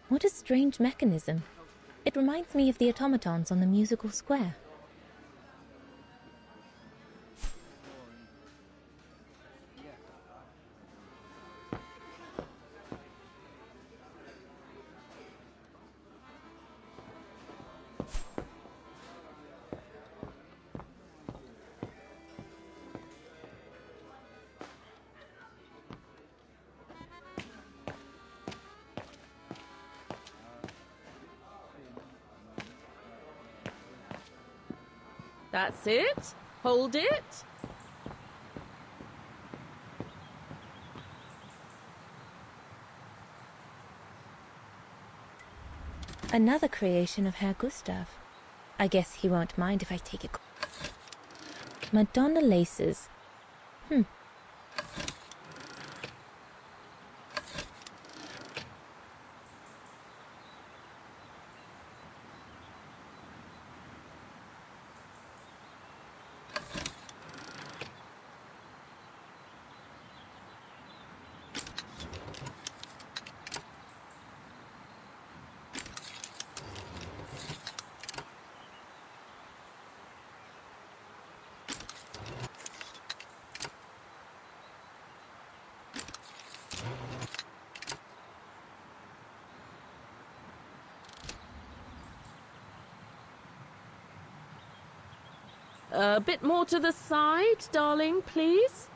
What a strange mechanism. It reminds me of the automatons on the musical square. That's it. Hold it. Another creation of Herr Gustav. I guess he won't mind if I take it. Madonna laces. A bit more to the side, darling, please.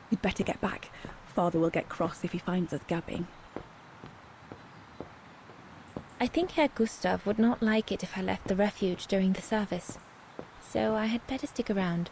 We'd better get back. Father will get cross if he finds us gabbing. I think Herr Gustav would not like it if I left the refuge during the service, so I had better stick around.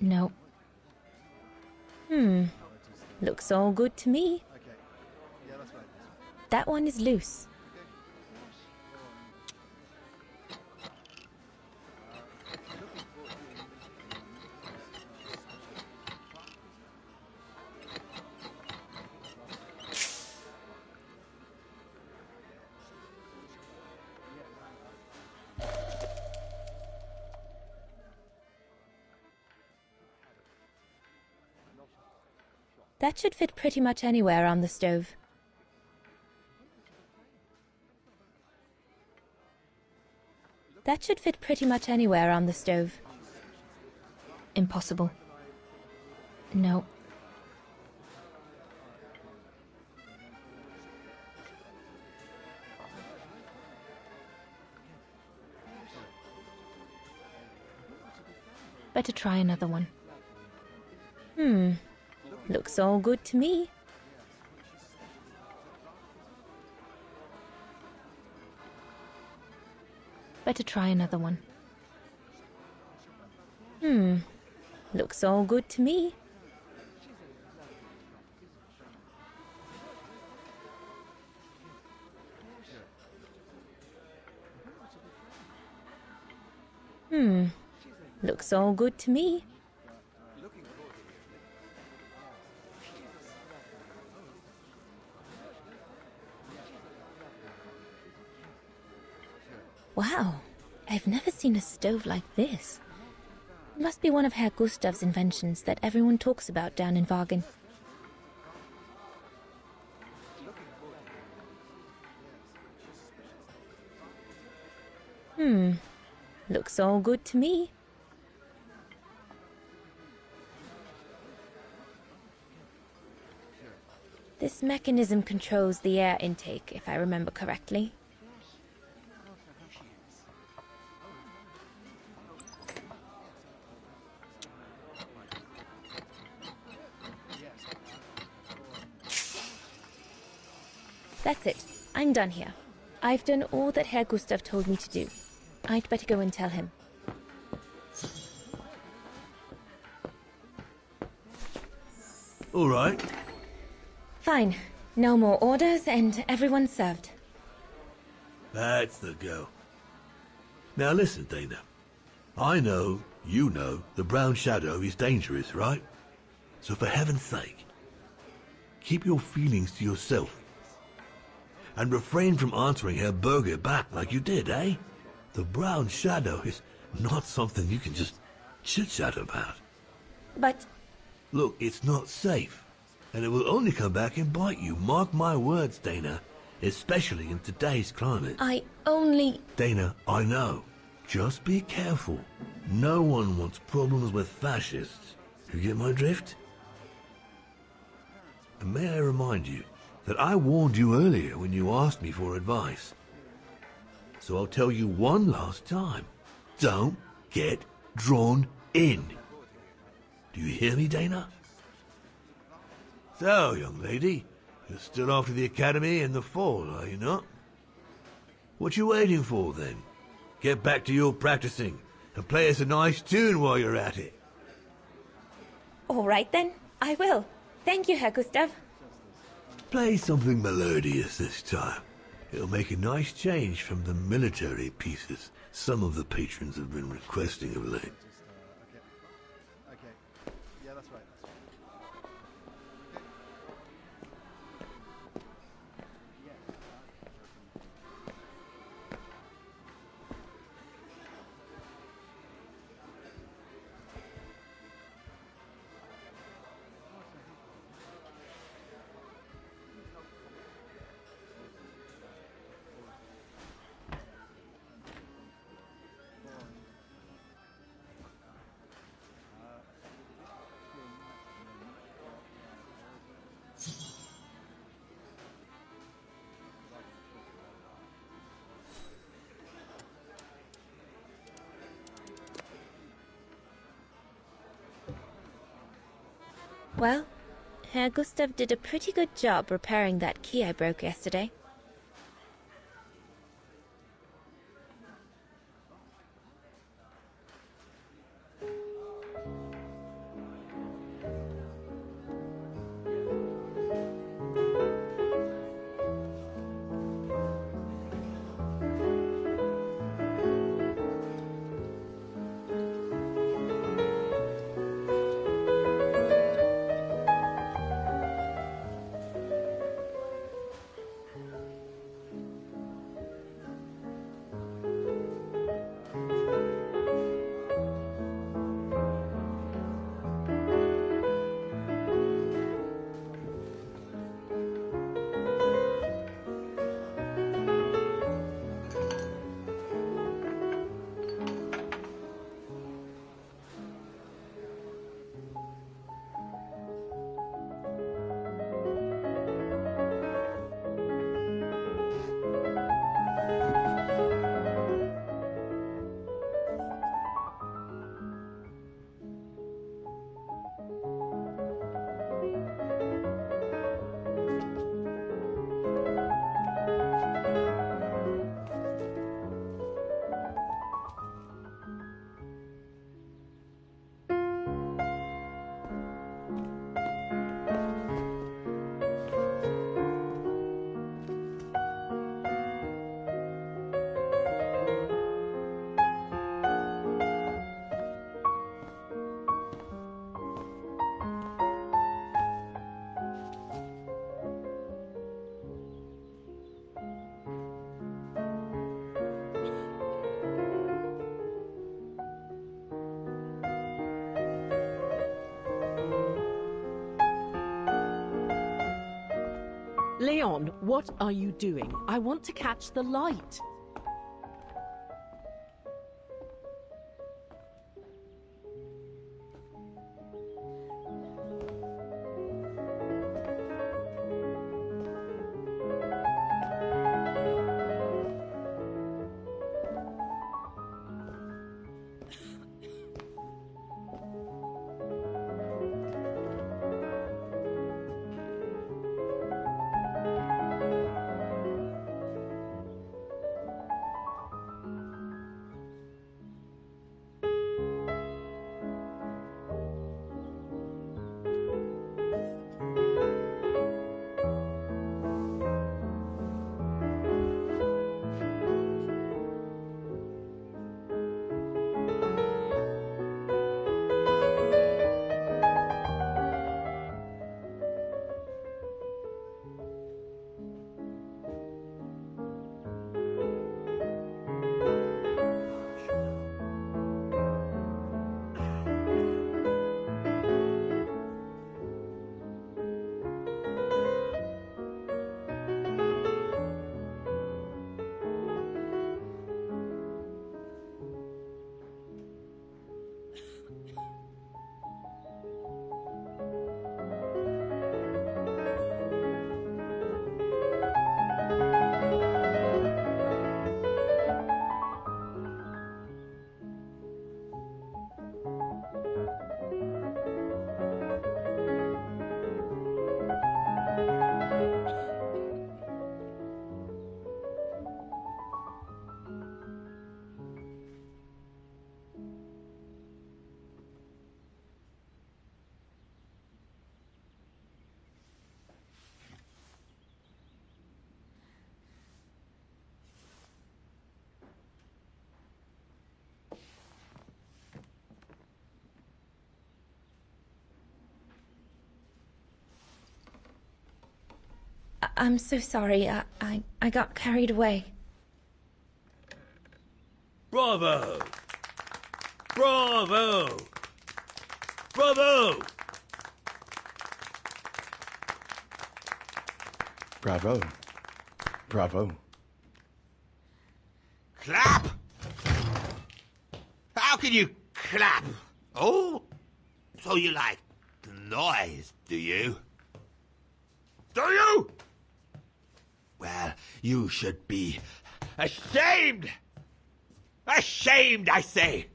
No. Looks all good to me. That one is loose. That should fit pretty much anywhere on the stove. That should fit pretty much anywhere on the stove. Impossible. No. Better try another one. Looks all good to me. Better try another one. Looks all good to me. Looks all good to me. Wow, I've never seen a stove like this. It must be one of Herr Gustav's inventions that everyone talks about down in Wagen. Looks all good to me. This mechanism controls the air intake, if I remember correctly. That's it. I'm done here. I've done all that Herr Gustav told me to do. I'd better go and tell him. All right. Fine. No more orders and everyone's served. That's the go. Now listen, Dana. I know, you know, the Brown Shadow is dangerous, right? So for heaven's sake, keep your feelings to yourself. And refrain from answering Herr Berger back like you did, eh? The Brown Shadow is not something you can just chit-chat about. But... Look, it's not safe. And it will only come back and bite you. Mark my words, Dana. Especially in today's climate. I only... Dana, I know. Just be careful. No one wants problems with fascists. You get my drift? And may I remind you that I warned you earlier when you asked me for advice. So I'll tell you one last time. Don't get drawn in. Do you hear me, Dana? So, young lady, you're still off to the academy in the fall, are you not? What you waiting for, then? Get back to your practicing and play us a nice tune while you're at it. All right, then. I will. Thank you, Herr Gustav. Play something melodious this time. It'll make a nice change from the military pieces some of the patrons have been requesting of late. Well, Herr Gustav did a pretty good job repairing that key I broke yesterday. Leon, what are you doing? I want to catch the light. I'm so sorry. I got carried away. Bravo! Bravo! Bravo! Bravo. Bravo. Clap! How can you clap? Oh? So you like the noise, do you? Do you? Well, you should be ashamed! Ashamed, I say!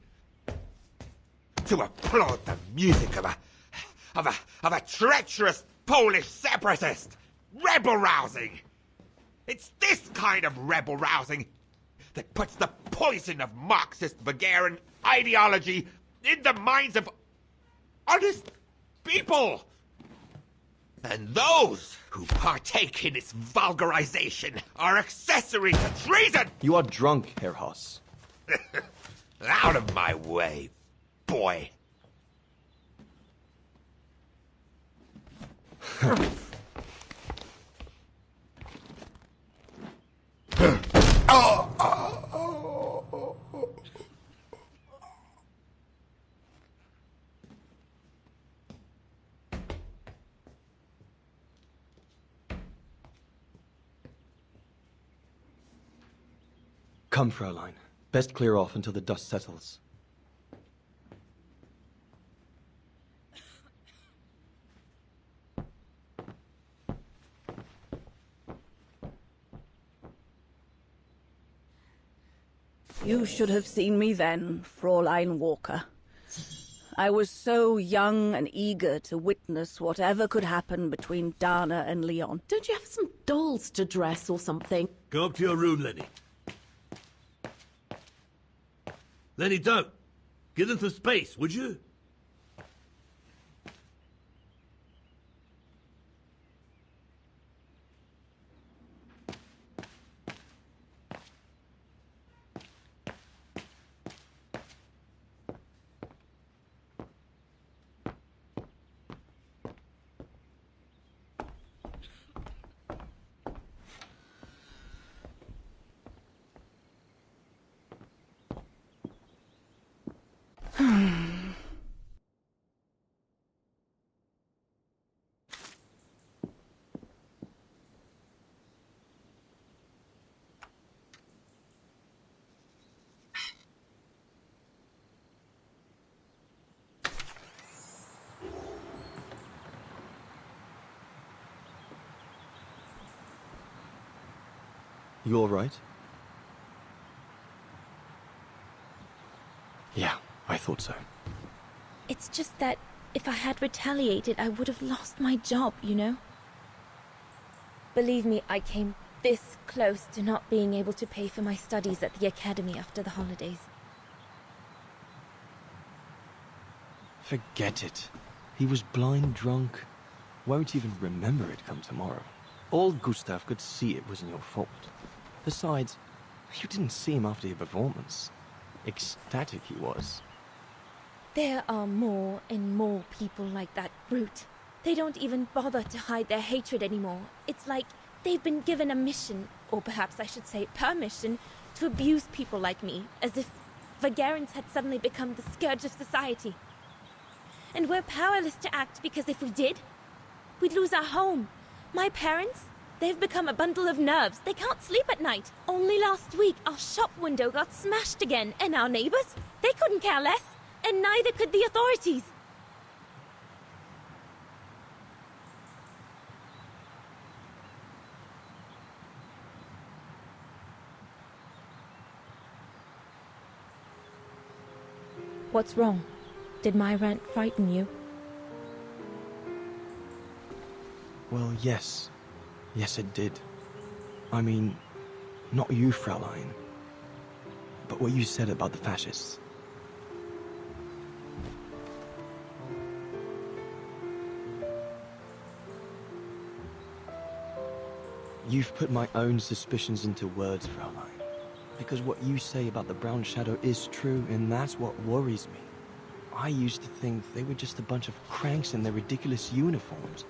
To applaud the music of a treacherous Polish separatist! Rebel-rousing! It's this kind of rebel-rousing that puts the poison of Marxist Bulgarian ideology in the minds of honest people! And those who partake in its vulgarization are accessory to treason! You are drunk, Herr Hoss. Out of my way, boy. Come, Fraulein. Best clear off until the dust settles. You should have seen me then, Fräulein Walker. I was so young and eager to witness whatever could happen between Dana and Leon. Don't you have some dolls to dress or something? Go up to your room, Lenny. Lenny, don't. Give them some space, would you? You all right? Yeah, I thought so. It's just that if I had retaliated, I would have lost my job, you know? Believe me, I came this close to not being able to pay for my studies at the academy after the holidays. Forget it. He was blind drunk. Won't even remember it come tomorrow. Old Gustav could see it wasn't your fault. Besides, you didn't see him after your performance. Ecstatic he was. There are more and more people like that brute. They don't even bother to hide their hatred anymore. It's like they've been given a mission, or perhaps I should say permission, to abuse people like me, as if Vagarans had suddenly become the scourge of society. And we're powerless to act because if we did, we'd lose our home. My parents, they've become a bundle of nerves. They can't sleep at night. Only last week, our shop window got smashed again, and our neighbors, they couldn't care less, and neither could the authorities. What's wrong? Did my rant frighten you? Well, yes. Yes, it did. I mean, not you, Fraulein. But what you said about the fascists. You've put my own suspicions into words, Fraulein. Because what you say about the Brown Shadow is true, and that's what worries me. I used to think they were just a bunch of cranks in their ridiculous uniforms.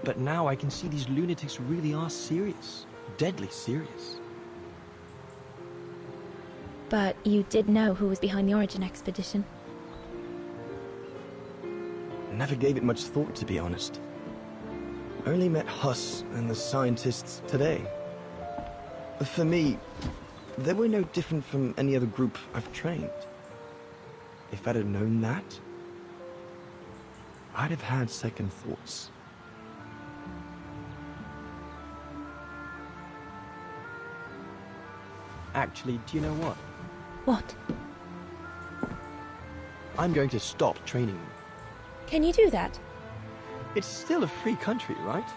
But now I can see these lunatics really are serious. Deadly serious. But you did know who was behind the Origin expedition. Never gave it much thought, to be honest. Only met Huss and the scientists today. For me, they were no different from any other group I've trained. If I'd have known that, I'd have had second thoughts. Actually, do you know what? What? I'm going to stop training them. Can you do that? It's still a free country, right?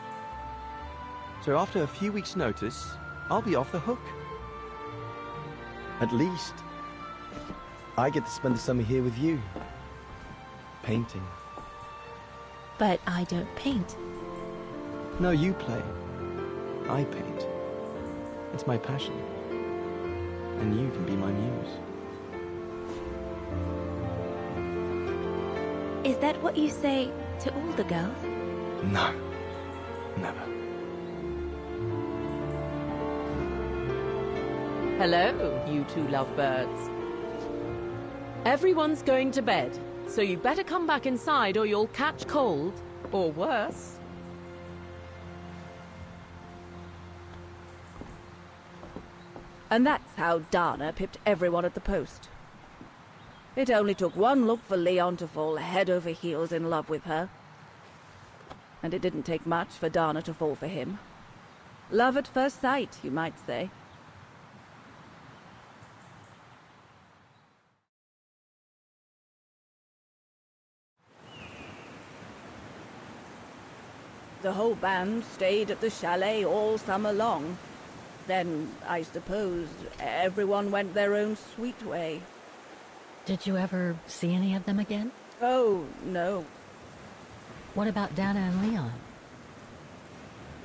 So after a few weeks' notice, I'll be off the hook. At least, I get to spend the summer here with you. Painting. But I don't paint. No, you play. I paint. It's my passion. And you can be my muse. Is that what you say to all the girls? No. Never. Hello, you two lovebirds. Everyone's going to bed, so you better come back inside or you'll catch cold, or worse. And that's how Dana pipped everyone at the post. It only took one look for Leon to fall head over heels in love with her. And it didn't take much for Dana to fall for him. Love at first sight, you might say. The whole band stayed at the chalet all summer long. Then, I suppose, everyone went their own sweet way. Did you ever see any of them again? Oh, no. What about Dana and Leon?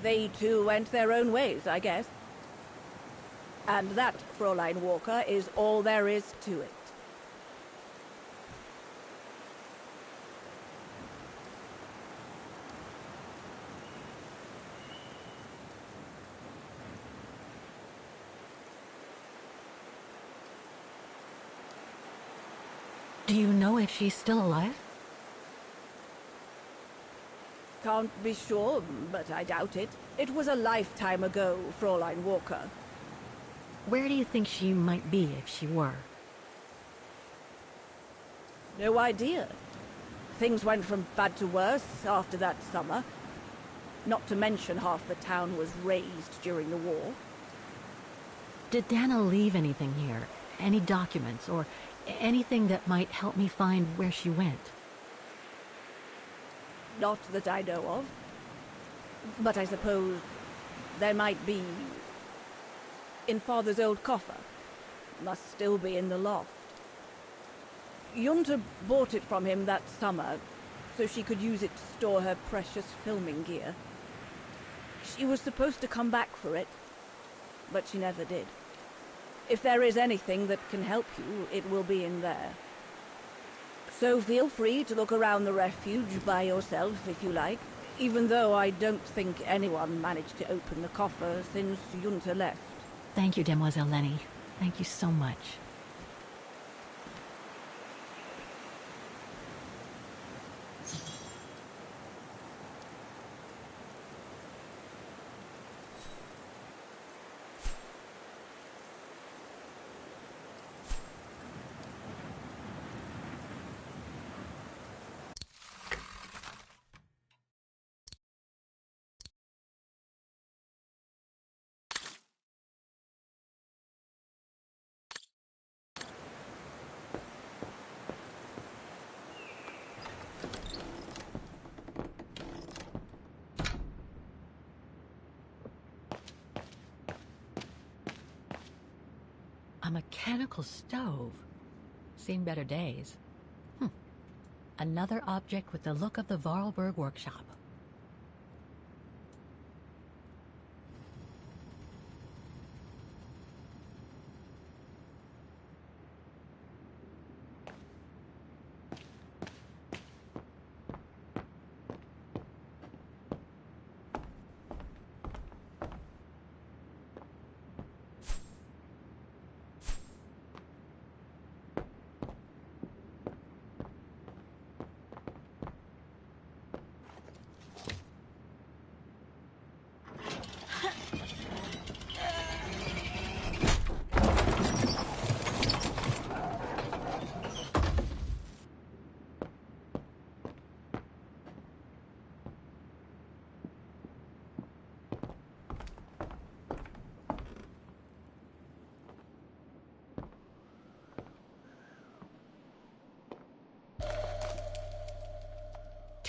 They too went their own ways, I guess. And that, Fräulein Walker, is all there is to it. Do you know if she's still alive? Can't be sure, but I doubt it. It was a lifetime ago, Fräulein Walker. Where do you think she might be if she were? No idea. Things went from bad to worse after that summer. Not to mention half the town was razed during the war. Did Dana leave anything here? Any documents or anything that might help me find where she went? Not that I know of. But I suppose there might be in Father's old coffer. Must still be in the loft. Junta bought it from him that summer, so she could use it to store her precious filming gear. She was supposed to come back for it, but she never did. If there is anything that can help you, it will be in there. So feel free to look around the refuge by yourself if you like, even though I don't think anyone managed to open the coffer since Junta left. Thank you, Demoiselle Lenny. Thank you so much. A mechanical stove. Seen better days. Another object with the look of the Vorarlberg workshop.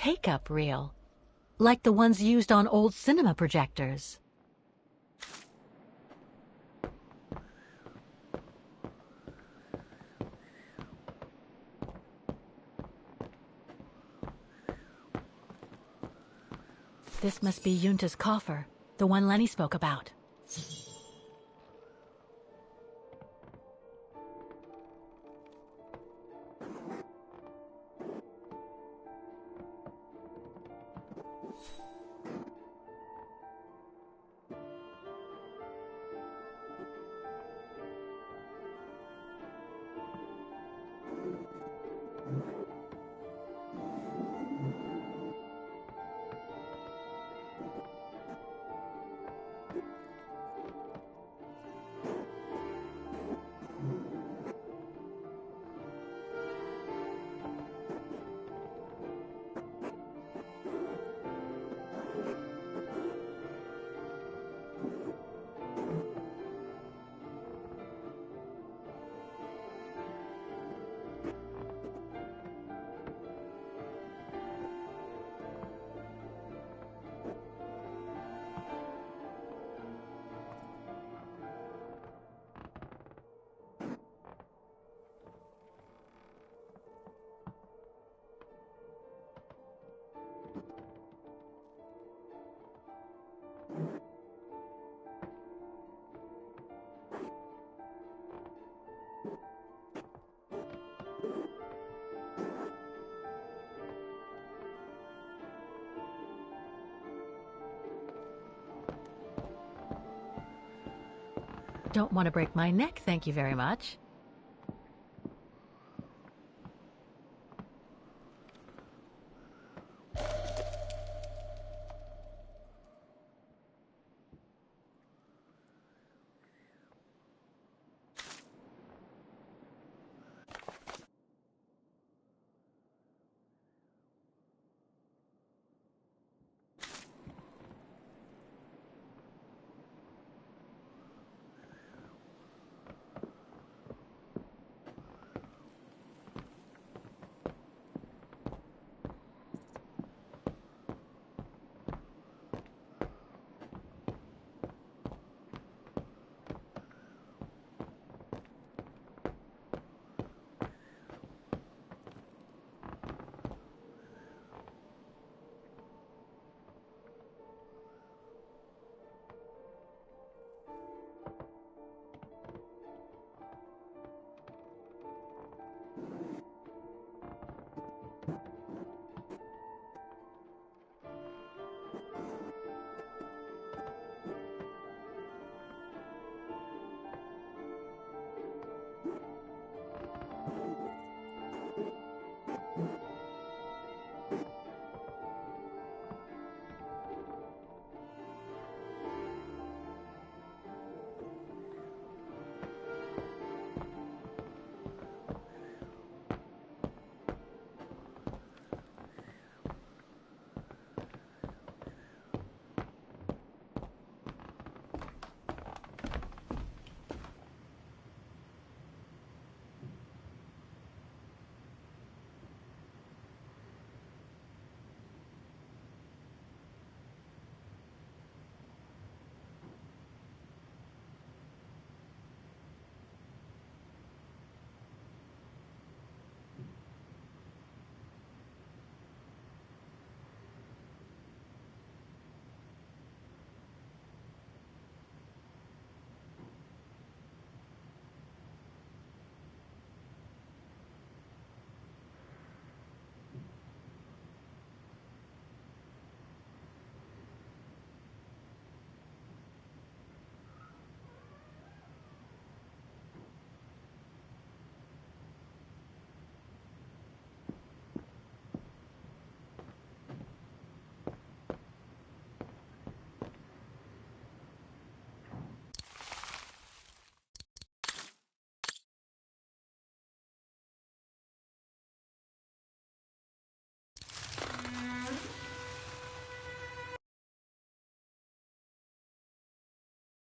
take-up reel, like the ones used on old cinema projectors. This must be Yunta's coffer, the one Lenny spoke about. Don't want to break my neck, thank you very much.